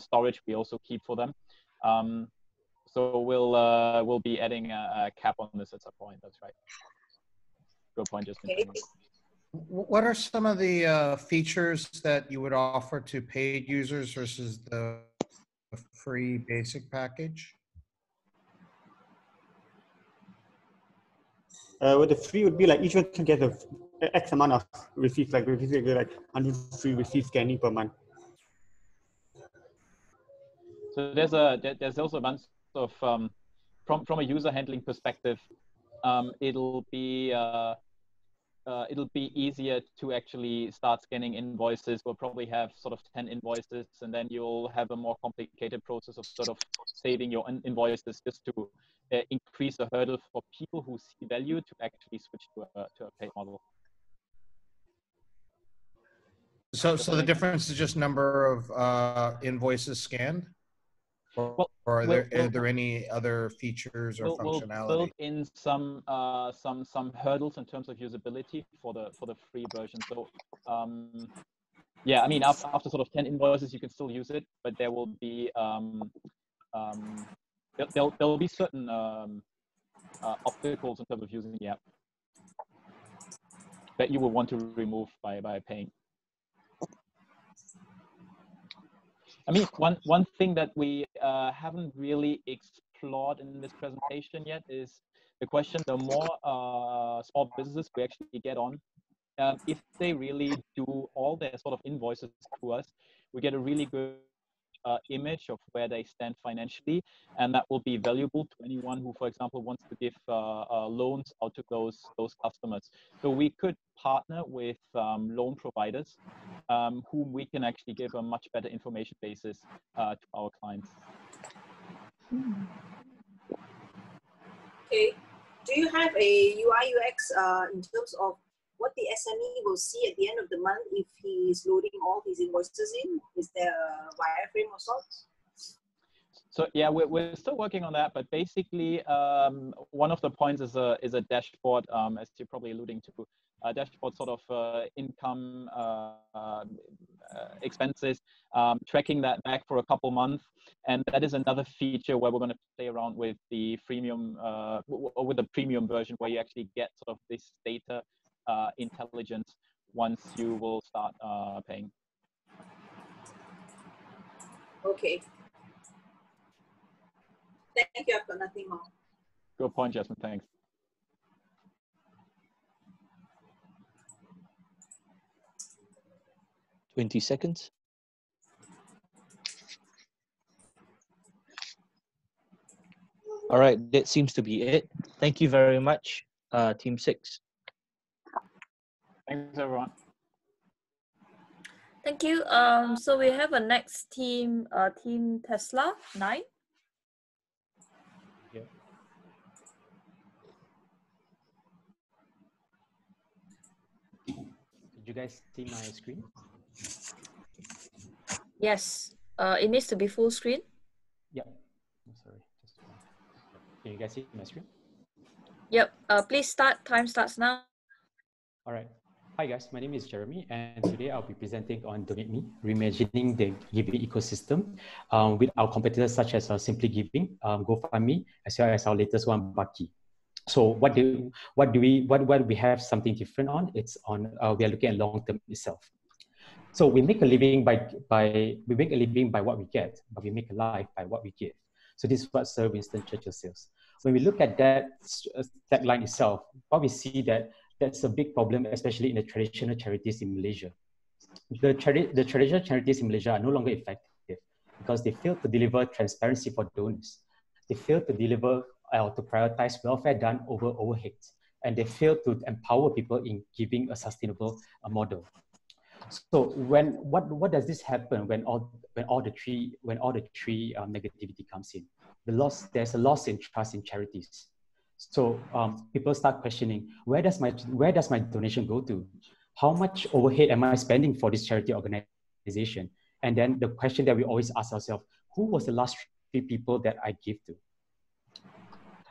storage we also keep for them. So we'll be adding a cap on this at some point. That's right. Good point, Justin. Okay. What are some of the features that you would offer to paid users versus the free basic package? With the free would be like each one can get a X amount of receipts, like like 100 free receipts scanning per month. So there's also a bunch of from a user handling perspective, it'll be easier to actually start scanning invoices. We'll probably have sort of 10 invoices, and then you'll have a more complicated process of sort of saving your invoices just to increase the hurdle for people who see value to actually switch to a paid model. So the difference is just number of invoices scanned, or are there any other features or functionality? We'll build in some hurdles in terms of usability for the free version. So yeah, I mean after sort of 10 invoices, you can still use it, but there will be there'll be certain obstacles in terms of using the app that you will want to remove by paying. I mean, one thing that we haven't really explored in this presentation yet is the question: the more small businesses we actually get on, if they really do all their sort of invoices to us, we get a really good image of where they stand financially, and that will be valuable to anyone who, for example, wants to give loans out to those customers. So we could partner with loan providers whom we can actually give a much better information basis to our clients. Okay. Do you have a UI UX in terms of what the SME will see at the end of the month if he is loading all his invoices in? Is there a wireframe of sorts? So yeah, we're still working on that, but basically one of the points is a dashboard, as you're probably alluding to, a dashboard sort of income, expenses, tracking that back for a couple months, and that is another feature where we're going to play around with the freemium, with the premium version, where you actually get sort of this data intelligence once you will start paying. Okay. Thank you. I've got nothing more. Good point, Jasmine. Thanks. $20 seconds. All right, that seems to be it. Thank you very much, Team 6. Thanks, everyone. Thank you. So we have a next team, Team Tesla 9. Yeah. Did you guys see my screen? Yes. It needs to be full screen. Yeah. I'm sorry. Can you guys see my screen? Yep. Please start. Time starts now. All right. Hi guys, my name is Jeremy, and today I'll be presenting on Donate Me, reimagining the giving ecosystem with our competitors such as Simply Giving, GoFundMe, as well as our latest one, Baki. So what do we have something different on? It's on we are looking at long term itself. So we make a living by what we get, but we make a life by what we give. So this is what Sir Winston Churchill says. When we look at that line itself, what we see that's a big problem, especially in the traditional charities in Malaysia. The traditional charities in Malaysia are no longer effective because they fail to deliver transparency for donors. They fail to deliver to prioritize welfare done over overheads, and they fail to empower people in giving a sustainable model. So what does this happen when all the three negativity comes in? There's a loss in trust in charities. So people start questioning, where does my donation go to? How much overhead am I spending for this charity organization? And then the question that we always ask ourselves, who was the last 3 people that I give to?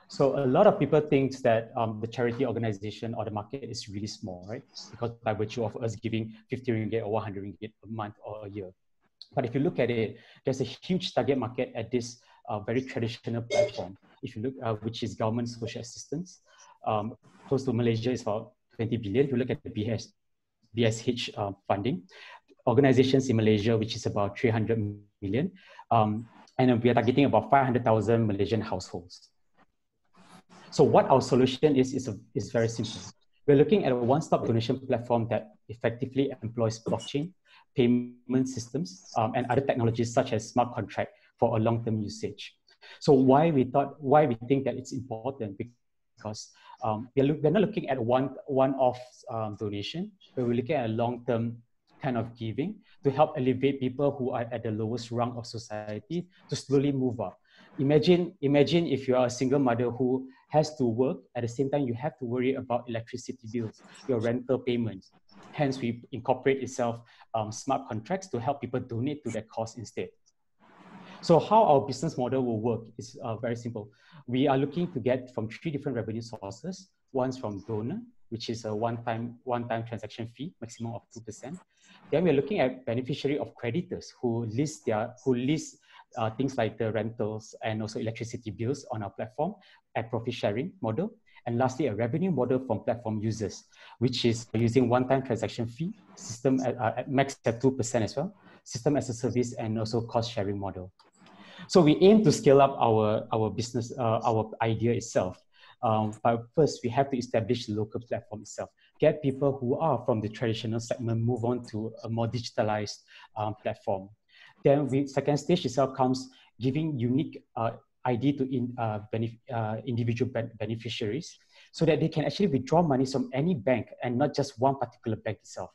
So a lot of people think that the charity organization or the market is really small, right? Because by virtue of us giving 50 ringgit or 100 ringgit a month or a year. But if you look at it, there's a huge target market at this very traditional platform. If you look, which is government social assistance, close to Malaysia is about 20 billion. If you look at the BSH funding, organizations in Malaysia, which is about 300 million, and we are targeting about 500,000 Malaysian households. So what our solution is very simple. We're looking at a one-stop donation platform that effectively employs blockchain, payment systems, and other technologies such as smart contract for a long-term usage. So why we think that it's important, because we're not looking at one-off donation, but we're looking at a long-term kind of giving to help elevate people who are at the lowest rung of society to slowly move up. Imagine if you are a single mother who has to work, at the same time you have to worry about electricity bills, your rental payments. Hence, we incorporate itself smart contracts to help people donate to that cause instead. So how our business model will work is very simple. We are looking to get from 3 different revenue sources. One's from donor, which is a one-time transaction fee, maximum of 2%. Then we're looking at beneficiary of creditors who list things like the rentals and also electricity bills on our platform at profit sharing model. And lastly, a revenue model from platform users, which is using one-time transaction fee, system at max at 2% as well, system as a service, and also cost sharing model. So we aim to scale up our business, our idea itself. But first, we have to establish the local platform itself, get people who are from the traditional segment, move on to a more digitalized platform. Then second stage itself comes giving unique ID to individual beneficiaries so that they can actually withdraw money from any bank and not just one particular bank itself.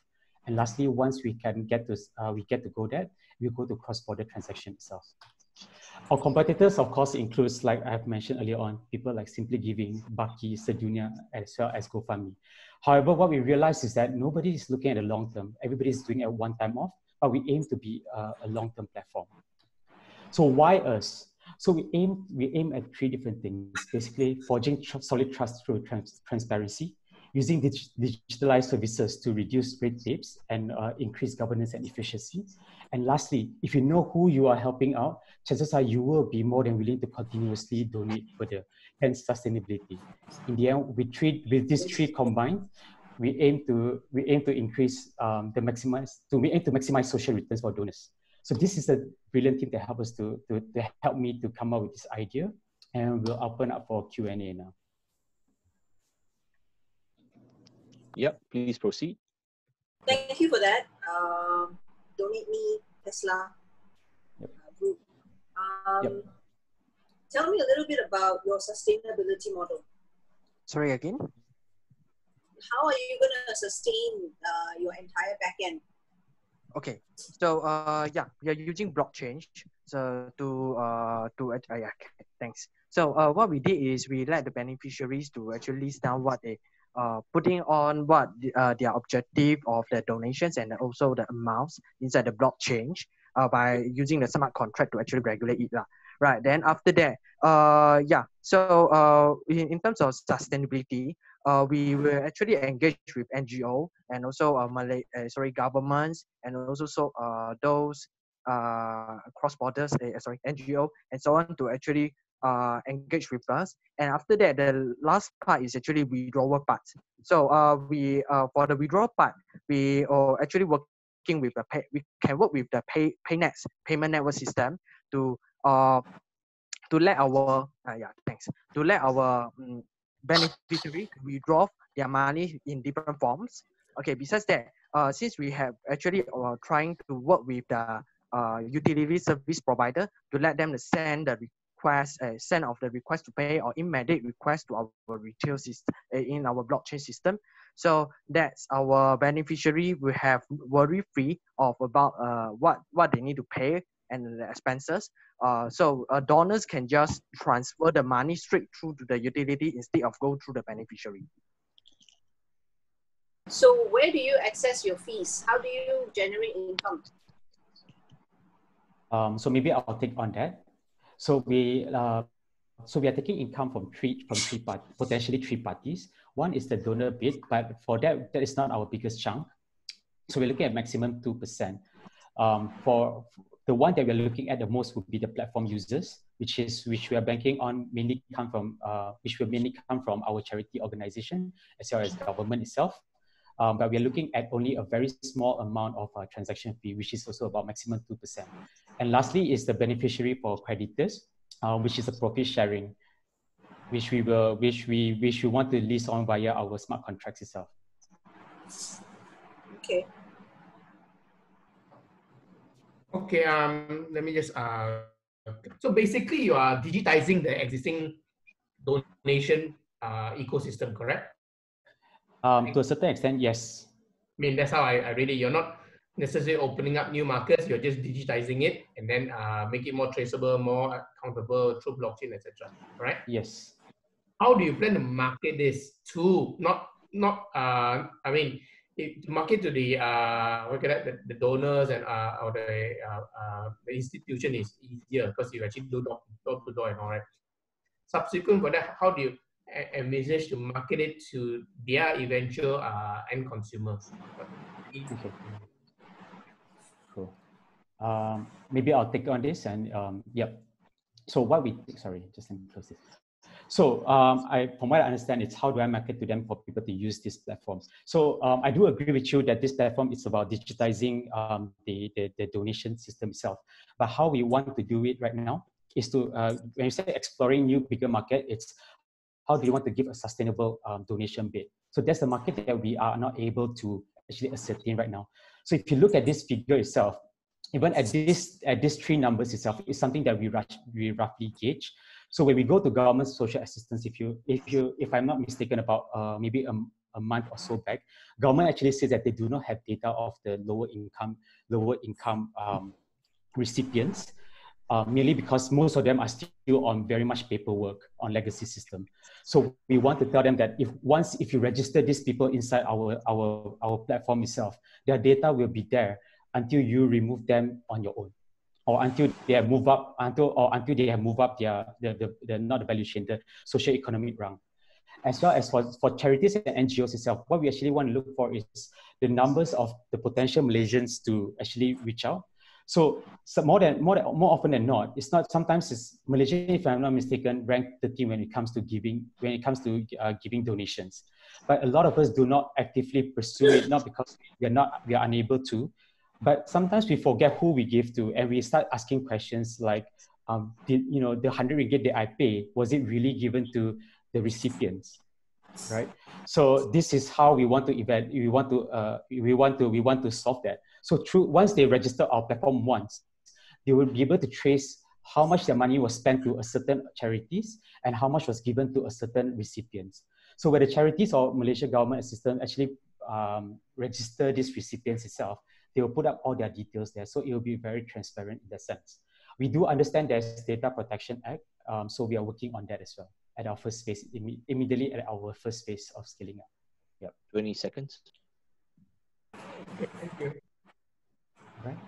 And lastly, once we get to go there, we go to cross-border transaction itself. Our competitors, of course, includes, like I have mentioned earlier on, people like Simply Giving, Baki, Sedunia, as well as GoFundMe. However, what we realize is that nobody is looking at the long term. Everybody is doing a one-time off, but we aim to be a long-term platform. So why us? So we aim at 3 different things. Basically, forging solid trust through transparency, using digitalized services to reduce red tapes and increase governance and efficiency. And lastly, if you know who you are helping out, chances are you will be more than willing to continuously donate further, hence sustainability. In the end, with these 3 combined, we aim to maximize social returns for donors. So this is a brilliant team that help us to help me to come up with this idea, and we'll open up for Q&A now. Yep, please proceed. Thank you for that. Donate Me, Tesla group. Tell me a little bit about your sustainability model. Sorry, again? How are you going to sustain your entire backend? Okay, so yeah, we are using blockchain. So thanks. So what we did is we let the beneficiaries to actually list down what they putting on what their objective of the donations and also the amounts inside the blockchain by using the smart contract to actually regulate it. Right, then after that, yeah, so in terms of sustainability, we will actually engage with NGO and also governments and also those cross borders, NGO and so on to actually engage with us. And after that, the last part is actually withdrawal part. So we for the withdrawal part, we are actually working with we can work with the payment network system to let our beneficiary withdraw their money in different forms. Okay, besides that, since we have actually trying to work with the utility service provider to let them send the request to pay or immediate request to our retail system in our blockchain system. So that's our beneficiary will have worry free of about what they need to pay and the expenses. So donors can just transfer the money straight through to the utility instead of go through the beneficiary. So where do you access your fees? How do you generate income? So maybe I'll take on that. So we are taking income from potentially three parties. One is the donor bid, but for that is not our biggest chunk. So we're looking at maximum 2%. For the one that we're looking at the most would be the platform users, which we are banking on mainly come from our charity organization as well as government itself. But we're looking at only a very small amount of transaction fee, which is also about maximum 2%. And lastly is the beneficiary for creditors, which is a profit sharing, which we want to list on via our smart contracts itself. Okay. Okay, let me just, so basically you are digitizing the existing donation ecosystem, correct? To a certain extent, yes. I mean, that's how I read it. You're not necessarily opening up new markets, you're just digitizing it and then make it more traceable, more accountable through blockchain, etc. Right? Yes. How do you plan to market this to I mean, to market to the the donors and or the institution is easier because you actually do door to door and all right. Subsequent for that, how do you envisage to market it to their eventual end consumers? Okay. Cool. Maybe I'll take on this and yep. So sorry, just let me close this. So from what I understand, it's how do I market to them for people to use these platforms. So I do agree with you that this platform is about digitizing the donation system itself. But how we want to do it right now is to, when you say exploring new bigger market, it's how do you want to give a sustainable donation bid. So that's the market that we are not able to actually ascertain right now. So if you look at this figure itself, even at these three numbers itself, is something that we roughly gauge. So when we go to government social assistance, if I'm not mistaken, about maybe a month or so back, government actually says that they do not have data of the lower income recipients, merely because most of them are still on very much paperwork on legacy system. So we want to tell them that if you register these people inside our platform itself, their data will be there until you remove them on your own, or until they have moved up, until they have moved up the not the value chain, the socio-economic rung. As well as for charities and NGOs itself, what we actually want to look for is the numbers of the potential Malaysians to actually reach out. So more often than not, it's not. Sometimes it's Malaysia, if I'm not mistaken, ranked 13 when it comes to giving giving donations. But a lot of us do not actively pursue it, not because we are unable to, but sometimes we forget who we give to, and we start asking questions like, the 100 ringgit that I pay, was it really given to the recipients, right? So this is how we want to solve that. So once they register our platform once, they will be able to trace how much their money was spent to a certain charities and how much was given to a certain recipients. So where the charities or Malaysia government assistance actually register these recipients itself, they will put up all their details there. So it will be very transparent in that sense. We do understand there's Data Protection Act, so we are working on that as well at our first phase, immediately at our first phase of scaling up. Yep. 20 seconds. Okay, thank you. All right.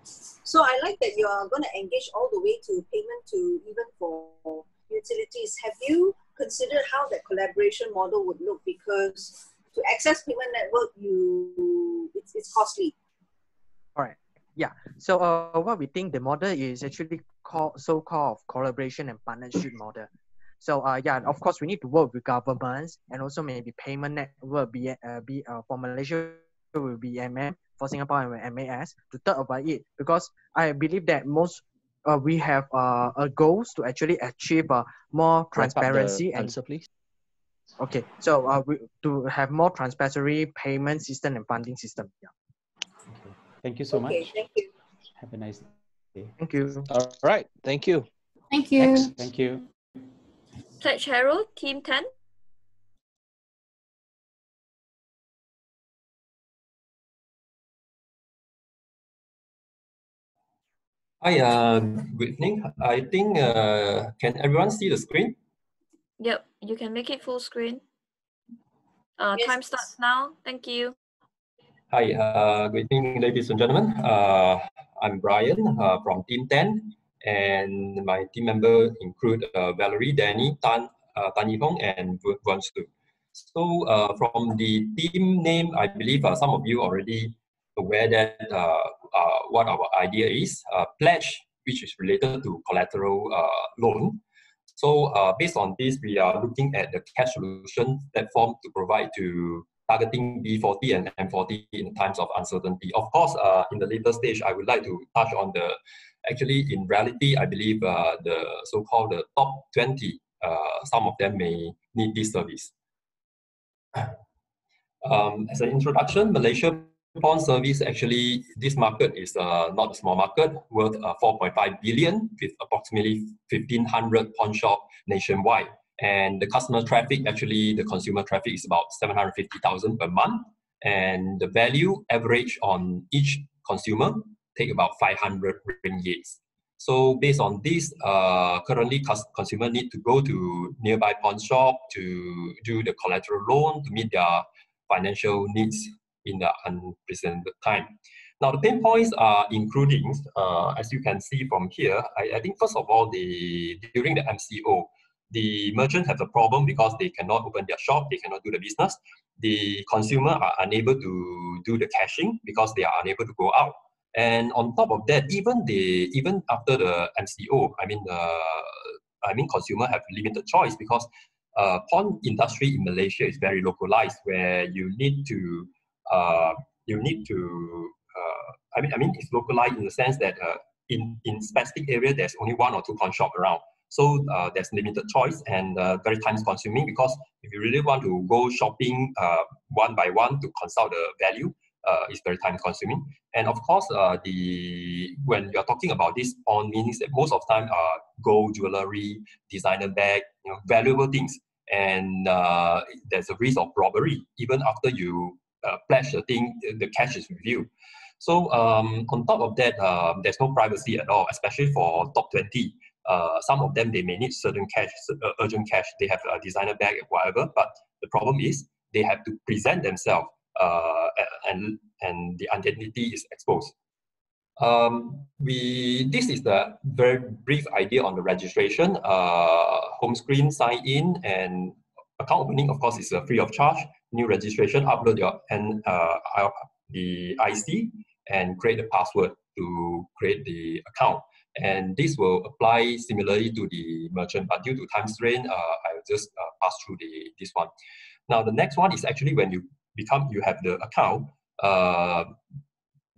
So I like that you are going to engage all the way to payment to even for utilities. Have you considered how that collaboration model would look? Because to access payment network, it's costly. All right. Yeah. So what we think the model is actually so-called collaboration and partnership model. So yeah, of course we need to work with governments and also maybe payment network for Malaysia will be for Singapore and MAS to talk about it, because I believe that most we have goals to actually achieve more transparency and answer, please. Okay, so to have more transparency payment system and funding system. Yeah. Okay. Thank you so much. Thank you. Have a nice day. Thank you. All right. Thank you. Thank you. Next. Thank you. Pledge Herald, Team 10. Hi, good evening. I think, can everyone see the screen? Yep, you can make it full screen. Yes. Time starts now. Thank you. Hi, good evening, ladies and gentlemen. I'm Brian from Team 10, and my team member include Valerie, Danny, Tan Yihong, and Vuan Su. So from the team name, I believe some of you already aware that what our idea is, pledge, which is related to collateral loan. So based on this, we are looking at the cash solution platform to provide to targeting B40 and M40 in times of uncertainty. Of course, in the later stage, I would like to touch on the, actually in reality, I believe the so-called the top 20, some of them may need this service. As an introduction, Malaysia pawn service, actually, this market is not a small market, worth 4.5 billion with approximately 1,500 pawn shop nationwide. And the customer traffic, actually, the consumer traffic is about 750,000 per month. And the value average on each consumer take about 500 ringgit. So based on this, currently consumer need to go to nearby pawn shop to do the collateral loan to meet their financial needs in the unprecedented time. Now, the pain points are including, as you can see from here, I think first of all, during the MCO, the merchants have a problem because they cannot open their shop, they cannot do the business. The consumer are unable to do the cashing because they are unable to go out. And on top of that, even after the MCO, I mean, consumer have limited choice because pawn industry in Malaysia is very localized, where you need to I mean, it's localized in the sense that in specific area, there's only one or two pawn shop around. So there's limited choice and very time consuming, because if you really want to go shopping one by one to consult the value, it's very time consuming. And of course, when you're talking about this pawn, means that most of the time gold, jewelry, designer bag, valuable things. And there's a risk of robbery even after you pledge the thing, the cash is with you. So on top of that, there's no privacy at all, especially for top 20. Some of them, they may need certain cash, urgent cash. They have a designer bag or whatever, but the problem is they have to present themselves and the identity is exposed. This is the very brief idea on the registration. Home screen, sign in, and account opening, of course, is free of charge. New registration, upload your the IC and create a password to create the account. And this will apply similarly to the merchant, but due to time strain, I will just pass through this one. Now, the next one is actually when you have the account,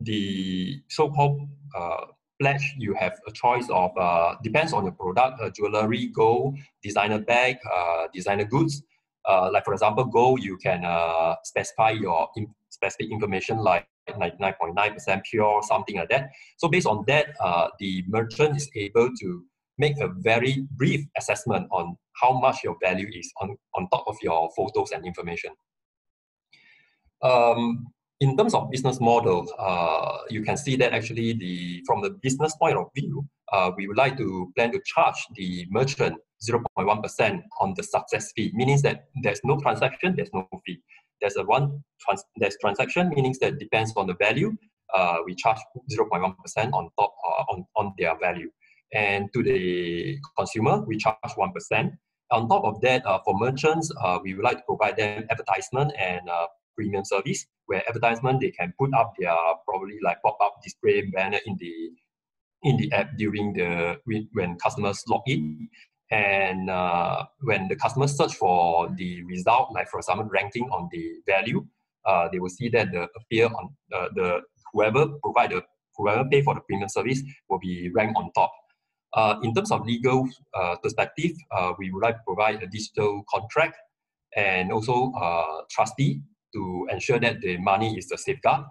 the so-called pledge, you have a choice of, depends on your product, jewelry, gold, designer bag, designer goods. Like for example, gold, you can specify your specific information like 99.9% pure, something like that. So based on that, the merchant is able to make a very brief assessment on how much your value is on top of your photos and information. In terms of business model, you can see that actually from the business point of view, we would like to plan to charge the merchant 0.1% on the success fee, meaning that there's no transaction, there's no fee. There's there's transaction, meaning that depends on the value. We charge 0.1% on top on their value, and to the consumer we charge 1%. On top of that, for merchants, we would like to provide them advertisement and premium service, where advertisement they can put up their probably like pop-up display banner in the app during when customers log in, and when the customers search for the result, like for example ranking on the value, they will see that appear on whoever pay for the premium service will be ranked on top. In terms of legal perspective, we would like to provide a digital contract and also trustee to ensure that the money is a safeguard.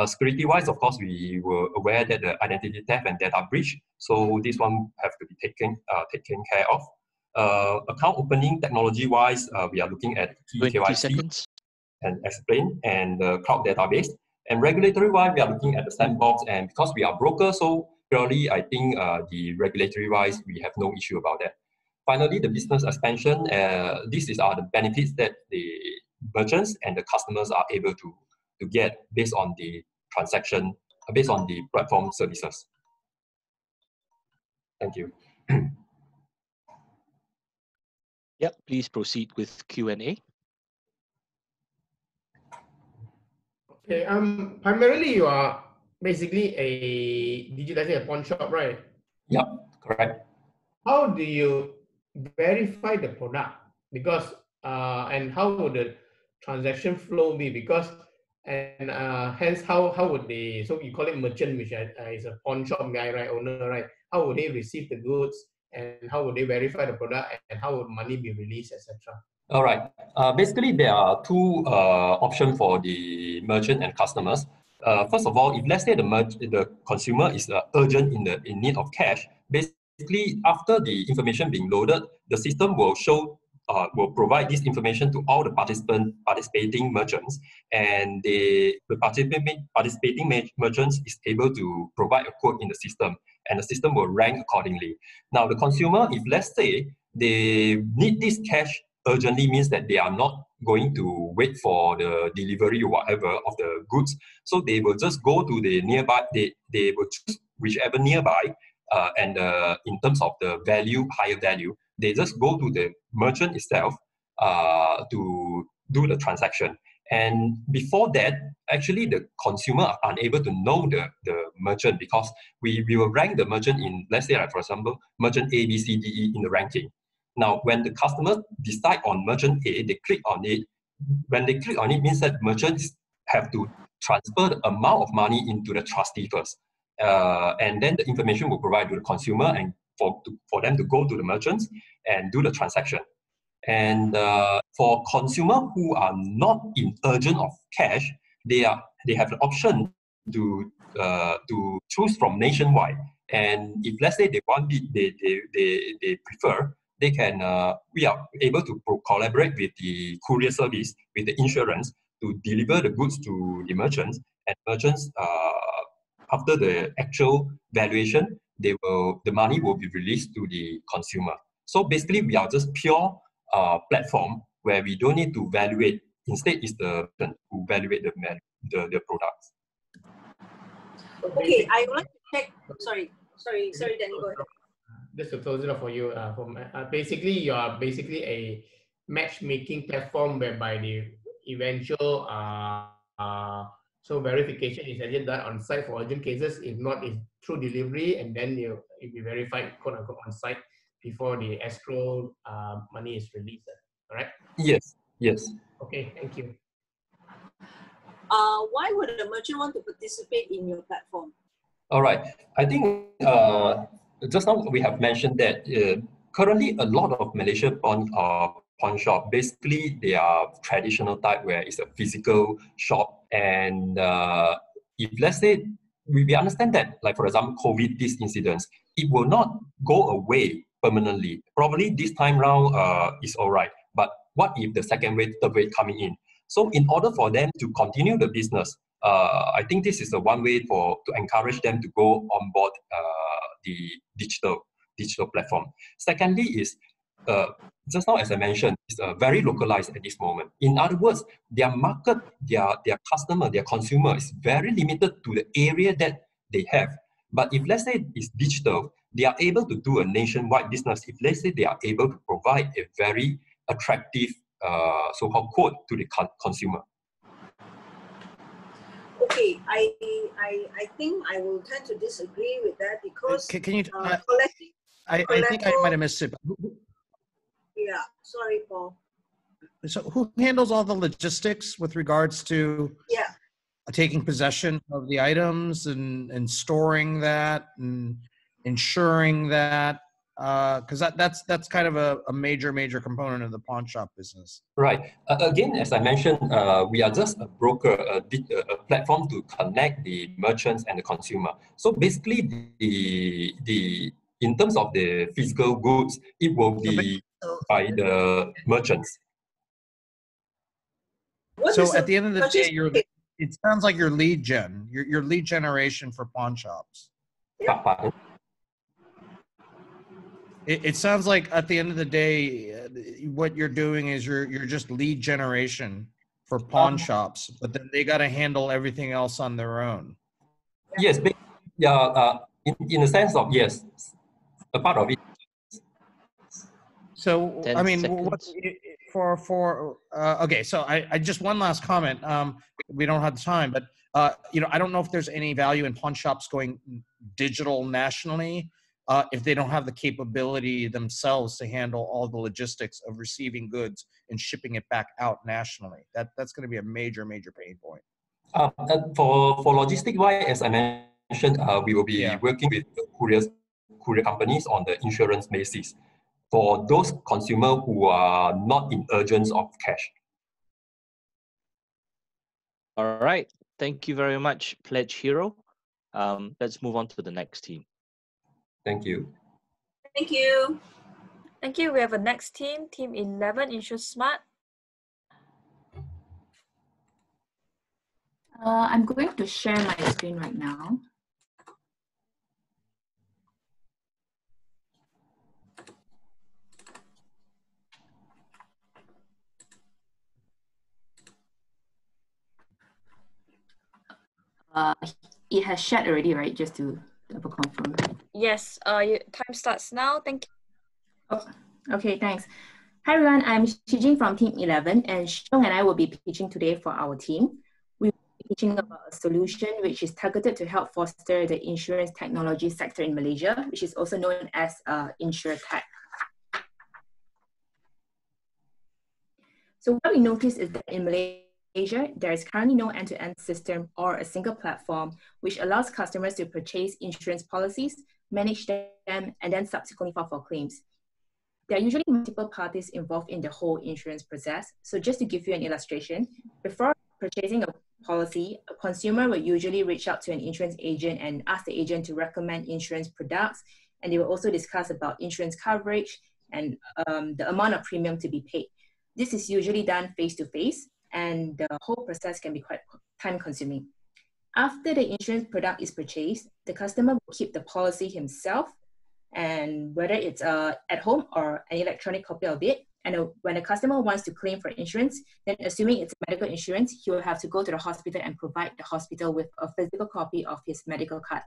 Security-wise, of course, we were aware that the identity theft and data breach, so this one have to be taken care of. Account opening technology-wise, we are looking at KYC and explain, and the cloud database. And regulatory-wise, we are looking at the sandbox, and because we are brokers, so purely, I think the regulatory wise, we have no issue about that. Finally, the business expansion, these are the benefits that the merchants and the customers are able to get based on the transaction, based on the platform services. Thank you. Yep, please proceed with Q&A. Okay, primarily you are basically a digitizing a pawn shop, right? Yep, correct. How do you verify the product? Because and how would the transaction flow be? Because and hence how would they, so you call it merchant, which is a pawn shop guy, right, owner, right? How would they receive the goods, and how would they verify the product, and how would money be released, etc.? All right. Basically, there are two options for the merchant and customers. First of all, if let's say the consumer is urgent in need of cash, basically after the information being loaded, the system will will provide this information to all the participating merchants, and the participating merchants is able to provide a quote in the system, and the system will rank accordingly. Now, the consumer, if let's say they need this cash urgently, means that they are not going to wait for the delivery or whatever of the goods. So they will just go to the nearby, they will choose whichever nearby, and in terms of the value, higher value, they just go to the merchant itself to do the transaction. And before that, actually the consumer are unable to know the merchant, because we will rank the merchant in, let's say, like for example, merchant A, B, C, D, E in the ranking. Now, when the customer decide on merchant A, they click on it. When they click on it, means that merchants have to transfer the amount of money into the trustee first. And then the information will provide to the consumer, and for them to go to the merchants and do the transaction. And for consumer who are not in urgent of cash, they have the option to choose from nationwide. And if let's say they want they prefer, they can we are able to collaborate with the courier service, with the insurance, to deliver the goods to the merchants. And merchants, after the actual valuation, the money will be released to the consumer. So basically, we are just pure platform where we don't need to evaluate. Instead, it's the merchant who evaluate the products. Okay, I would like to check. Sorry, Danny, go ahead. Just to close it off for you, basically you are basically a matchmaking platform whereby the eventual so verification is actually done on site for urgent cases. If not, it's through delivery, and then it'll be verified, quote unquote, on site before the escrow money is released. All right? Yes. Yes. Okay. Thank you. Why would a merchant want to participate in your platform? All right. I think just now we have mentioned that currently a lot of Malaysia pawn shop, basically they are traditional type where it's a physical shop. And if let's say we understand that, like for example, COVID, these incidents, it will not go away permanently. Probably this time round is all right. But what if the second wave, third wave coming in? So in order for them to continue the business, I think this is the one way to encourage them to go on board the digital platform. Secondly is, just now as I mentioned, it's very localized at this moment. In other words, their market, their customer, their consumer is very limited to the area that they have. But if let's say it's digital, they are able to do a nationwide business. If let's say they are able to provide a very attractive so-called quote to the consumer. Okay, I think I will tend to disagree with that, because Can you? collecting. I think I might have missed it. Yeah, sorry, Paul. So who handles all the logistics with regards to taking possession of the items and storing that and ensuring that? Because that's kind of a major component of the pawn shop business. Right. Again, as I mentioned, we are just a broker, a platform to connect the merchants and the consumer. So basically, the in terms of the physical goods, it will be by the merchants. So at the end of the day, it sounds like your lead gen, your lead generation for pawn shops. Pardon? It sounds like at the end of the day, what you're doing is you're just lead generation for pawn shops, but then they got to handle everything else on their own. Yes, in the sense of yes, a part of it. So 10 I mean, seconds. okay. So I just one last comment. We don't have the time, but I don't know if there's any value in pawn shops going digital nationally if they don't have the capability themselves to handle all the logistics of receiving goods and shipping it back out nationally. That's going to be a major pain point. For logistic wise, as I mentioned, we will be working with courier companies on the insurance basis for those consumers who are not in urgence of cash. All right. Thank you very much, Pledge Hero. Let's move on to the next team. Thank you. Thank you. Thank you. We have a next team, Team 11, Insure Smart. I'm going to share my screen right now. It has shared already, right? Just to double confirm. Yes, time starts now. Thank you. Oh, okay, thanks. Hi everyone, I'm Shijing from Team 11, and Xiong and I will be pitching today for our team. We will be pitching about a solution which is targeted to help foster the insurance technology sector in Malaysia, which is also known as InsurTech. So what we noticed is that in Malaysia, there is currently no end-to-end system or a single platform which allows customers to purchase insurance policies, manage them, and then subsequently file for claims. There are usually multiple parties involved in the whole insurance process. So just to give you an illustration, before purchasing a policy, a consumer will usually reach out to an insurance agent and ask the agent to recommend insurance products. And they will also discuss about insurance coverage and the amount of premium to be paid. This is usually done face-to-face, and the whole process can be quite time-consuming. After the insurance product is purchased, the customer will keep the policy himself, and whether it's at home or an electronic copy of it. And when the customer wants to claim for insurance, then assuming it's medical insurance, he will have to go to the hospital and provide the hospital with a physical copy of his medical card.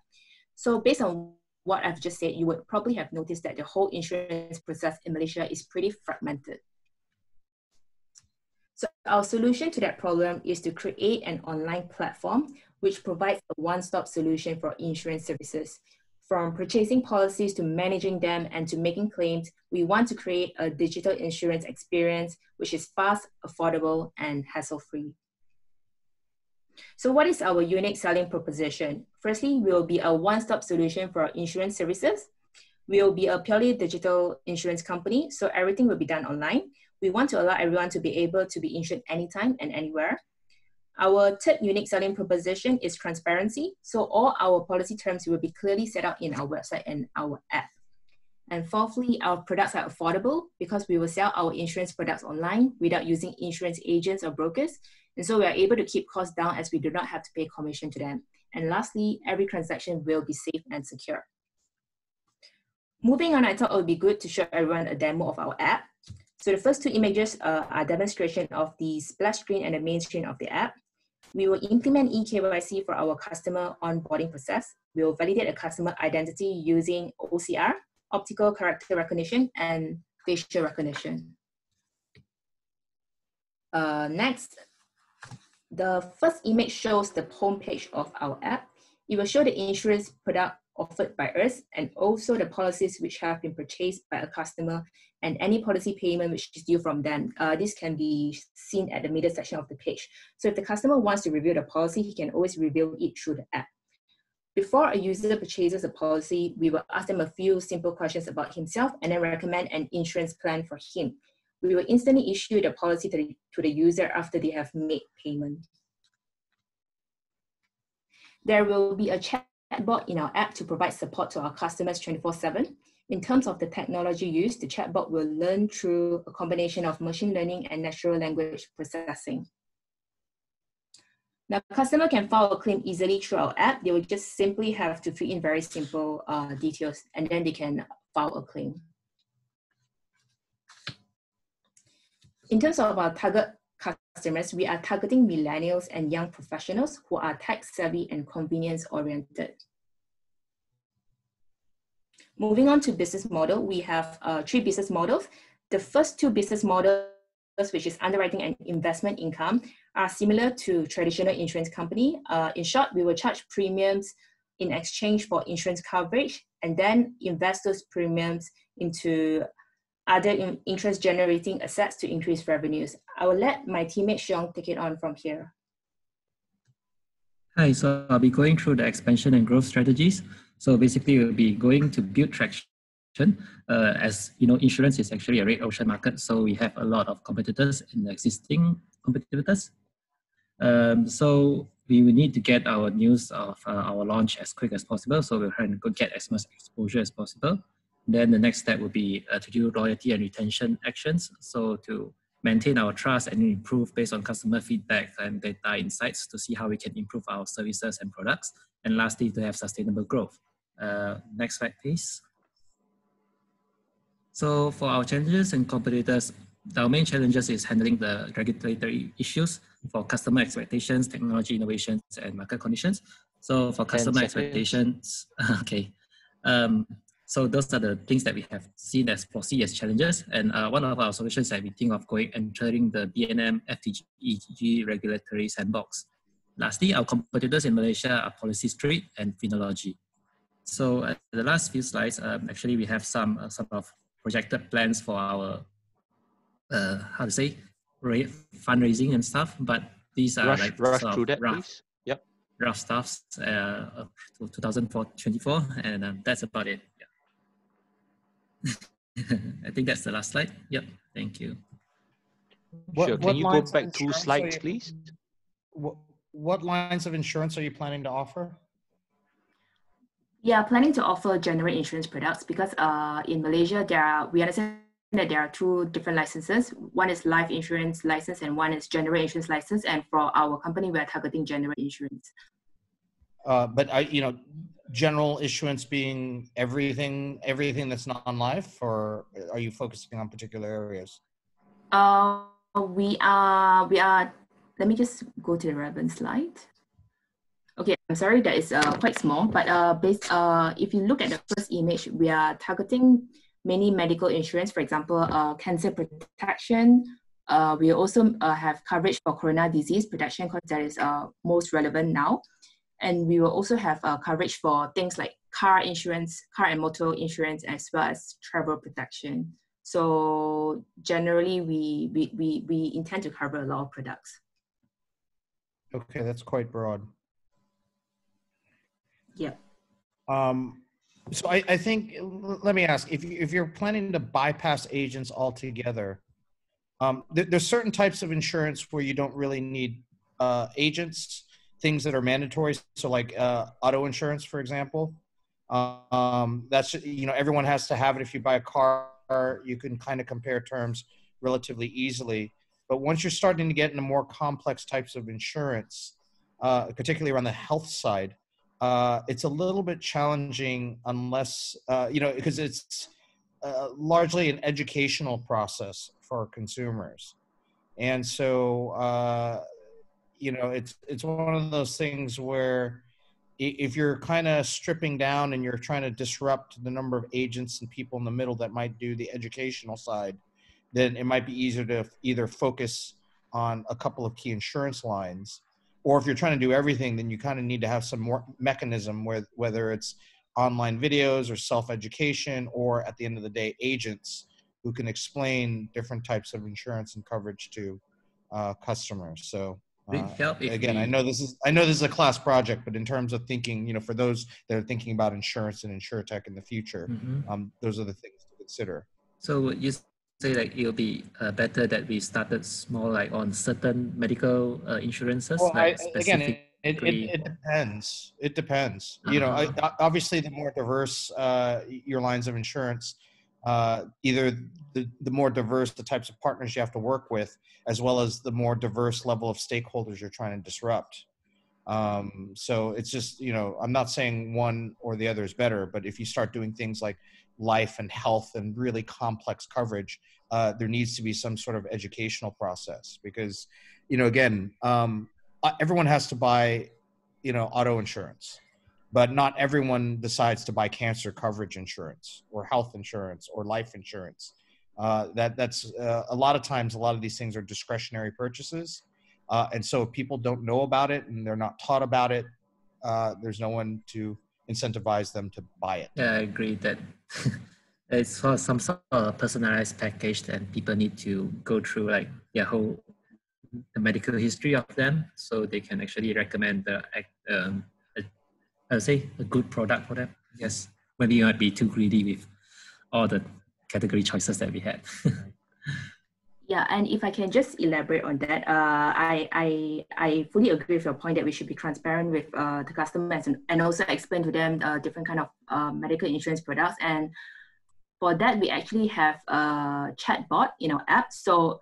So based on what I've just said, you would probably have noticed that the whole insurance process in Malaysia is pretty fragmented. So our solution to that problem is to create an online platform which provides a one-stop solution for insurance services. From purchasing policies to managing them and to making claims, we want to create a digital insurance experience which is fast, affordable, and hassle-free. So what is our unique selling proposition? Firstly, we will be a one-stop solution for insurance services. We will be a purely digital insurance company, so everything will be done online. We want to allow everyone to be able to be insured anytime and anywhere. Our third unique selling proposition is transparency. So all our policy terms will be clearly set out in our website and our app. And fourthly, our products are affordable because we will sell our insurance products online without using insurance agents or brokers. And so we are able to keep costs down as we do not have to pay commission to them. And lastly, every transaction will be safe and secure. Moving on, I thought it would be good to show everyone a demo of our app. So the first two images are a demonstration of the splash screen and the main screen of the app. We will implement eKYC for our customer onboarding process. We will validate a customer identity using OCR, optical character recognition, and facial recognition. Next, the first image shows the homepage of our app. It will show the insurance product offered by us and also the policies which have been purchased by a customer and any policy payment which is due from them. This can be seen at the middle section of the page. So if the customer wants to review the policy, he can always review it through the app. Before a user purchases a policy, we will ask them a few simple questions about himself and then recommend an insurance plan for him. We will instantly issue the policy to the user after they have made payment. There will be a chatbot in our app to provide support to our customers 24/7. In terms of the technology used, the chatbot will learn through a combination of machine learning and natural language processing. Now, customer can file a claim easily through our app. They will just simply have to fill in very simple details, and then they can file a claim. In terms of our target customers, we are targeting millennials and young professionals who are tech savvy and convenience oriented. Moving on to business model, we have 3 business models. The first 2 business models, which is underwriting and investment income, are similar to traditional insurance company. In short, we will charge premiums in exchange for insurance coverage and then invest those premiums into other interest generating assets to increase revenues. I will let my teammate Xiong take it on from here. Hi, so I'll be going through the expansion and growth strategies. So basically, we'll be going to build traction. As you know, insurance is actually a red ocean market, so we have a lot of competitors and existing competitors. So we will need to get our news of our launch as quick as possible. So we're trying to go get as much exposure as possible. Then the next step would be to do loyalty and retention actions. So to maintain our trust and improve based on customer feedback and data insights to see how we can improve our services and products. And lastly, to have sustainable growth. Next slide, please. So for our challenges and competitors, our main challenges is handling the regulatory issues for customer expectations, technology innovations, and market conditions. So for customer expectations, okay. So those are the things that we have seen as foresee as challenges. And one of our solutions that we think of entering the BNM FTG regulatory sandbox. Lastly, our competitors in Malaysia are Policy Street and Finology. So the last few slides, actually we have some sort of projected plans for our, how to say, fundraising and stuff, but these are like rush sort through of that, rough, please. Yep. rough stuffs to 2024, and that's about it. I think that's the last slide. Yep, thank you. Sure, can you go back 2 slides, please? What lines of insurance are you planning to offer? We are planning to offer general insurance products because in Malaysia, we understand that there are 2 different licenses. One is life insurance license and one is general insurance license. And for our company, we are targeting general insurance. But you know, general issuance being everything that's non-life, or are you focusing on particular areas? We are. Let me just go to the relevant slide. Okay, I'm sorry, that is quite small, but if you look at the first image, we are targeting many medical insurance, for example, cancer protection. We also have coverage for corona disease protection because that is most relevant now. And we will also have coverage for things like car insurance, car and motor insurance, as well as travel protection. So generally, we intend to cover a lot of products. Okay, that's quite broad. Yeah. So I think, let me ask, if you're planning to bypass agents altogether, there's certain types of insurance where you don't really need agents, things that are mandatory. So like auto insurance, for example, that's, you know, everyone has to have it. If you buy a car, you can kind of compare terms relatively easily. But once you're starting to get into more complex types of insurance, particularly around the health side, it's a little bit challenging unless, you know, because it's largely an educational process for consumers. And so, you know, it's one of those things where if you're kind of stripping down and you're trying to disrupt the number of agents and people in the middle that might do the educational side, then it might be easier to either focus on a couple of key insurance lines, or if you're trying to do everything, then you kind of need to have some more mechanism where, whether it's online videos or self-education, or at the end of the day, agents who can explain different types of insurance and coverage to customers. So again, I know this is a class project, but in terms of thinking, you know, for those that are thinking about insurance and insurtech in the future, those are the things to consider. So would you say like it'll be better that we started small, like on certain medical insurances? Well, like again, it depends. It depends. You know, obviously, the more diverse your lines of insurance, either the more diverse the types of partners you have to work with, as well as the more diverse level of stakeholders you're trying to disrupt. So it's just, you know, I'm not saying one or the other is better, but if you start doing things like life and health and really complex coverage, there needs to be some sort of educational process because, you know, again, everyone has to buy, you know, auto insurance, but not everyone decides to buy cancer coverage insurance or health insurance or life insurance. That's a lot of times, a lot of these things are discretionary purchases. And so if people don't know about it and they're not taught about it, there's no one to incentivize them to buy it. Yeah, I agree that it's for some sort of personalized package that people need to go through like their whole the medical history of them, so they can actually recommend I would say a good product for them. Yes, maybe you might be too greedy with all the category choices that we had. Yeah, and if I can just elaborate on that, I fully agree with your point that we should be transparent with the customers and also explain to them different kind of medical insurance products. And for that, we actually have a chatbot in our app. So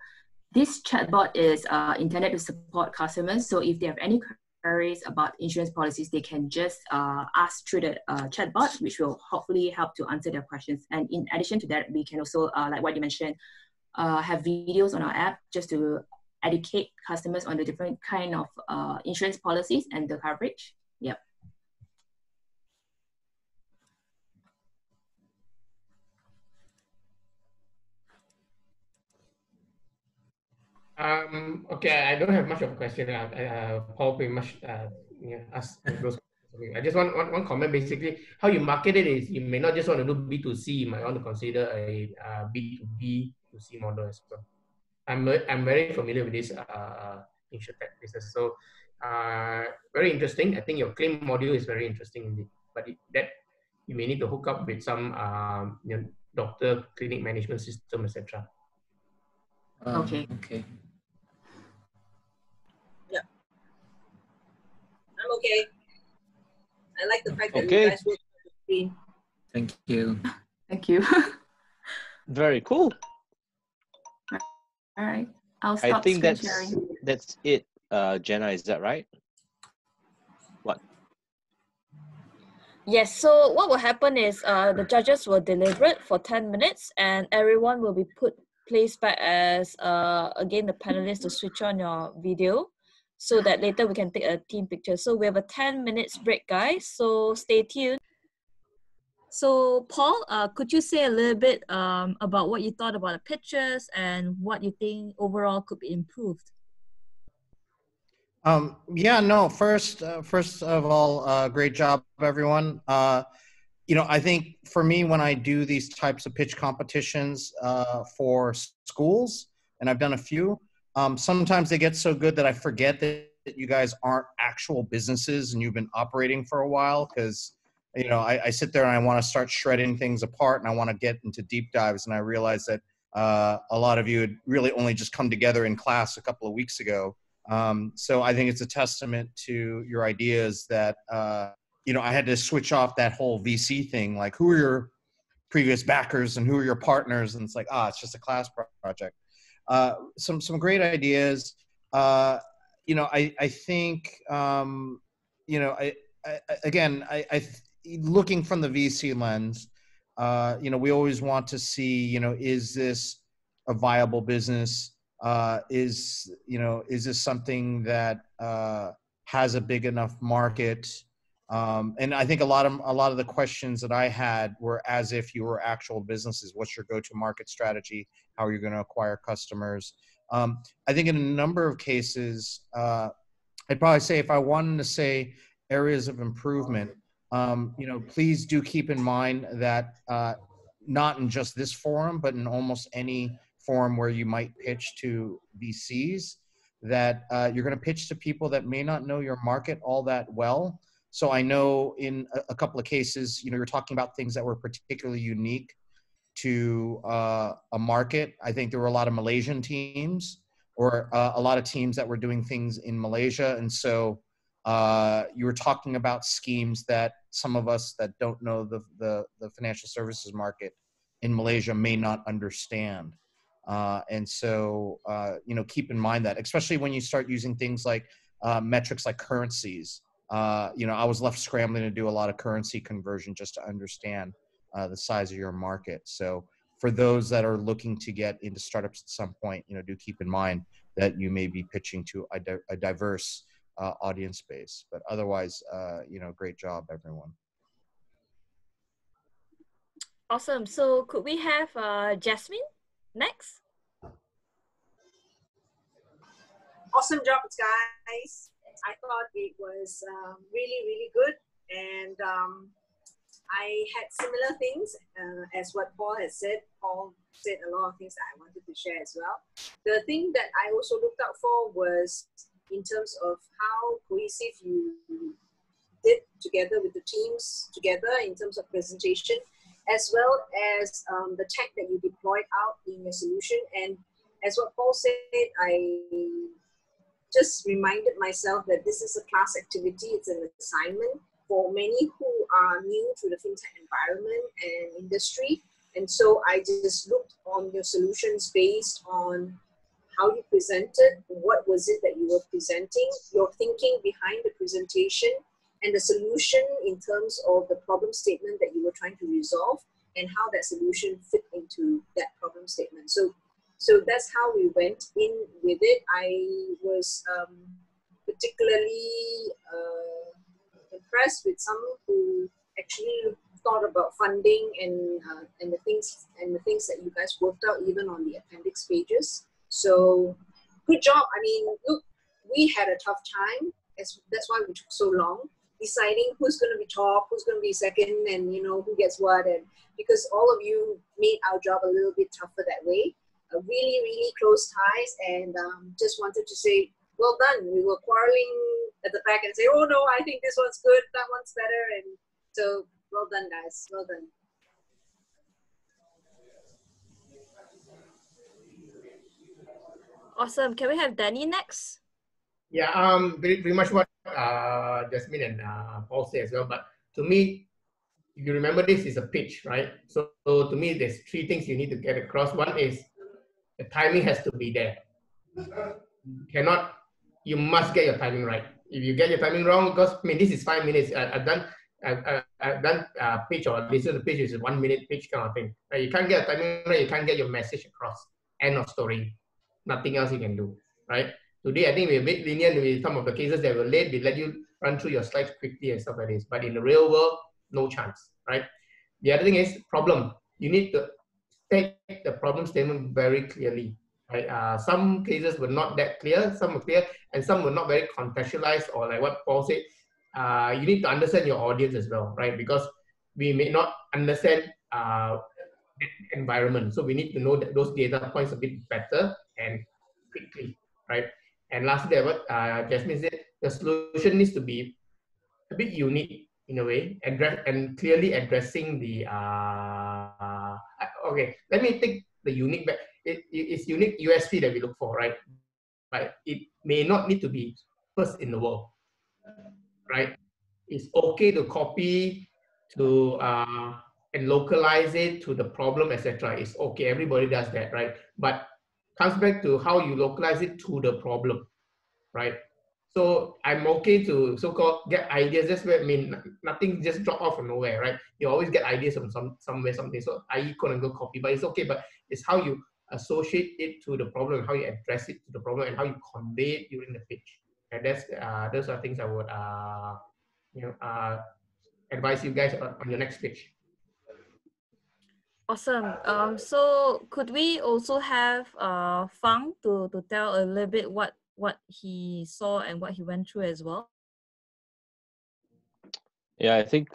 this chatbot is intended to support customers. So if they have any queries about insurance policies, they can just ask through the chatbot, which will hopefully help to answer their questions. And in addition to that, we can also, like what you mentioned, have videos on our app just to educate customers on the different kind of insurance policies and the coverage. Yep. Okay, I don't have much of a question. Paul pretty much ask those questions. I just want one comment. Basically, how you market it is you may not just want to do B2C, you might want to consider a B2B2C model as well. I'm very familiar with this InsurTech business. So very interesting. I think your claim module is very interesting indeed. But that you may need to hook up with some you know, doctor clinic management system, etc. Okay. Okay. Yeah. I'm okay. I like the fact that Okay. you guys work on the screen. Thank you. Thank you. Very cool. All right. I'll I stop think screen that's sharing. it. Jenna, is that right? What? Yes, so what will happen is the judges will deliberate for 10 minutes and everyone will be placed back as, again, the panelists to switch on your video so that later we can take a team picture. So we have a 10 minutes break, guys, so stay tuned. So Paul, could you say a little bit about what you thought about the pictures and what you think overall could be improved? Yeah, no, first of all, great job, everyone. You know, I think for me, when I do these types of pitch competitions for schools, and I've done a few, sometimes they get so good that I forget that you guys aren't actual businesses and you've been operating for a while, because, you know, I sit there and I want to start shredding things apart and I want to get into deep dives, and I realize that a lot of you had really only just come together in class a couple of weeks ago. So I think it's a testament to your ideas that, you know, I had to switch off that whole VC thing, like who are your previous backers and who are your partners? And it's like, it's just a class project. Some great ideas. You know, I think, you know, looking from the VC lens, you know, we always want to see, you know, is this a viable business? Is this something that has a big enough market? And I think a lot of the questions that I had were as if you were actual businesses. What's your go-to-market strategy? How are you going to acquire customers? I think in a number of cases, I'd probably say if I wanted to say areas of improvement, you know, please do keep in mind that not in just this forum, but in almost any forum where you might pitch to VCs, that you're going to pitch to people that may not know your market all that well. So I know in a couple of cases, you know, you're talking about things that were particularly unique to a market. I think there were a lot of Malaysian teams or a lot of teams that were doing things in Malaysia. And so you were talking about schemes that some of us that don't know the financial services market in Malaysia may not understand. And so, you know, keep in mind that, especially when you start using things like metrics like currencies. I was left scrambling to do a lot of currency conversion just to understand the size of your market. So for those that are looking to get into startups at some point, do keep in mind that you may be pitching to a diverse audience base. But otherwise, great job, everyone. Awesome. So could we have Jasmine next? Awesome job, guys. I thought it was really, really good. And I had similar things as what Paul has said. Paul said a lot of things that I wanted to share as well. The thing that I also looked out for was in terms of how cohesive you did together with the teams together in terms of presentation, as well as the tech that you deployed out in your solution. And as what Paul said, I just reminded myself that this is a class activity, it's an assignment for many who are new to the fintech environment and industry. And so I just looked on your solutions based on how you presented, what was it that you were presenting, your thinking behind the presentation, and the solution in terms of the problem statement that you were trying to resolve, and how that solution fit into that problem statement. So that's how we went in with it. I was particularly impressed with some who actually thought about funding and the things that you guys worked out even on the appendix pages. So good job. I mean, look, we had a tough time. That's why we took so long deciding who's going to be top, who's going to be second, and who gets what. And because all of you made our job a little bit tougher that way. Really, really close ties, and just wanted to say, well done. We were quarreling at the back and say, oh no, I think this one's good, that one's better, and so well done, guys. Well done. Awesome. Can we have Danny next? Yeah, very much what Jasmine and Paul say as well. But to me, if you remember, this is a pitch, right? So to me, there's three things you need to get across. One is the timing has to be there. You must get your timing right. If you get your timing wrong, because this is 5 minutes. I've done pitch or listen to pitch is a 1 minute pitch kind of thing. You can't get a timing right, you can't get your message across. End of story. Nothing else you can do, right? Today, I think we're a bit lenient with some of the cases that were late. We let you run through your slides quickly and stuff like this. But in the real world, no chance, right? The other thing is problem. You need to take the problem statement very clearly. Right? Some cases were not that clear, some were clear, and some were not very contextualized, or like what Paul said, you need to understand your audience as well, right? Because we may not understand environment, so we need to know that those data points a bit better and quickly, right? And lastly, what Jasmine said, the solution needs to be a bit unique in a way, and clearly addressing the okay, let me take the unique back. It's unique USP that we look for, right? But it may not need to be first in the world, right? It's okay to copy to and localize it to the problem, etc. It's okay, everybody does that, right? But comes back to how you localize it to the problem, right? So I'm okay to so-called get ideas. That's where nothing just drop off from nowhere, right? You always get ideas from somewhere, something. So I quote unquote copy, but it's okay. But it's how you associate it to the problem, how you address it to the problem, and how you convey it during the pitch. And that's those are things I would advise you guys on your next pitch. Awesome. So could we also have Fang to tell a little bit what he saw and what he went through as well? Yeah, I think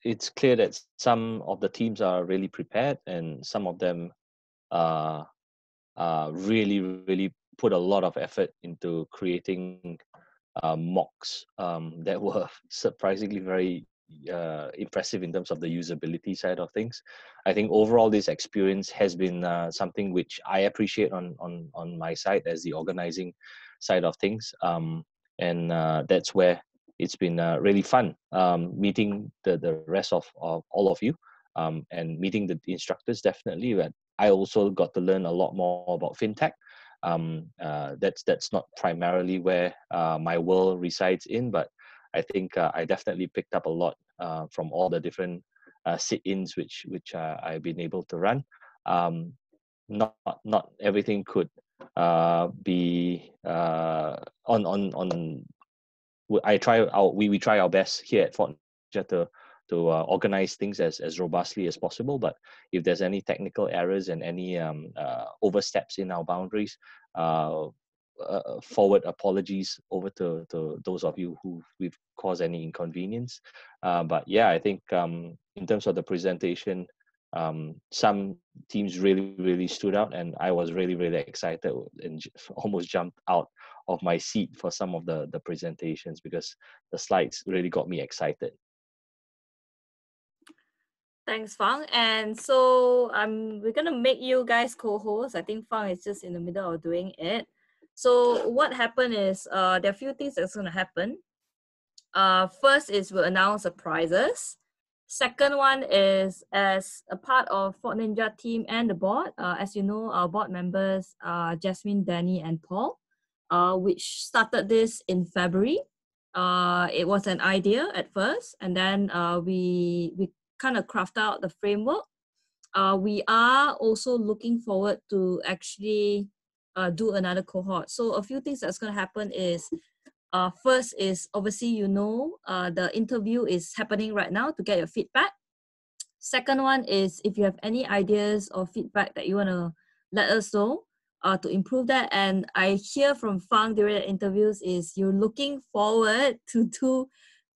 it's clear that some of the teams are really prepared, and some of them really put a lot of effort into creating mocks that were surprisingly very impressive in terms of the usability side of things. I think overall this experience has been something which I appreciate on my side as the organizing side of things, and that's where it's been really fun meeting the rest of all of you, and meeting the instructors definitely. But I also got to learn a lot more about fintech, That's not primarily where my world resides in, but I think I definitely picked up a lot from all the different sit-ins which I've been able to run. Not everything could be on. We try our best here at Fort Ninja to organize things as robustly as possible. But if there's any technical errors and any oversteps in our boundaries, forward apologies over to those of you who we've caused any inconvenience. But yeah, I think in terms of the presentation, some teams really stood out, and I was really excited and almost jumped out of my seat for some of the presentations because the slides really got me excited. Thanks, Fang. And so we're gonna make you guys co-hosts. I think Fang is just in the middle of doing it. So what happened is there are a few things that's gonna happen. First is we'll announce the prizes. Second one is as a part of Fort Ninja team and the board. As you know, our board members are Jasmine, Danny, and Paul, which started this in February. It was an idea at first, and then we kind of craft out the framework. We are also looking forward to actually do another cohort. So a few things that's going to happen is first is obviously the interview is happening right now to get your feedback. Second one is if you have any ideas or feedback that you want to let us know to improve that. And I hear from Fang during the interviews is you're looking forward to do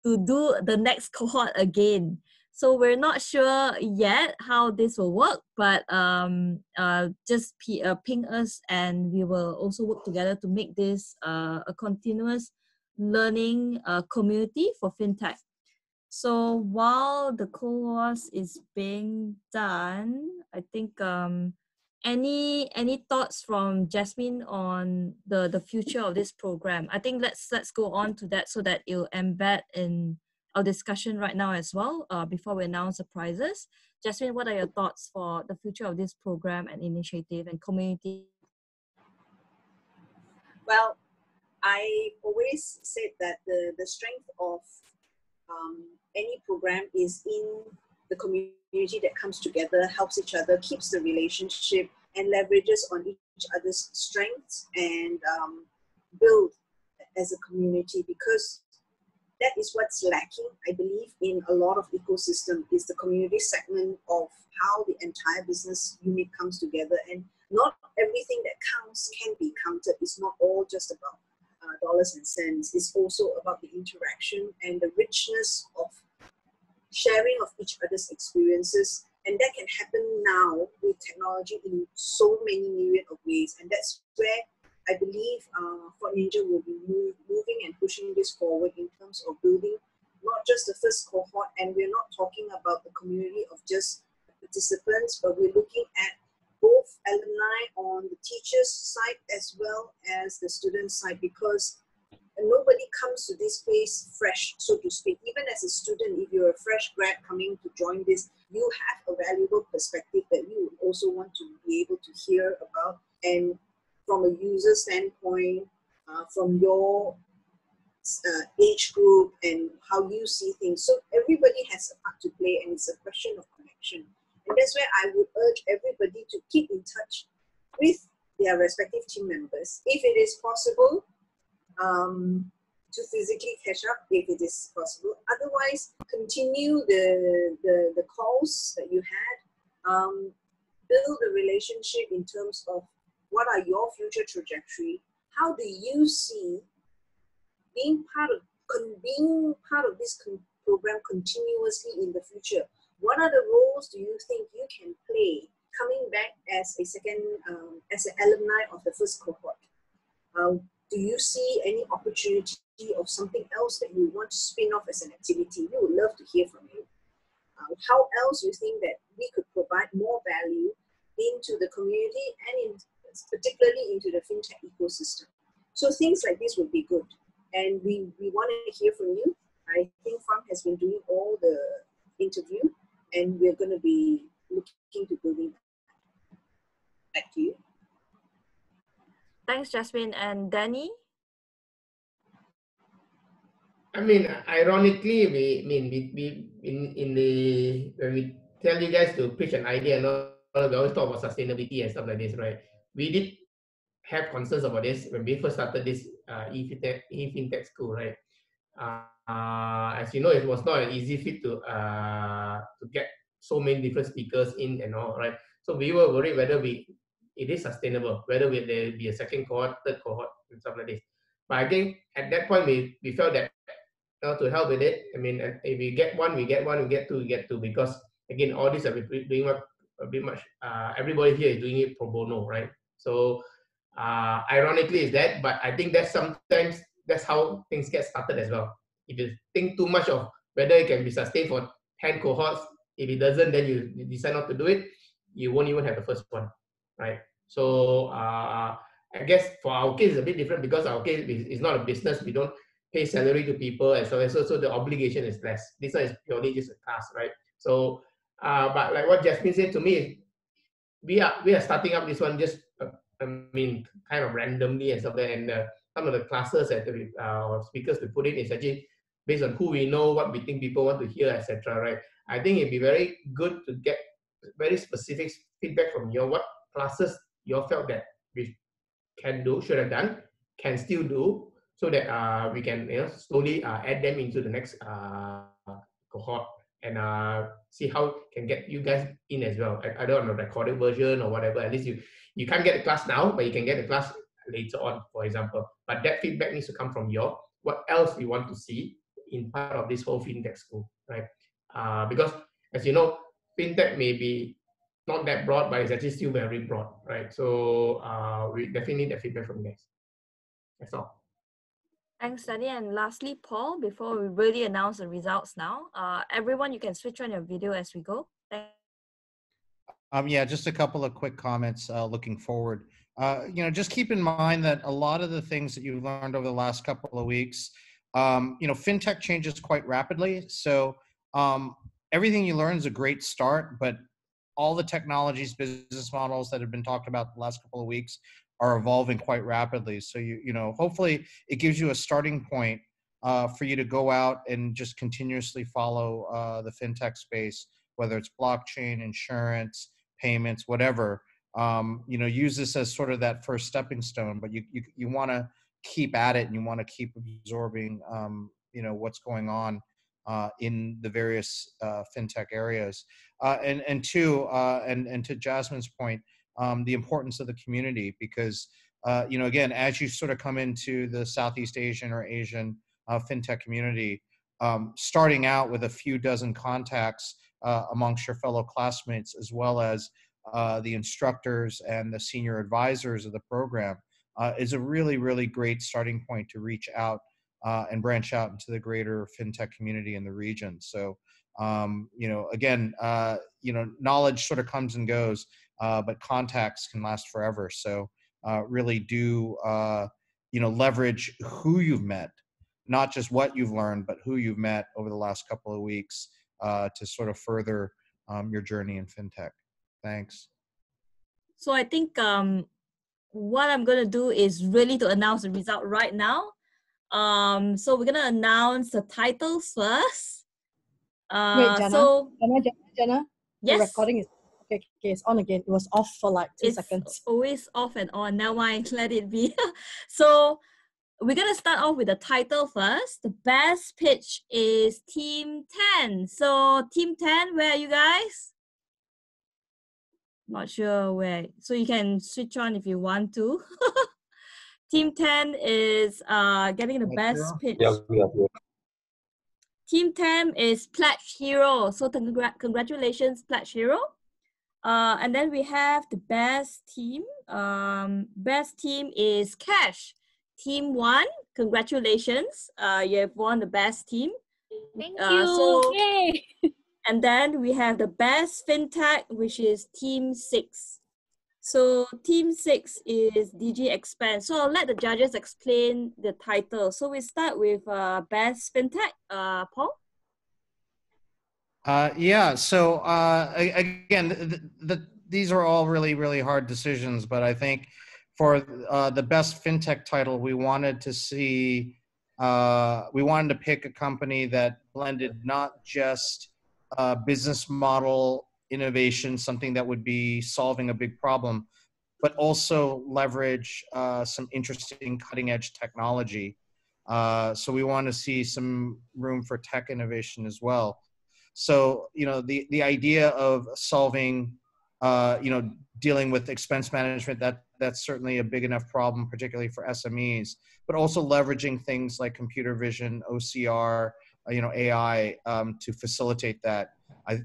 the next cohort again. So we're not sure yet how this will work, but just ping us and we will also work together to make this a continuous learning community for FinTech. So while the course is being done, I think any thoughts from Jasmine on the future of this program? I think let's go on to that so that it'll embed in our discussion right now as well before we announce the prizes. Jasmine, what are your thoughts for the future of this program and initiative and community? Well, I always said that the strength of any program is in the community that comes together, helps each other, keeps the relationship, and leverages on each other's strengths and build as a community, because that is what's lacking, I believe, in a lot of ecosystem is the community segment of how the entire business unit comes together. And not everything that counts can be counted. It's not all just about dollars and cents. It's also about the interaction and the richness of sharing of each other's experiences. And that can happen now with technology in so many myriad of ways. And that's where I believe Fort Ninja will be moving and pushing this forward in terms of building not just the first cohort, and we're not talking about the community of just participants, but we're looking at both alumni on the teachers' side as well as the student side, because nobody comes to this place fresh, so to speak. Even as a student, if you're a fresh grad coming to join this, you have a valuable perspective that you also want to be able to hear about. And from a user standpoint, from your age group and how you see things. So everybody has a part to play, and it's a question of connection. And that's where I would urge everybody to keep in touch with their respective team members. If it is possible, to physically catch up if it is possible. Otherwise, continue the calls that you had. Build a relationship in terms of what are your future trajectory. How do you see being part of this program continuously in the future? What are the roles do you think you can play coming back as a second, as an alumni of the first cohort? Do you see any opportunity of something else that you want to spin off as an activity? We would love to hear from you. How else you think that we could provide more value into the community and particularly into the FinTech ecosystem? So things like this would be good. And we want to hear from you. I think Fang has been doing all the interview, and we're going to be looking to building that. Back to you. Thanks, Jasmine. And Danny? I mean, ironically, we in the when we tell you guys to pitch an idea and all, we always talk about sustainability and stuff like this, right? We did have concerns about this when we first started this E-Fintech school, right? As you know, it was not an easy fit to get so many different speakers in and all, right? So we were worried whether it is sustainable, whether there be a second cohort, third cohort, and stuff like this. But I think at that point we felt that to help with it. I mean, if we get one, we get one. We get two, we get two. Because again, all these are doing a bit much. Everybody here is doing it pro bono, right? So, ironically, is that. But I think that sometimes that's how things get started as well. If you think too much of whether it can be sustained for 10 cohorts, if it doesn't, then you decide not to do it. You won't even have the first one, right? So, I guess for our case, it's a bit different because our case is not a business. We don't pay salary to people and so the obligation is less. This one is purely just a class, right? So, but like what Jasmine said to me, we are starting up this one just I mean kind of randomly and stuff like that. And some of the classes that speakers we put in is actually based on who we know, what we think people want to hear, etc. Right? I think it'd be very good to get very specific feedback from you. What classes you felt that we can do, should have done, can still do, so that we can slowly add them into the next cohort and see how can get you guys in as well, either on a recorded version or whatever. At least you can't get the class now, but you can get the class later on, for example. But that feedback needs to come from you. What else we want to see in part of this whole fintech school, right? Because as you know, fintech may be not that broad, but it's actually still very broad, right? So we definitely need that feedback from you guys. That's all. Thanks, Danny. And lastly, Paul, before we really announce the results now, everyone, you can switch on your video as we go. Yeah, just a couple of quick comments looking forward. Just keep in mind that a lot of the things that you've learned over the last couple of weeks, fintech changes quite rapidly. So everything you learn is a great start, but all the technologies, business models that have been talked about the last couple of weeks are evolving quite rapidly. So hopefully it gives you a starting point for you to go out and just continuously follow the fintech space, whether it's blockchain, insurance, payments, whatever. Use this as sort of that first stepping stone, but you want to keep at it and you want to keep absorbing what's going on in the various fintech areas. And to Jasmine's point, the importance of the community, because again, as you sort of come into the Southeast Asian or Asian fintech community, starting out with a few dozen contacts amongst your fellow classmates, as well as the instructors and the senior advisors of the program, is a really, really great starting point to reach out and branch out into the greater fintech community in the region. So, again, knowledge sort of comes and goes, but contacts can last forever. So really do, leverage who you've met, not just what you've learned, but who you've met over the last couple of weeks to sort of further your journey in fintech. Thanks. So I think what I'm going to do is really to announce the result right now. So we're going to announce the titles first. Wait, Jana, so Jana, yes, the recording is okay. It's on again. It was off for like 2 seconds. It's always off and on. Now I let it be. So we're gonna start off with the title first. The best pitch is Team 10. So Team 10, where are you guys? Not sure where. So you can switch on if you want to. Team 10 is getting the best pitch. Yeah, we are here. Team 10 is Pledge Hero. So congratulations, Pledge Hero. And then we have the best team. Best team is Cash. Team 1, congratulations. You have won the best team. Thank you. Yay. And then we have the best fintech, which is Team 6. So Team 6 is DG Expand. So I'll let the judges explain the title. So we start with best fintech. Paul? Yeah, so again, these are all really, really hard decisions, but I think for the best fintech title, we wanted to see, we wanted to pick a company that blended not just business model innovation, something that would be solving a big problem, but also leverage some interesting cutting edge technology. So we want to see some room for tech innovation as well. So, you know, the idea of solving, you know, dealing with expense management, that's certainly a big enough problem, particularly for SMEs, but also leveraging things like computer vision, OCR, you know, AI to facilitate that.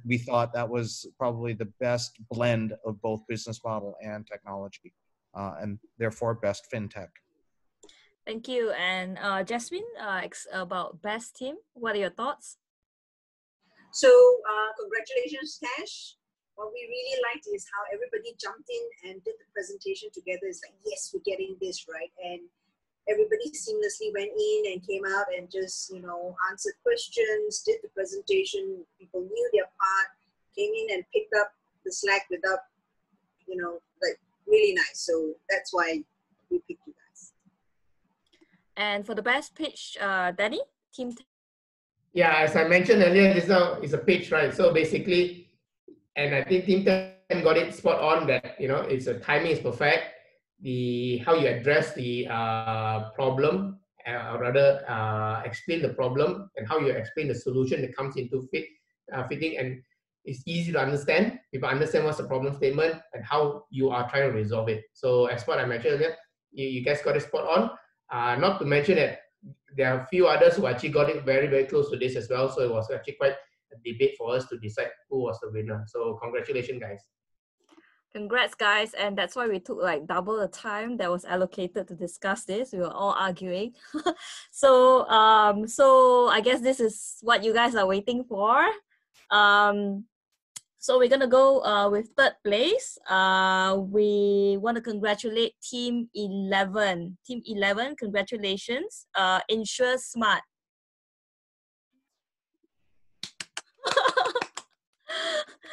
We thought that was probably the best blend of both business model and technology, and therefore best fintech. Thank you. And Jasmine, about best team, what are your thoughts? So congratulations, Tash. What we really liked is how everybody jumped in and did the presentation together. It's like, yes, we're getting this right. And everybody seamlessly went in and came out and just, you know, answered questions, did the presentation. People knew their part, came in and picked up the slack without, you know, like really nice. So that's why we picked you guys. And for the best pitch, Danny, team. Yeah, as I mentioned earlier, this now is a pitch, right? So basically, and I think Team 10 got it spot on that, you know, it's a timing is perfect. The how you address the problem, or rather explain the problem, and how you explain the solution that comes into fitting, and it's easy to understand. People understand what's the problem statement and how you are trying to resolve it. So as what I mentioned earlier, you guys got it spot on. Not to mention that there are a few others who actually got it very, very close to this as well. So it was actually quite a debate for us to decide who was the winner. So congratulations, guys. Congrats, guys. And that's why we took like double the time that was allocated to discuss this. We were all arguing. So I guess this is what you guys are waiting for. So we're gonna go with third place. We want to congratulate Team 11. Team 11, congratulations. Insure Smart.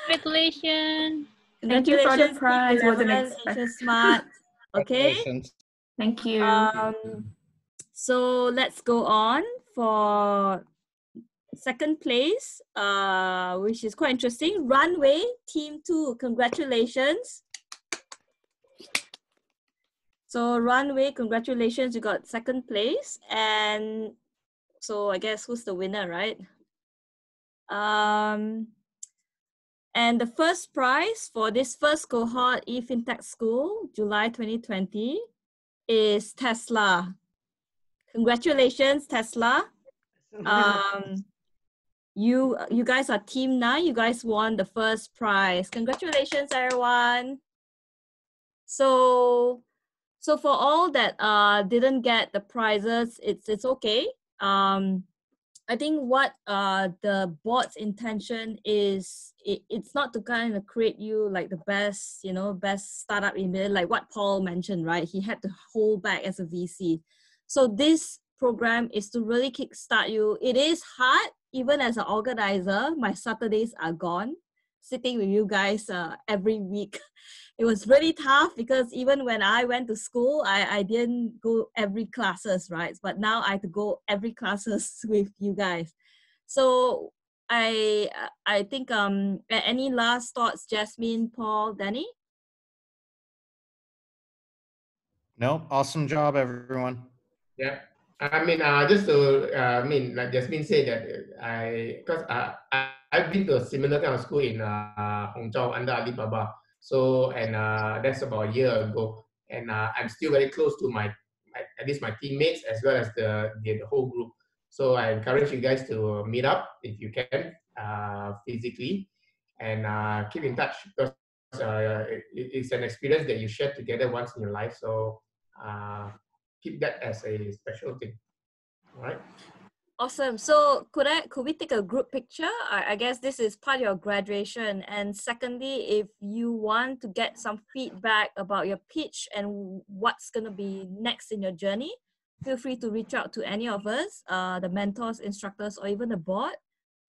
Congratulations. Thank you for the prize. Wasn't expected. Smart. Okay. Thank you. So let's go on for second place, which is quite interesting. Runway, Team 2, congratulations. So Runway, congratulations, you got second place. And so I guess who's the winner, right? And the first prize for this first cohort E-Fintech School, July 2020, is Tesla. Congratulations, Tesla. You guys are Team 9. You guys won the first prize. Congratulations, everyone. So for all that didn't get the prizes, it's okay. I think what the board's intention is, it's not to kind of create you like the best, you know, best startup in there, like what Paul mentioned, right? He had to hold back as a VC. So this program is to really kickstart you. It is hard, even as an organizer. My Saturdays are gone, sitting with you guys every week. It was really tough because even when I went to school, I didn't go every classes, right? But now I have to go every classes with you guys. So I think any last thoughts, Jasmine, Paul, Danny? No, awesome job, everyone. Yeah. I mean, just to, like Jasmine said that because I've been to a similar kind of school in Hongzhou under Alibaba. So, and that's about a year ago. And I'm still very close to at least my teammates as well as the whole group. So I encourage you guys to meet up if you can physically, and keep in touch, because it's an experience that you share together once in your life. So keep that as a special thing. All right. Awesome. So could we take a group picture? I guess this is part of your graduation. And secondly, if you want to get some feedback about your pitch and what's going to be next in your journey, feel free to reach out to any of us, the mentors, instructors, or even the board.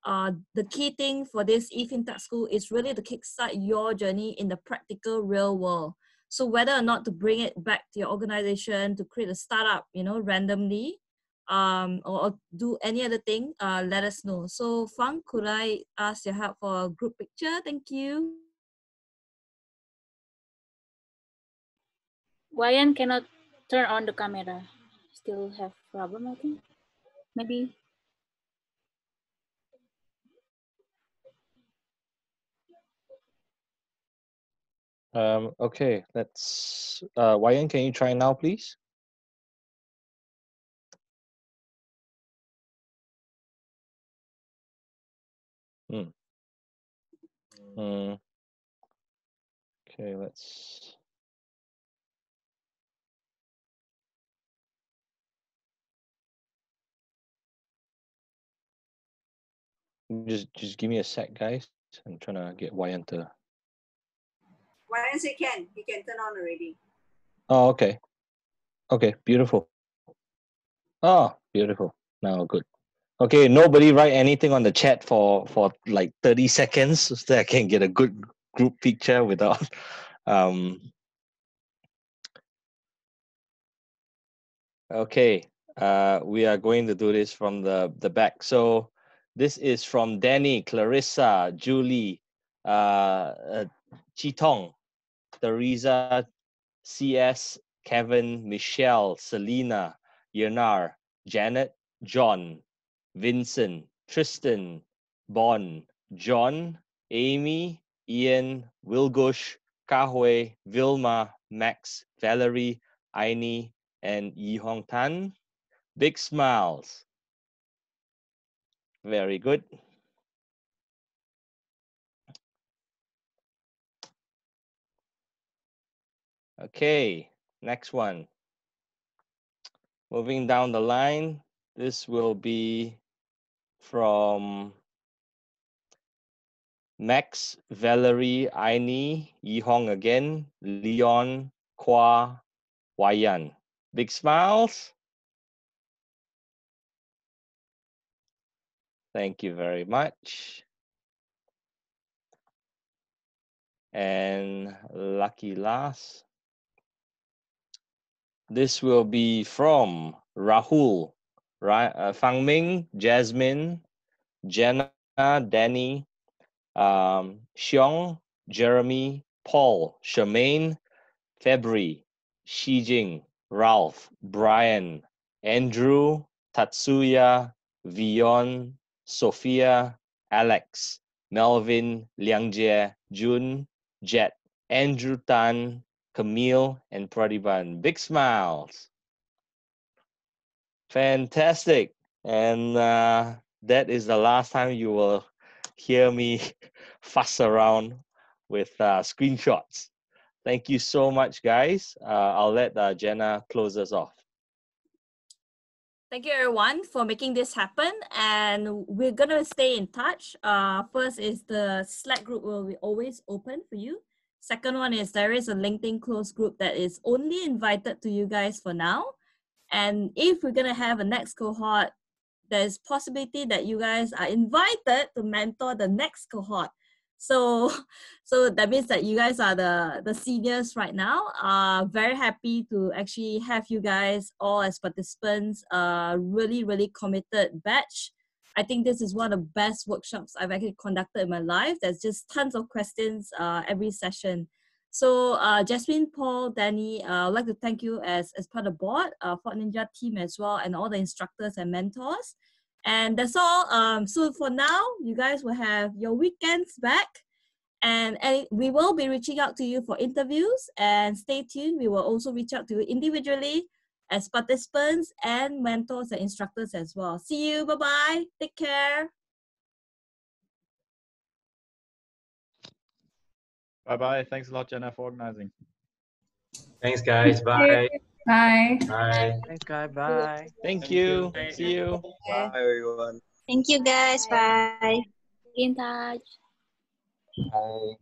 The key thing for this E-Fintech School is really to kickstart your journey in the practical real world. So whether or not to bring it back to your organization, to create a startup, randomly, or do any other thing, let us know. So Fang, could I ask your help for a group picture? Thank you. Wayan cannot turn on the camera. Still have problem, I think. Maybe. Okay, let's, Wayan, can you try now, please? Hmm. Okay, let's. Just give me a sec, guys. I'm trying to get Wayan to. Why say can? He can turn on already. Oh, okay. Okay, beautiful. Oh, beautiful. Now good. Okay, nobody write anything on the chat for like 30 seconds so that I can get a good group picture without okay. We are going to do this from the back. So this is from Danny, Clarissa, Julie, Chitong, Teresa, CS, Kevin, Michelle, Selena, Yenar, Janet, John, Vincent, Tristan, Bon, John, Amy, Ian, Wilgush, Kahwe, Vilma, Max, Valerie, Aini, and Yi Hong Tan. Big smiles. Very good. Okay, next one. Moving down the line, this will be from Max, Valerie, Aini, Yi Hong again, Leon, Kwa, Wayan. Big smiles. Thank you very much. And lucky last. This will be from Rahul, Fang Ming, Jasmine, Jenna, Danny, Xiong, Jeremy, Paul, Charmaine, February, Shijing, Ralph, Brian, Andrew, Tatsuya, Vion, Sophia, Alex, Melvin, Liangjie, Jun, Jet, Andrew Tan, Camille, and Pradiphan. Big smiles. Fantastic. And that is the last time you will hear me fuss around with screenshots. Thank you so much, guys. I'll let Jenna close us off. Thank you, everyone, for making this happen. And we're going to stay in touch. First is the Slack group will be always open for you. Second one is there is a LinkedIn closed group that is only invited to you guys for now. And if we're going to have a next cohort, there's possibility that you guys are invited to mentor the next cohort. So that means that you guys are the seniors right now. Very happy to actually have you guys all as participants. Really, really committed batch. I think this is one of the best workshops I've actually conducted in my life. There's just tons of questions every session. So Jasmine, Paul, Danny, I'd like to thank you as part of the board, Fort Ninja team as well, and all the instructors and mentors. And that's all. So for now, you guys will have your weekends back. And we will be reaching out to you for interviews. And stay tuned. We will also reach out to you individually as participants and mentors and instructors as well. See you. Bye-bye. Take care. Bye-bye. Thanks a lot, Jenna, for organizing. Thanks, guys. Bye. Bye. Bye. Thanks, guys. Bye. Thank you. See you. Bye, everyone. Thank you, guys. Bye. In touch. Bye.